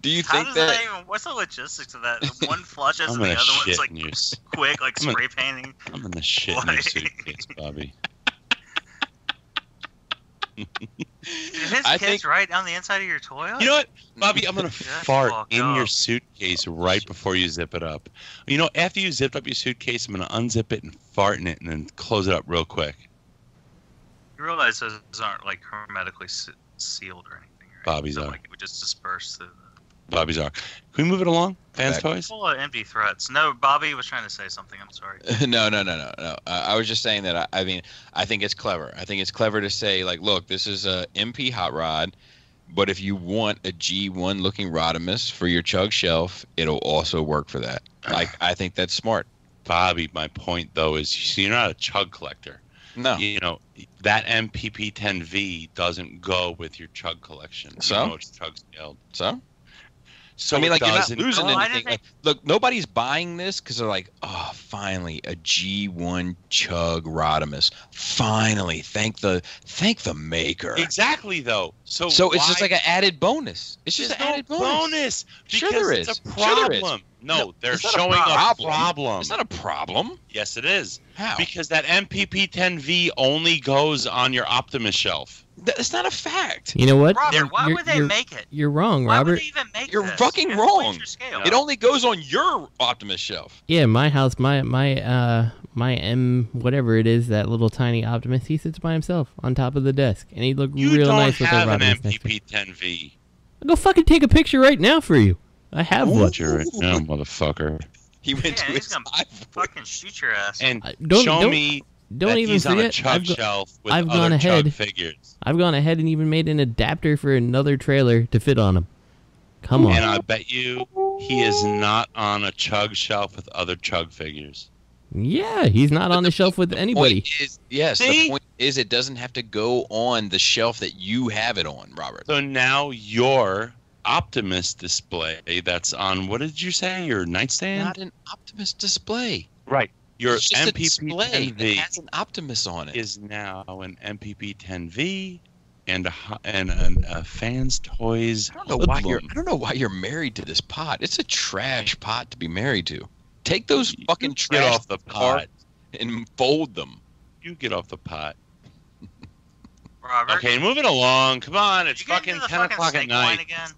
Do you think that? What's the logistics of that? One flushes and the other one's like quick, like spray painting. I'm gonna shit in your suitcase, Bobby. His kids right on the inside of your toilet? You know what, Bobby? I'm gonna fart in your suitcase right before you zip it up. You know, after you zipped up your suitcase, I'm gonna unzip it and fart in it, and then close it up real quick. You realize those aren't like hermetically sealed or anything, right? Bobby's so, are. Like, it would just disperse through. Bobby's are. Can we move it along? Fans Toys? Full of empty threats. No, Bobby was trying to say something. I'm sorry. No. I was just saying that. I mean, I think it's clever. I think it's clever to say, like, look, this is a MP hot rod, but if you want a G1 looking Rodimus for your chug shelf, it'll also work for that. Like, I think that's smart. Bobby, my point though is, you're not a chug collector. No. You know, that MPP10V doesn't go with your chug collection. So? You know, it's chug scaled. So I mean, like, you're not losing anything. Like, look, nobody's buying this because they're like, oh, finally, a G1 chug Rodimus. Finally, thank the maker. Exactly, though. So it's just like an added bonus. It's just an added bonus. Because sure there is. It's a problem. No, they're showing a problem. It's not a problem. Yes, it is. How? Because that MPP10V only goes on your Optimus shelf. That's not a fact. You know what? Robert, why would they make it? You're wrong, Why Robert. would they even make You're this? fucking wrong. Scale. It only goes on your Optimus shelf. Yeah, my house, my M whatever it is, that little tiny Optimus, he sits by himself on top of the desk, and he looked real nice with that Rodimus. You don't have an MPP10V. I'll go fucking take a picture right now for you. I have one. Right now, motherfucker. He went to his gonna fucking shoot your ass. And Don't that even he's forget. on a chug shelf with I've other gone ahead. chug figures. I've gone ahead and even made an adapter for another trailer to fit on him. Come on. And I bet you he is not on a chug shelf with other chug figures. Yeah, he's not on the shelf with anybody. The point is it doesn't have to go on the shelf that you have it on, Robert. So now your Optimus display that's on, what did you say, your nightstand? Not an Optimus display. Right. Your It's just a MPP10V display that has an Optimus on it. is now an MPP10V and a Fans Toys. I don't know why you're married to this pot. It's a trash pot to be married to. Take those fucking trash Get off the pot and fold them. You get off the pot. Robert. Okay, moving along. Come on, it's Did you get fucking into the 10 fucking o'clock at snake night. wine again?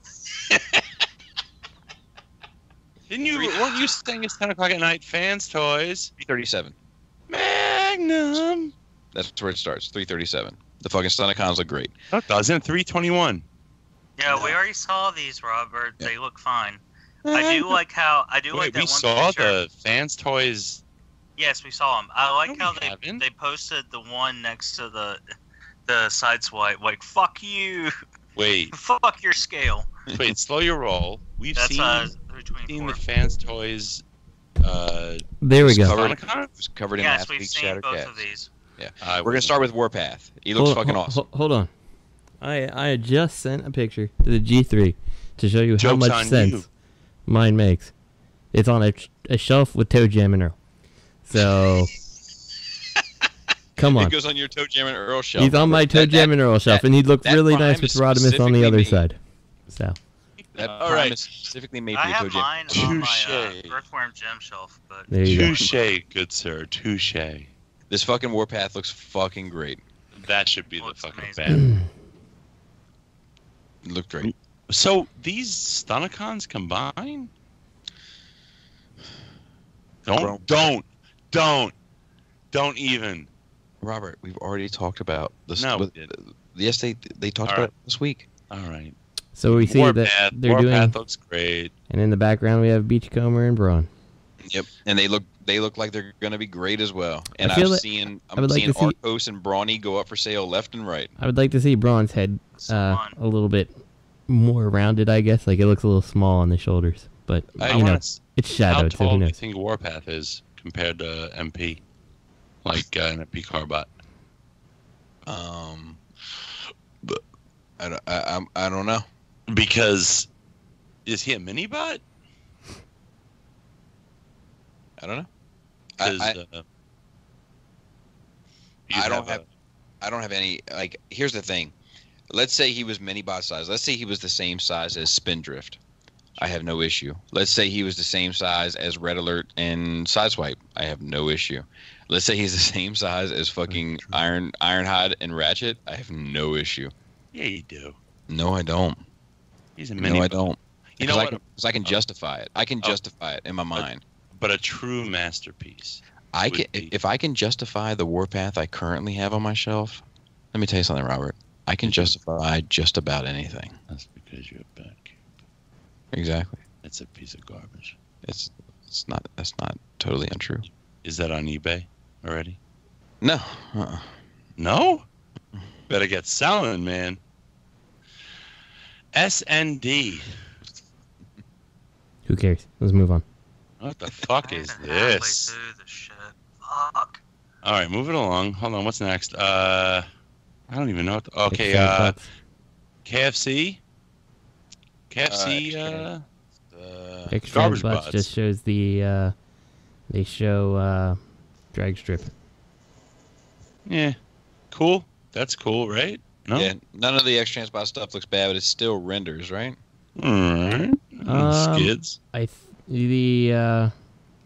Weren't you saying it's 10 o'clock at night? Fans Toys. 337. Magnum. That's where it starts. 337. The fucking Stunticons look great. No, it doesn't. 321. Yeah, we already saw these, Robert. Yeah. They look fine. I do like how like that one picture. We saw the Fans Toys. Yes, we saw them. I like how they posted the one next to the side swipe. Like, fuck you. Wait. Fuck your scale. Wait, slow your roll. We've seen the Fans Toys. There we go. Covered in last week's Shattered both Cast. of these. Yeah, we're gonna start with Warpath. He looks fucking awesome. Hold on, I just sent a picture to the G3 to show you how much sense mine makes. It's on a shelf with Toe Jam and Earl. So, come on. It goes on your Toe Jam and Earl shelf. He's on my Toe Jam and Earl shelf, and he'd look really nice with Rodimus on the other side. So. That prime is specifically made for your Toe Jam. I have mine on my Earthworm Gem shelf. But Touche, good sir. Touche. This fucking Warpath looks fucking great. That should be the fucking band. It looked great. So these Stunticons combine? Don't even. Robert, we've already talked about this. No, yes, they talked about it this week. All right. So we see that they're doing. Warpath looks great. And in the background we have Beachcomber and Braun. Yep, and they look like they're going to be great as well. And I'm seeing Arcos and Brawny go up for sale left and right. I would like to see Braun's head a little bit more rounded, I guess. Like it looks a little small on the shoulders, but it's shadowed. How tall so who do you knows? think Warpath is compared to MP? Like an MP Carbot? I don't know. Because is he a mini bot? I don't know. I don't have any, like, here's the thing. Let's say he was mini bot size. Let's say he was the same size as Spindrift. I have no issue. Let's say he was the same size as Red Alert and Sideswipe. I have no issue. Let's say he's the same size as fucking Ironhide and Ratchet. I have no issue. Yeah, you do. No, I don't. He's a mini. No, I don't. You know what? Because I can justify it. I can justify it in my mind. But a true masterpiece. If I can justify the Warpath I currently have on my shelf, let me tell you something, Robert. I can justify just about anything. That's because you're a bad kid. Exactly. It's a piece of garbage. That's not totally untrue. Is that on eBay already? No. No? Better get selling, man. SND. Who cares? Let's move on. What the fuck is this? Fuck. All right, moving along. Hold on, what's next? I don't even know. Okay, KFC. KFC. Garbage Butts just shows the. They show drag strip. Yeah, cool. That's cool, right? No. Yeah, none of the X-Transbot stuff looks bad, but it still renders, right? All right. Skids. The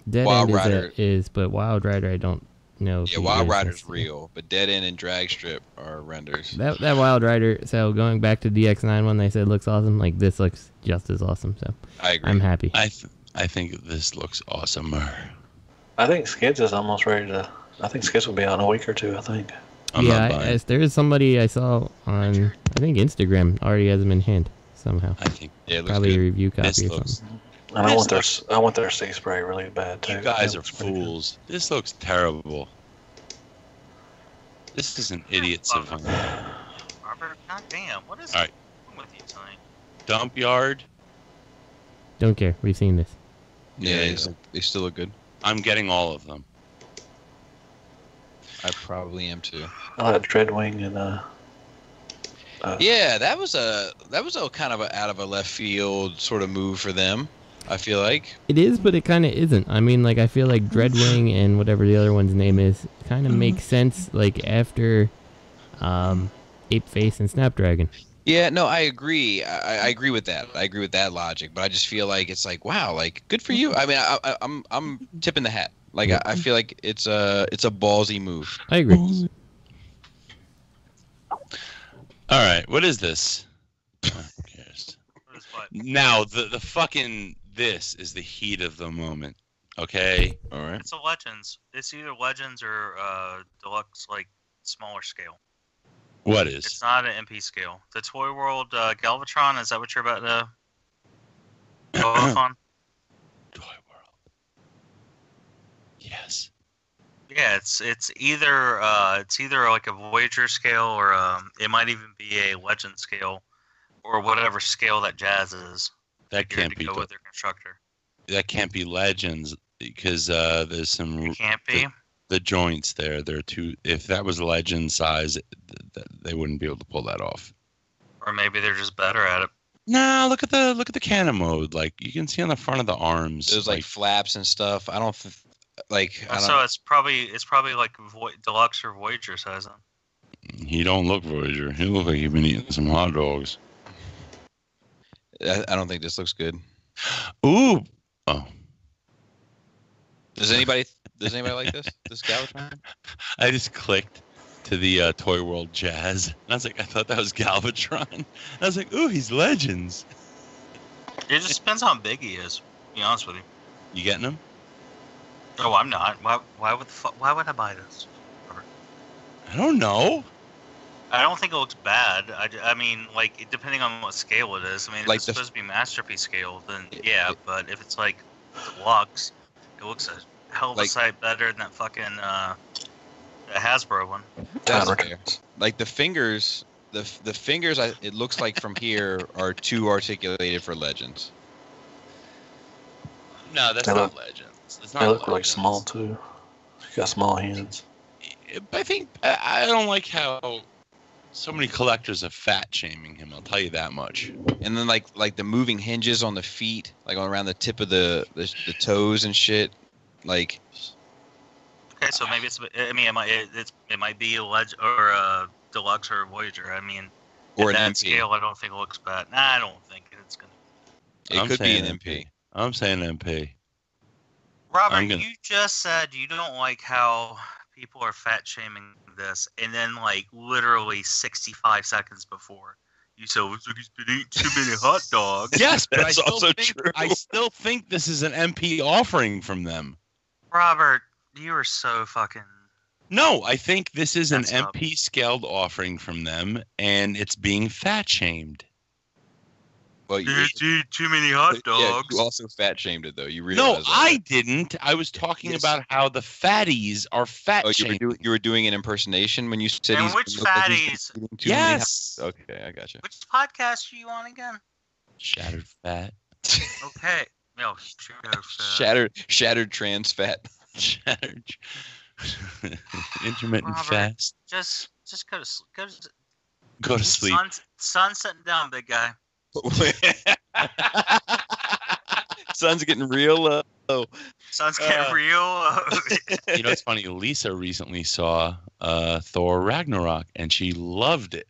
Dead Wild End Rider is, but Wild Rider I don't know. Yeah, Wild Rider's real, but Dead End and Drag Strip are renders. That Wild Rider. So going back to DX9 one, they said looks awesome. Like this looks just as awesome. So I agree. I'm happy. I think this looks awesomer. I think Skids is almost ready to. I think Skids will be out in a week or two. I think. There is somebody I saw on I think Instagram already has them in hand somehow. I think probably a review copy or something. And I want their sea spray really bad too. You guys are fools. This looks terrible. This is an idiot savant. Robert, goddamn, what is wrong with you tonight? Dump yard. Don't care. We've seen this. Yeah, they still look good. I'm getting all of them. I probably am too. I like Dreadwing and yeah, that was a kind of out of a left field sort of move for them. I feel like it is, but it kind of isn't. I mean, like I feel like Dreadwing and whatever the other one's name is kind of makes sense. Like after Ape Face and Snapdragon. Yeah, no, I agree. I agree with that. I agree with that logic. But I just feel like it's like, wow, like good for you. I mean, I'm tipping the hat. Like I feel like it's a ballsy move. I agree. All right, what is this? Who cares? Now the fucking this is the heat of the moment. Okay. All right. It's a Legends. It's either Legends or Deluxe, like smaller scale. What is? It's not an MP scale. The Toy World Galvatron. Is that what you're about to go off on? Toy World. Yes. Yeah, it's either like a Voyager scale or it might even be a Legend scale or whatever scale that Jazz is. That can't be with their constructor. That can't be Legends because there's some. It can't be. The joints there, they're too. If that was Legend size, they wouldn't be able to pull that off. Or maybe they're just better at it. No, look at the cannon mode. Like you can see on the front of the arms. There's like flaps and stuff. I don't. So it's probably like Deluxe or Voyager size. He don't look Voyager. He look like he's been eating some hot dogs. I don't think this looks good. Ooh. Oh. Does anybody like this? This Galvatron? I just clicked to the Toy World Jazz. And I was like, I thought that was Galvatron. And I was like, ooh, he's Legends. It just depends how big he is. To be honest with you. You getting him? Oh, I'm not. Why would I buy this? I don't know. I don't think it looks bad. I mean, like, depending on what scale it is. I mean, if Like it's supposed to be masterpiece scale, then yeah. But if it's like deluxe, it looks a hell of a sight better than that fucking the Hasbro one. That's fair. Like the fingers, the fingers. It looks like from here are too articulated for Legends. No, that's not Legends. It's not They look Legends. like small too. You got small hands. I think I don't like how so many collectors are fat shaming him. I'll tell you that much. And then like the moving hinges on the feet, like around the tip of the toes and shit. Like. Okay, so maybe it's. I mean, it might be a or a deluxe or a Voyager. I mean, or at an that MP. scale, I don't think it looks bad. Nah, I don't think it's gonna. It could be an MP. I'm saying MP. Robert, you just said you don't like how people are fat shaming this, and then like literally 65 seconds before, you said he's been eating too many hot dogs. Yes, but That's also true. I still think this is an MP offering from them. Robert, you are so fucking. No, I think this is an MP scaled offering from them, and it's being fat shamed. Well, you eat too many hot dogs. Yeah, you also fat shamed it though. You realize No, I didn't. I was talking about how the fatties are fat shamed. You were doing an impersonation when you said. And which fatties? Yes. Okay, I got you. Which podcast are you on again? Shattered fat. Okay. No, shattered fat. Shattered trans fat. Shattered. Intermittent Robert, fast. Just go to sleep. Go to sleep. Sun's setting down, big guy. Sun's getting real low. Sun's getting real low. You know, it's funny. Lisa recently saw Thor Ragnarok, and she loved it.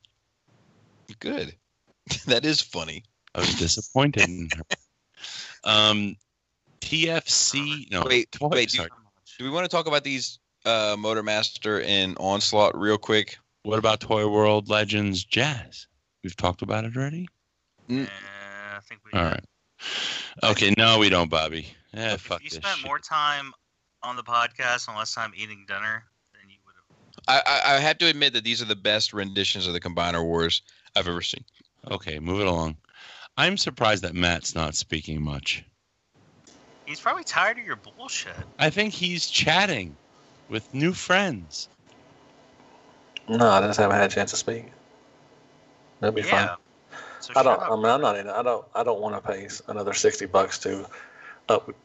Good. That is funny. I was disappointed in her. TFC. No, wait. Sorry. Do we want to talk about these Motormaster and Onslaught real quick? What about Toy World Legends Jazz? We've talked about it already. Yeah, I think we. All right. Okay, no, we don't, Bobby. Yeah, If fuck you this spent shit. more time on the podcast and less time eating dinner, then you would have. I have to admit that these are the best renditions of the Combiner Wars I've ever seen. Okay, move it along. I'm surprised that Matt's not speaking much. He's probably tired of your bullshit. I think he's chatting with new friends. No, I just haven't had a chance to speak. That'll be fine. So I don't. I mean, I'm not in it. I don't want to pay another $60 to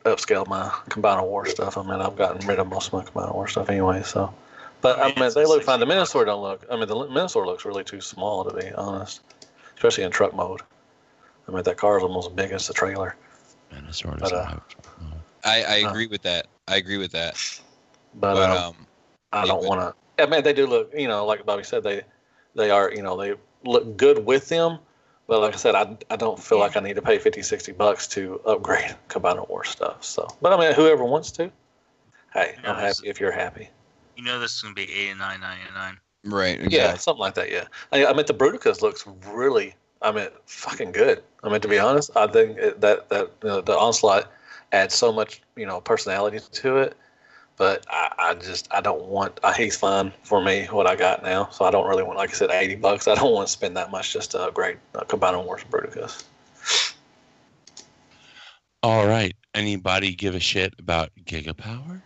upscale my Combiner War stuff. I mean, I've gotten rid of most of my Combiner War stuff anyway. So, but I mean, they look fine. The Minosaur don't look. I mean, the Minosaur looks really too small, to be honest, especially in truck mode. I mean, that car is almost as big as the trailer. Minosaur But, I agree with that. I agree with that. But I don't want to. I mean, they do look. You know, like Bobby said, they are. You know, they look good with them. But like I said, I don't feel like I need to pay $50-$60 to upgrade Combiner War stuff. So, but I mean, whoever wants to, hey, I'm happy if you're happy. You know this is gonna be $89.99. Right. Exactly. Yeah, something like that. Yeah. I mean, the Bruticus looks really. I mean, fucking good. I mean, to be honest, I think that the Onslaught adds so much personality to it. But I don't want. He's fine for me what I got now, so I don't really want. Like I said, $80. I don't want to spend that much just to upgrade Combiner Wars Bruticus. All right. Anybody give a shit about Gigapower?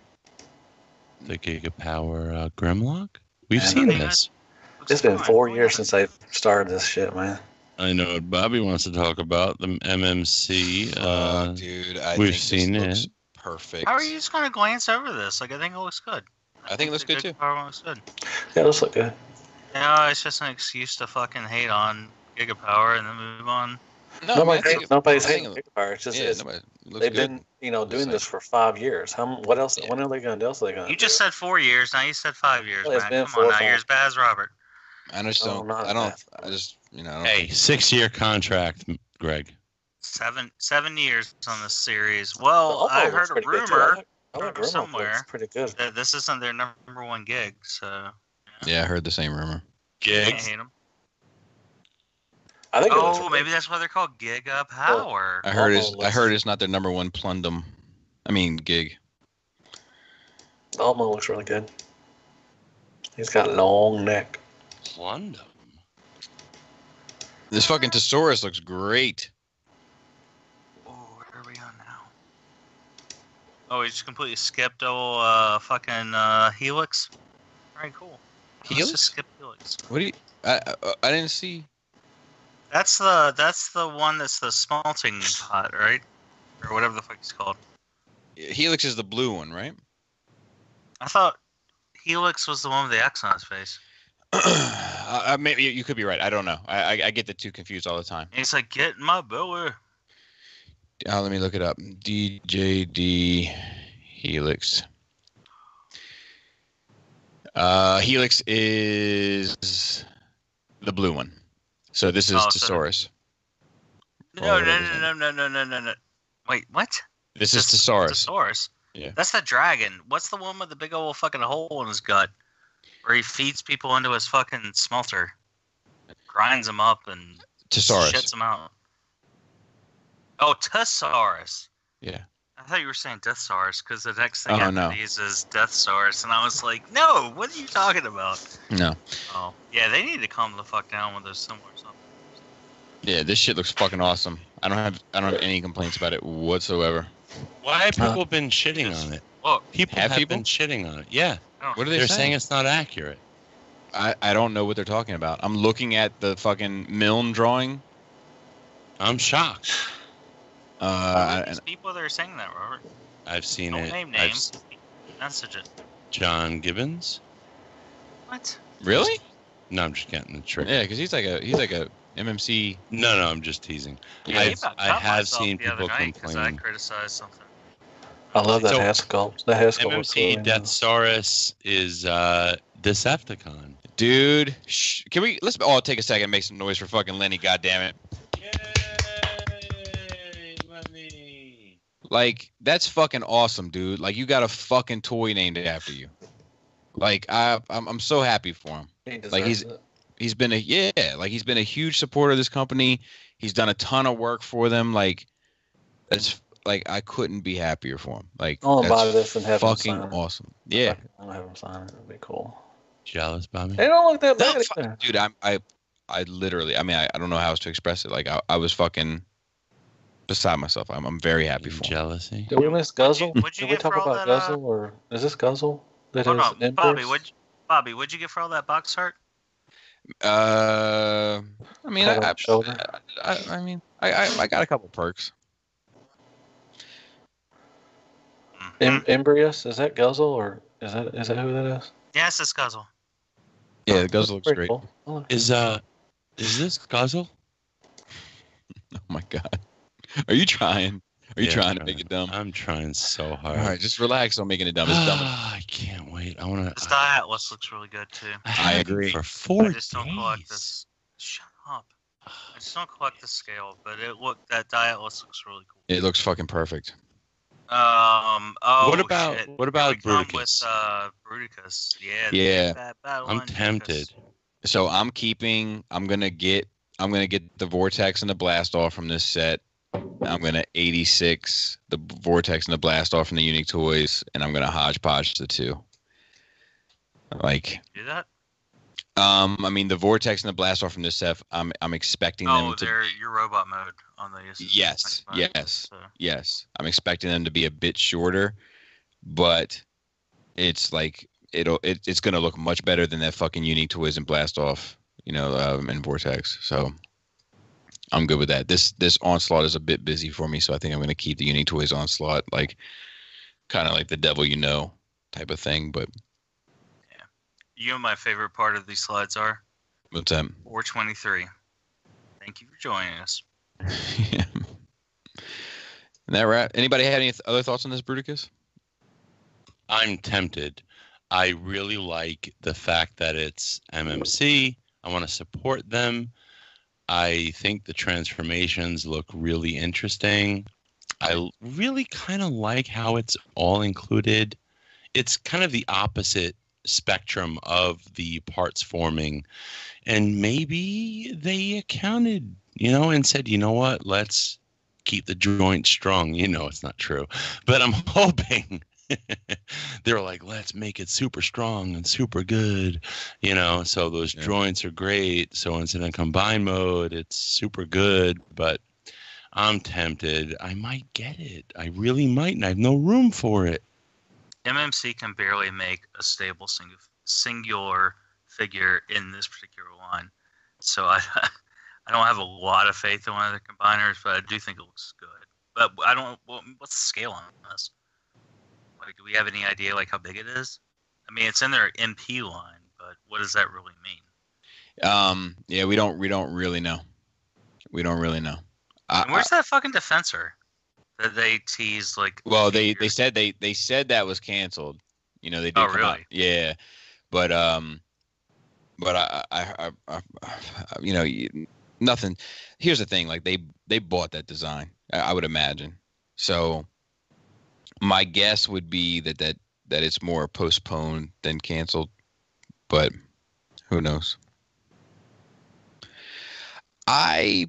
The Gigapower Grimlock? We've seen this. It's been 4 years since they started this shit, man. I know what Bobby wants to talk about. The MMC. Dude, we've seen it. Perfect. How are you just gonna glance over this? Like, I think it looks good. I think it looks good too. Power looks good. Yeah, it looks like good. Yeah, it's just an excuse to fucking hate on Gigapower and then move on. Nobody's hating Gigapower. It's just they've good. been doing this for 5 years. What else? When are they going to do? Else are they going? You just said 4 years. Now you said 5 years, Well, it's man. been Come 4 on or now, 5. you're as bad as Robert. I just don't. I don't. Hey, 6-year contract, Greg. 7 years on this series. Well, I heard a rumor from somewhere pretty good. that this isn't their number one gig. So yeah, I heard the same rumor. Can't hate them. I think. Maybe that's why they're called Giga Power. I heard it's not their number one plundum. I mean gig. Almo looks really good. He's got a long neck. Plundum. This fucking Thesaurus looks great. Oh, where are we on now? Oh, we just completely skipped old fucking Helix. All right, cool. Helix? Let's just skip Helix. What do you? I didn't see. That's the one that's the smelting pot, right? Or whatever the fuck it's called. Helix is the blue one, right? I thought Helix was the one with the X on his face. Maybe you could be right. I don't know. I get the two confused all the time. And he's like, get in my belly. Let me look it up. DJD Helix. Helix is the blue one. So this is Thesaurus. No. Wait, what? This is Thesaurus. Thesaurus? Yeah. That's the dragon. What's the one with the big old fucking hole in his gut? Where he feeds people into his fucking smelter. Grinds them up and Thesaurus. shits them out. Oh, Thesaurus. Yeah. I thought you were saying Deathsaurus because the next thing after these is Deathsaurus. And I was like, no, what are you talking about? No. Oh, yeah, they need to calm the fuck down with those similar stuff. Yeah, this shit looks fucking awesome. I don't have any complaints about it whatsoever. Why have people been shitting on it? People have been shitting on it. Yeah. What are they They're saying? saying it's not accurate. I don't know what they're talking about. I'm looking at the fucking Milne drawing. I'm shocked. These people that are saying that, Robert. I've seen Don't it. name names. Message it. John Gibbons. What? Really? No, I'm just getting the trick. Yeah, because he's like a MMC. No, I'm just teasing. Yeah, I have seen people I complain. criticized something. I love that Haskell. That Haskell was cool. MMC Deathsaurus is Decepticon. Dude, let's all take a second and make some noise for fucking Lenny, goddammit. Like, that's fucking awesome, dude. Like, you got a fucking toy named after you. Like, I'm so happy for him. Like, he's been a huge supporter of this company. He's done a ton of work for them. Like, that's like, I couldn't be happier for him. Like, I'll that's buy this and have fucking him sign it. awesome. Yeah. I'll have him sign it. It'd be cool. Jealous, Bobby? They don't look that bad. Dude, I literally, I mean, I don't know how else to express it. Like, I was fucking beside myself. I'm very happy for him. Jealousy. Did we miss Guzzle? What'd you Did we get talk for all about that, Guzzle, or is this Guzzle? That Hold has on, Empress? Bobby, what'd you get for all that box art? I mean, Pat on the shoulder. I got a couple perks. Embrius, is that Guzzle, or is that who that is? Yes, it's Guzzle. Yeah, the Guzzle looks Pretty great. cool. Is this Guzzle? Oh my god. Are you trying? Are you trying to make it dumb? I'm trying so hard. All right, just relax on making it dumb. It's dumb. I can't wait. I want to. This Die Atlas looks really good too. I agree. For 4 I just don't collect this. Shut up. I just don't collect the scale, but that Die Atlas looks really cool. It looks fucking perfect. What about shit. Bruticus? With Bruticus. Yeah. I'm tempted. So I'm gonna get the Vortex and the Blast Off from this set. I'm gonna 86 the Vortex and the Blast Off from the Unique Toys, and I'm gonna hodgepodge the two. Like, do that? I mean, the Vortex and the Blast Off from this set, I'm expecting them to. They're your robot mode on the. Yes. Yes. I'm expecting them to be a bit shorter, but it's like it's gonna look much better than that fucking Unique Toys and Blast Off, and Vortex. So I'm good with that. This Onslaught is a bit busy for me, so I think I'm gonna keep the Unique Toys Onslaught, like kind of like the devil type of thing, but. You know, my favorite part of these slides are? What's that? 423. Thank you for joining us. Yeah. And that right? Anybody had any other thoughts on this Bruticus? I'm tempted. I really like the fact that it's MMC. I want to support them. I think the transformations look really interesting. I really kind of like how it's all included. It's kind of the opposite spectrum of the parts forming, and maybe they accounted, and said, you know what, let's keep the joint strong. It's not true, but I'm hoping They're like, let's make it super strong and super good, you know. So those joints are great. So it's in a combined mode, it's super good. But I'm tempted. I might get it. I really might, and I have no room for it. MMC can barely make a stable singular figure in this particular line, so I don't have a lot of faith in one of the combiners, but I do think it looks good. But I don't. What's the scale on this? Like, do we have any idea like how big it is? I mean, it's in their MP line, but what does that really mean? Yeah, we don't really know. We don't really know. And where's that fucking Defensor that they teased? Like, well, they said that was canceled. You know, they did. Oh, really? Yeah, but I you know, nothing. Here's the thing: like they bought that design, I would imagine. So my guess would be that it's more postponed than canceled, but who knows? I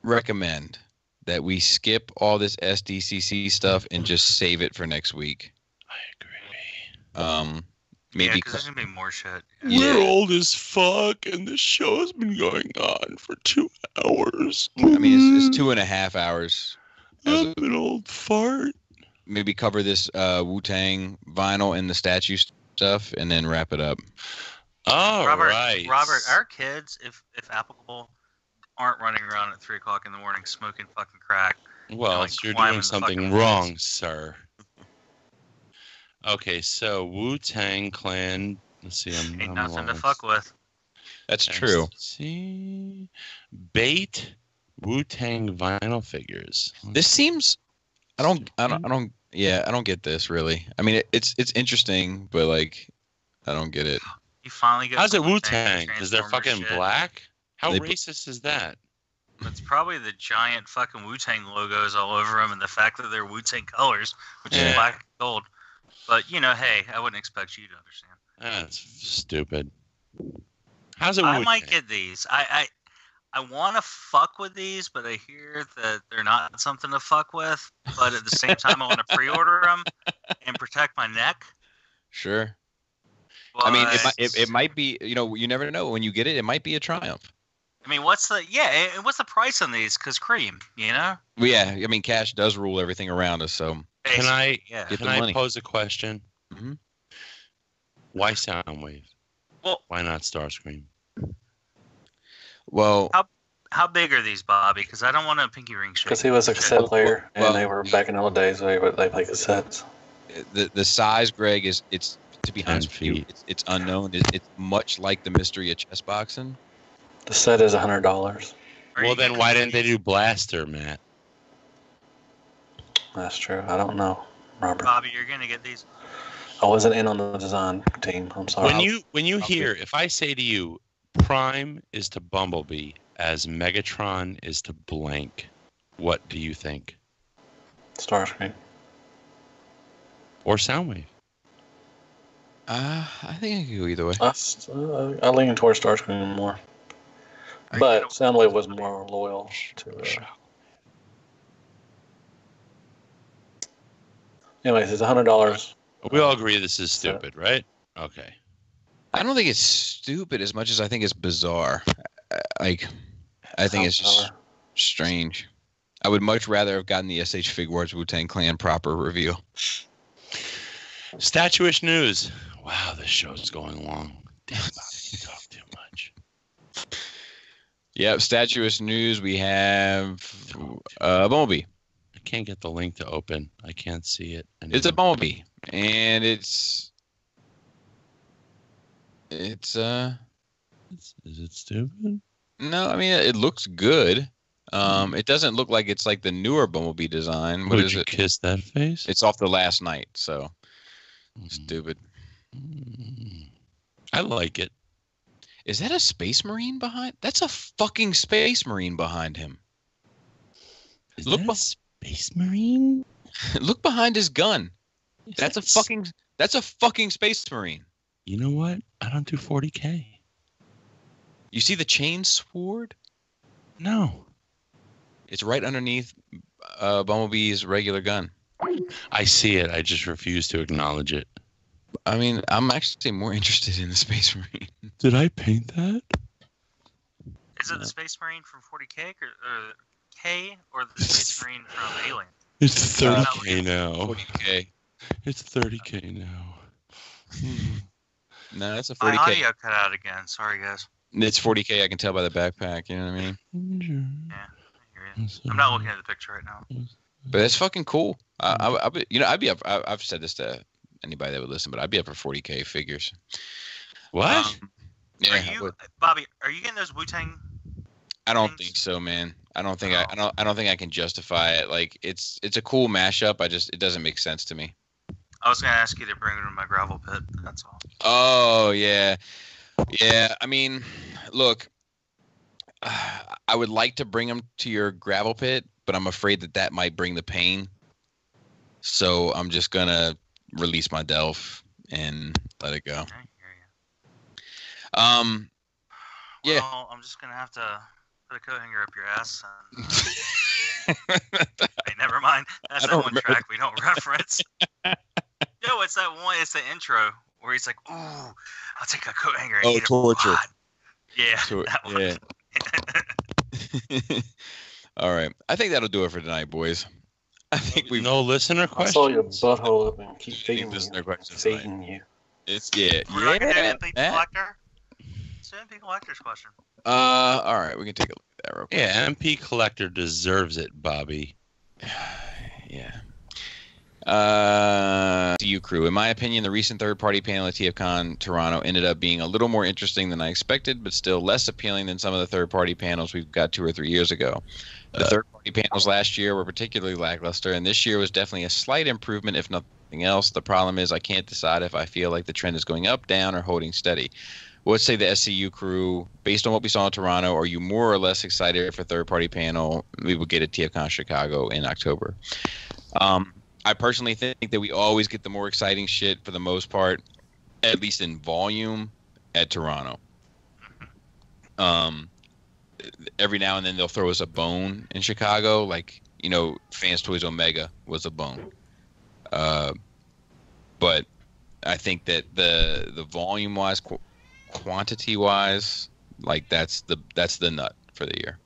recommend that we skip all this SDCC stuff and just save it for next week. I agree. Maybe because there's gonna be more shit. We're old as fuck, and the show's been going on for 2 hours. I mean, it's 2.5 hours. I'm an old fart. Maybe cover this Wu-Tang vinyl and the statue stuff, and then wrap it up. All right, Robert, our kids, if applicable, aren't running around at 3 o'clock in the morning smoking fucking crack. Well, like, you're doing something wrong, sir. Okay, so Wu-Tang Clan. Let's see. Ain't nothing to fuck with. That's true. See, bait Wu-Tang vinyl figures. This seems. I don't get this really. I mean, it's interesting, but like, I don't get it. You finally get. How's it Wu-Tang? Because they're fucking shit. black. How racist is that? It's probably the giant fucking Wu-Tang logos all over them, and the fact that they're Wu-Tang colors, which is black and gold. But you know, hey, I wouldn't expect you to understand. That's stupid. How's it? I might get these. I want to fuck with these, but I hear that they're not something to fuck with. But at the same time, I want to pre-order them and protect my neck. Sure. But, I mean, it might be. You know, you never know. When you get it, it might be a triumph. I mean, what's the price on these? Because cream, you know. Well, yeah, I mean, cash does rule everything around us. So can I money. pose a question? Mm-hmm. Why Soundwave? Well, why not Starscream? Well, how big are these, Bobby? Because I don't want a pinky ring shake. Because he was a cassette player, and they were back in the old days. They played cassettes. The size, Greg, it's to be honest with you, it's unknown. It's much like the mystery of chess boxing. The set is $100. Well, then why didn't they do Blaster, Matt? That's true. I don't know, Robert. Bobby, you're gonna get these. I wasn't in on the design team. I'm sorry. When you hear, if I say to you, Prime is to Bumblebee as Megatron is to blank, what do you think? Starscream. Or Soundwave? I think I could go either way. I lean towards Starscream more. But Soundwave was more loyal to. Anyways, it's $100. We all agree this is stupid, right? Okay. I don't think it's stupid as much as I think it's bizarre. I think it's just strange. I would much rather have gotten the SH Figuarts Wu-Tang Clan proper review. Statuish news. Wow, this show's going long. Damn, Bobby, you talk too much. Yep, statuish news. We have Bumblebee. I can't get the link to open. I can't see it anymore. It's a Bumblebee, and is it stupid? No, I mean it looks good. It doesn't look like it's like the newer Bumblebee design. What Would is you it? Kiss that face? It's off the last night, so stupid. I like it. Is that a Space Marine behind? That's a fucking Space Marine behind him. Look, a Space Marine. Look behind his gun. That's a fucking Space Marine. You know what? I don't do 40K. You see the chain sword? No. It's right underneath Bumblebee's regular gun. I see it. I just refuse to acknowledge it. I mean, I'm actually more interested in the Space Marine. Did I paint that? Is it the Space Marine from 40K or the Space Marine from Alien? It's 30K now. 40K. It's 30K now. No, that's a 40K. My audio cut out again. Sorry, guys. It's 40K. I can tell by the backpack. You know what I mean? Yeah, I hear you. I'm not looking at the picture right now. But that's fucking cool. I'd be up. I've said this to anybody that would listen, but I'd be up for 40K figures. What? Yeah, Bobby? Are you getting those Wu-Tang? I don't think so, man. I don't think I don't think I can justify it. Like it's a cool mashup. It doesn't make sense to me. I was gonna ask you to bring them to my gravel pit. That's all. Oh yeah. I mean, look, I would like to bring them to your gravel pit, but I'm afraid that might bring the pain. So I'm just gonna release my Delph and let it go. I hear you. Yeah. Well, I'm just gonna have to put a coat hanger up your ass. And, hey, never mind. That's that one track we don't reference. Yo, it's that one. It's the intro where he's like, "Ooh, I'll take a coat hanger." And Torture. Yeah. That one. Yeah. All right. I think that'll do it for tonight, boys. I think we've no listener questions. I saw your butthole up and keep feeding you. It's yeah. We're not gonna do MP Collector. It's an MP Collector's question. All right, we can take a look at that real quick. Yeah, MP Collector deserves it, Bobby. Yeah. To you, crew. In my opinion, the recent third-party panel at TFCon Toronto ended up being a little more interesting than I expected, but still less appealing than some of the third-party panels we've got 2 or 3 years ago. The third-party panels last year were particularly lackluster, and this year was definitely a slight improvement, if nothing else. The problem is I can't decide if I feel like the trend is going up, down, or holding steady. What say the SCU crew, based on what we saw in Toronto, are you more or less excited for third-party panel we will get at TFCon Chicago in October? I personally think that we always get the more exciting shit for the most part, at least in volume, at Toronto. Every now and then they'll throw us a bone in Chicago, like, you know, Fans Toys Omega was a bone. But I think that the volume-wise, quantity-wise, like that's the nut for the year.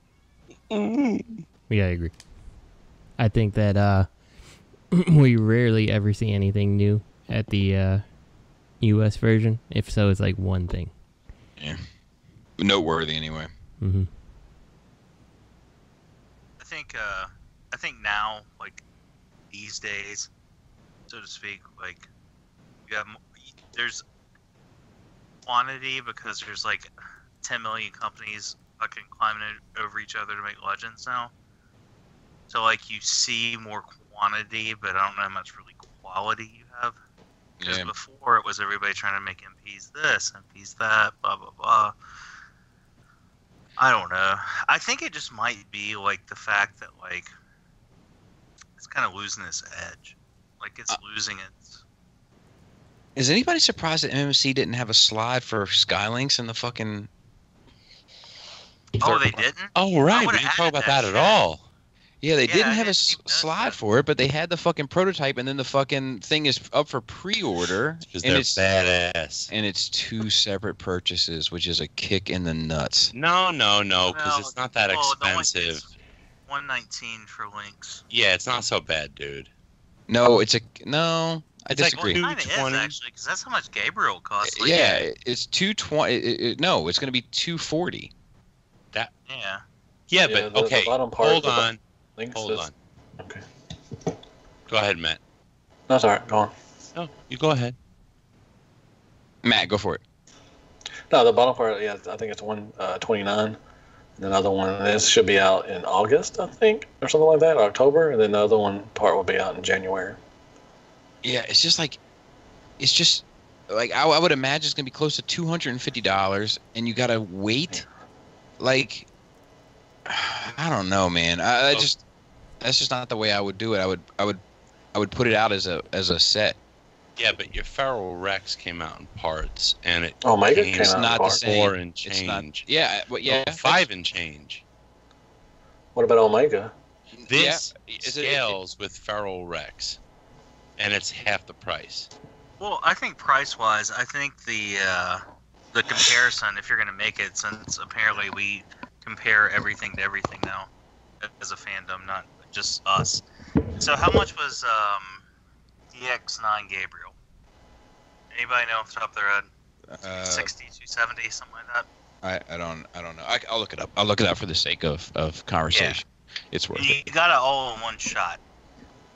Yeah, I agree. I think that we rarely ever see anything new at the U.S. version. If so, it's like one thing. Yeah. Noteworthy, anyway. Mm-hmm. I think now, like these days, so to speak, like there's quantity because there's like 10 million companies fucking climbing over each other to make legends now. So like you see more quantity, but I don't know how much really quality you have. Because before it was everybody trying to make MPs this, MPs that, blah blah blah. I don't know. I think it just might be like the fact that like it's kind of losing its edge. Like it's losing its. Is anybody surprised that MMC didn't have a slide for Skylinks in the fucking? Oh, they didn't. Oh right, we didn't talk about that at all. Yeah, they didn't have a slide for it, but they had the fucking prototype, and then the fucking thing is up for pre-order. Because they're badass. And it's 2 separate purchases, which is a kick in the nuts. No, because it's not that expensive. $119 for links. Yeah, it's not so bad, dude. No, I disagree. Well, it kind of is, actually, because that's how much Gabriel costs. Like, yeah, it's $220. No, it's going to be $240. That. Yeah. Yeah, but okay. Hold on. Okay. Go ahead, Matt. That's all right. Go on. No, you go ahead. Matt, go for it. No, the bottom part, yeah, I think it's 129. And the other one, this should be out in August, I think, or something like that, October. And then the other one part will be out in January. Yeah, it's just like I would imagine it's gonna be close to $250, and you gotta wait. Like, I don't know, man. That's just not the way I would do it. I would put it out as a set. Yeah, but your Feral Rex came out in parts, and it Omega came out it's in not parts. the same. 4 and change. Yeah, 5 and change. What about Omega? This scales with Feral Rex. and it's half the price. Well, I think price-wise, I think the comparison, if you're going to make it, since apparently we compare everything to everything now as a fandom, not just us. So how much was DX9 Gabriel? Anybody know off the top of their head? 60, 270, something like that? I don't know. I'll look it up. I'll look it up for the sake of conversation. Yeah. It's worth it. You got it all in one shot.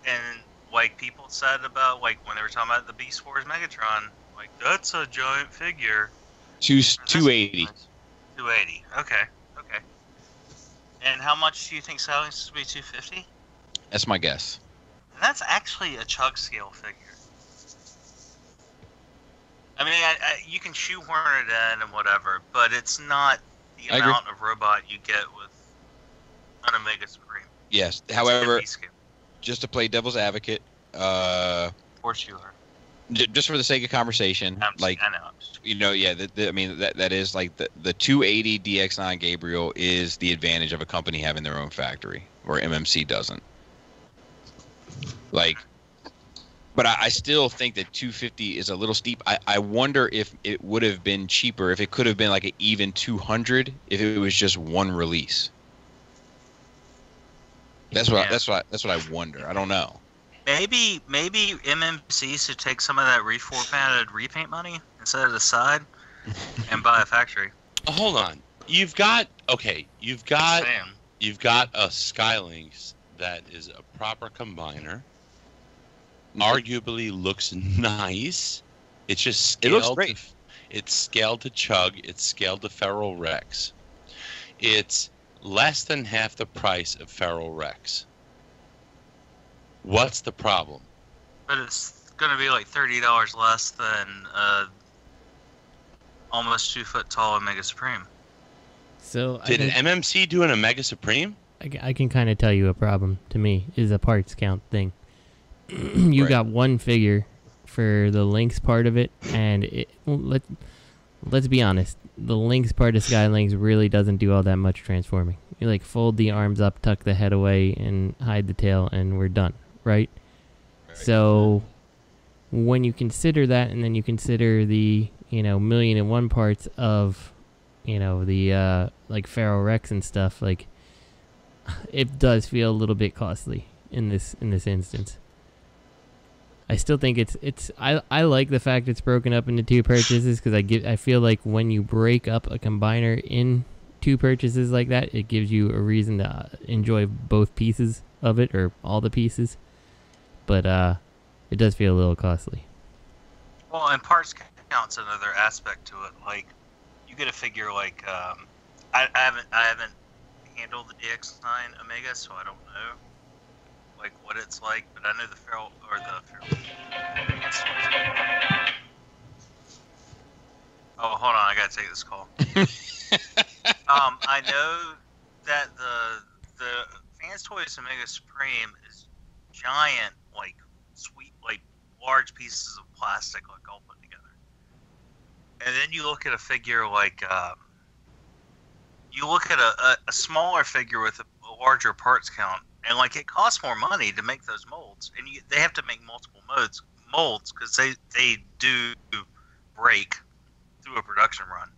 And like people said about like when they were talking about the Beast Wars Megatron, like that's a giant figure. 280. 280. Okay. And how much do you think selling this to be? 250? That's my guess. And that's actually a chug scale figure. I mean, you can shoehorn it in and whatever, but it's not the amount of robot you get with an Omega Supreme. Yes. However, just to play devil's advocate, of course you are. Just for the sake of conversation, I know. Yeah. I mean, that is like the 280 DX9 Gabriel is the advantage of a company having their own factory, where MMC doesn't. Like. But I still think that 250 is a little steep. I wonder if it would have been cheaper, if it could have been like an even 200, if it was just one release. That's what I wonder. I don't know. Maybe MMC should take some of that reformatted repaint money and set it aside and buy a factory. Hold on. You've got a Skylynx that is a proper combiner. Arguably looks nice. It's just scaled. It looks great. It's scaled to Chug. It's scaled to Feral Rex. It's less than half the price of Feral Rex. What's the problem? But it's going to be like $30 less than almost 2 foot tall Omega Supreme. So did an MMC do an Omega Supreme? I can kind of tell you a problem to me is a parts count thing. You got one figure for the Lynx part of it, and let's be honest, the Lynx part of Skylynx really doesn't do all that much transforming. You like fold the arms up, tuck the head away, and hide the tail, and we're done, right? So when you consider that, and then you consider the 1,000,001 parts of the like Feral Rex and stuff, like it does feel a little bit costly in this instance. I still think I like the fact it's broken up into 2 purchases because I feel like when you break up a combiner in 2 purchases like that, it gives you a reason to enjoy both pieces of it or all the pieces. But it does feel a little costly. Well, and parts count's another aspect to it. Like you get a figure like I haven't handled the DX9 Omega, so I don't know like what it's like, but I know the Feral. Oh, hold on, I gotta take this call. I know that the Fans Toys Omega Supreme is giant, like sweet, like large pieces of plastic, like all put together. And then you look at a figure like you look at a smaller figure with a larger parts count. And like it costs more money to make those molds, and they have to make multiple molds because they do break through a production run.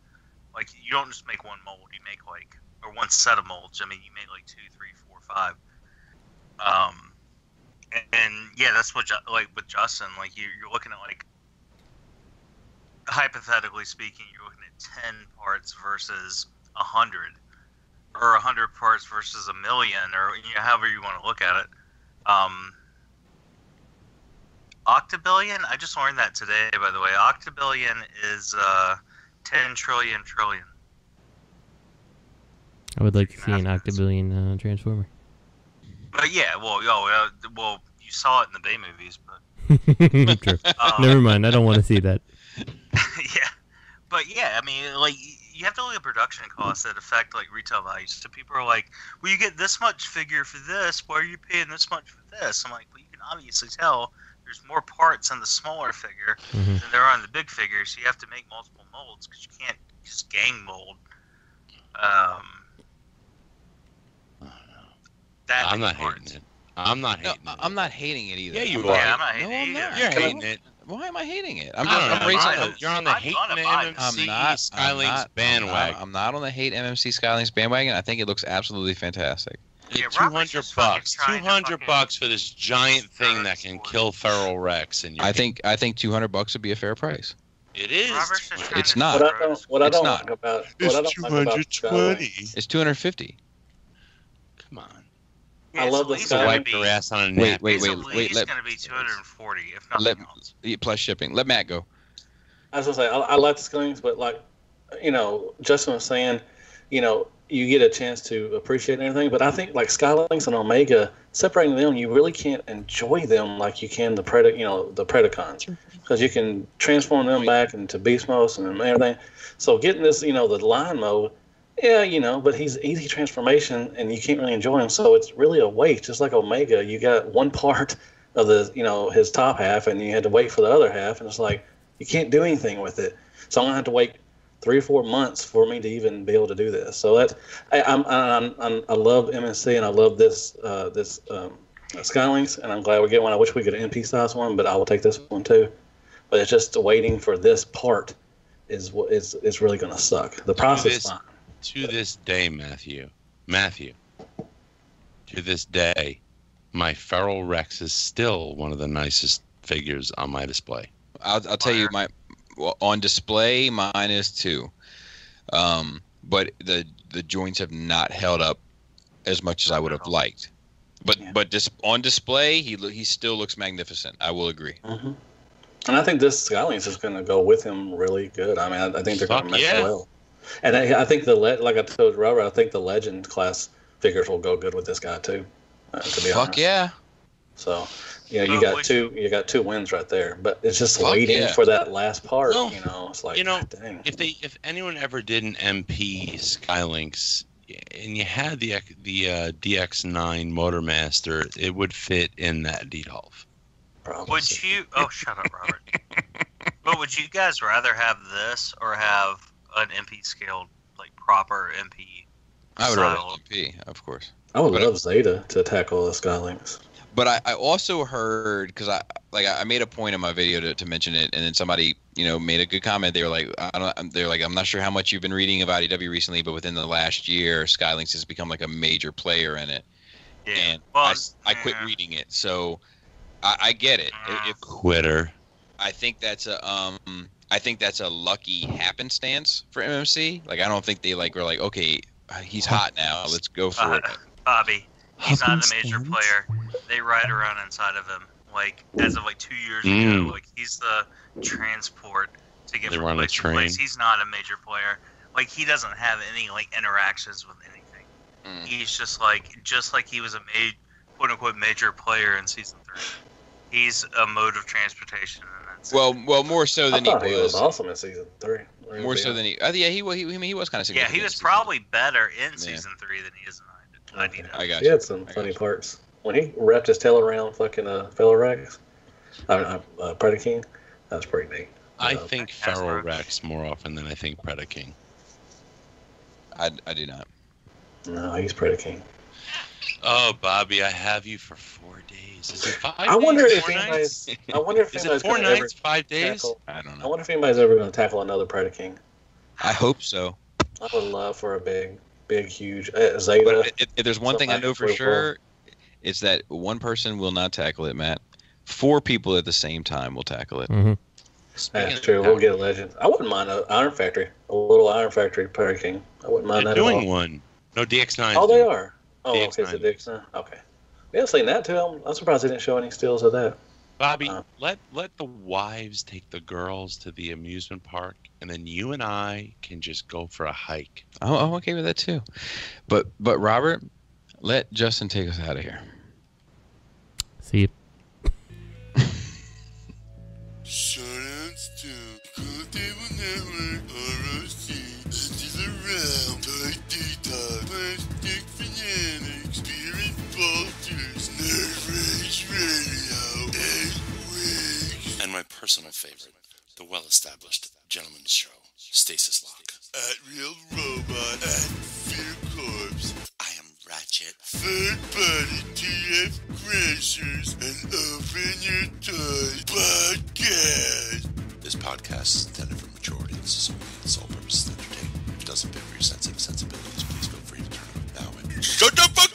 Like you don't just make one mold; you make or one set of molds. I mean, you make like 2, 3, 4, 5. And yeah, that's what like with Justin, like you're looking at like hypothetically speaking, you're looking at 10 parts versus 100. Or 100 parts versus 1,000,000, or however you want to look at it. Octobillion, I just learned that today, by the way. Octobillion is 10 trillion. I would like to see an Octobillion Transformer. But yeah, well, you saw it in the Bay movies, but True. Never mind, I don't want to see that. Yeah, but yeah, I mean, like. You have to look at production costs that affect like retail values. So people are like, "Well, you get this much figure for this. Why are you paying this much for this?" I'm like, "Well, you can obviously tell there's more parts on the smaller figure than there are on the big figure. So you have to make multiple molds because you can't just gang mold." I'm not hating it. I'm not hating it. I'm not hating it either. Yeah, you are. Yeah, I'm not hating it either. You're hating it. Why am I hating it? You're on the hate MMC Skylinks bandwagon. I'm not on the hate MMC Skylinks bandwagon. I think it looks absolutely fantastic. Yeah, $200. $200 for this giant thing that can kill feral Rex. And I think $200 would be a fair price. It is. It's not. What I don't like about it's $220. It's $250. Come on. I love the Skylink. Wipe your ass on a napkin. Wait. It's going to be $240 if nothing else. Plus shipping. Let Matt go. I was gonna say I like the Skylings, but like, Justin was saying, you get a chance to appreciate everything. But I think like Skylings and Omega, separating them, you really can't enjoy them like you can the Predacons, because you can transform them back into beast modes and everything. So getting this, the line mode, yeah, but he's easy transformation and you can't really enjoy him. So it's really a waste. Just like Omega, you got one part of the, his top half, and you had to wait for the other half, and it's like you can't do anything with it. So I'm gonna have to wait 3 or 4 months for me to even be able to do this. So that's I love MNC and I love this Skylinks, and I'm glad we're getting one. I wish we could NP size one, but I will take this one too. But it's just waiting for this part is really gonna suck. The process is fine. To this day, Matthew, to this day, my Feral Rex is still one of the nicest figures on my display. I'll tell you, on display, mine is 2. But the joints have not held up as much as I would have liked. But on display, he still looks magnificent. I will agree. Mm-hmm. And I think this Skylinks is going to go with him really good. I mean, I think they're going to mesh well. And I think like I told Robert, I think the Legend class figures will go good with this guy too. To be honest. Fuck yeah. So, you got two wins right there. But it's just waiting for that last part. Well, it's like, dang. If anyone ever did an MP Skylinks and you had the DX9 Motormaster, it would fit in that Detox. Would you? Oh, shut up, Robert. But would you guys rather have this or have an MP scaled, like proper MP? I would rather MP, of course. I would love Zeta to tackle the Skylinks. But I also heard, because I made a point in my video to mention it, and then somebody made a good comment. They were like, I'm not sure how much you've been reading about IDW recently, but within the last year, Skylinks has become like a major player in it. Yeah. And I quit reading it, so I get it. Quitter. I think that's a lucky happenstance for MMC. Like I don't think they were like, okay, he's hot now, let's go for it. Bobby, he's not a major player. They ride around inside of him. Like as of 2 years ago, like he's the transport to get from place to place. He's not a major player. Like he doesn't have any interactions with anything. He's just like he was a quote unquote major player in season 3. He's a mode of transportation. Well, more so than he was awesome in season 3. More so than he. He was kind of. Yeah, he was probably better in season 3 than he is in IDW. I got you. He had some funny parts when he wrapped his tail around fucking Feral Rex. Predaking. That was pretty neat. I think Feral Rex more often than I think Predaking. I do not. No, he's Predaking. Oh, Bobby, I have you for 4 days. Is it 5 days? I wonder if anybody's Is it 4 nights, 5 days? I don't know. I wonder if anybody's ever going to tackle another Predaking. I hope so. I would love for a big, huge Zeta. But if there's one thing I know for sure, it's that one person will not tackle it, Matt. 4 people at the same time will tackle it. Mm-hmm. That's true. We'll get a Legend. I wouldn't mind a little Iron Factory Predaking. I wouldn't mind that. They're doing one. No, DX9. Oh, they are. Oh, DX9. okay, so DX9. Okay. Yeah, I've seen that too. I'm surprised they didn't show any stills of that. Bobby, let the wives take the girls to the amusement park, and then you and I can just go for a hike. Oh, I'm okay with that too. But Robert, let Justin take us out of here. See you. Shoutouts to Cool Table Network, ROC, Edges Around, Toy Detox, Plastic Fanatics, Spirit Vultures, Nerd Rage Radio, Wigs, and my personal favorite, the well-established Gentleman's Show, Stasis Lock. At Real Robot, at Fear Corpse. I am Ratchet third-party TF Crashers and Open Your Toys podcast. This podcast is intended for mature audiences only and sole purpose is entertainment. If it doesn't fit with your sensitive sensibilities, please feel free to turn it off now and... Shut the fuck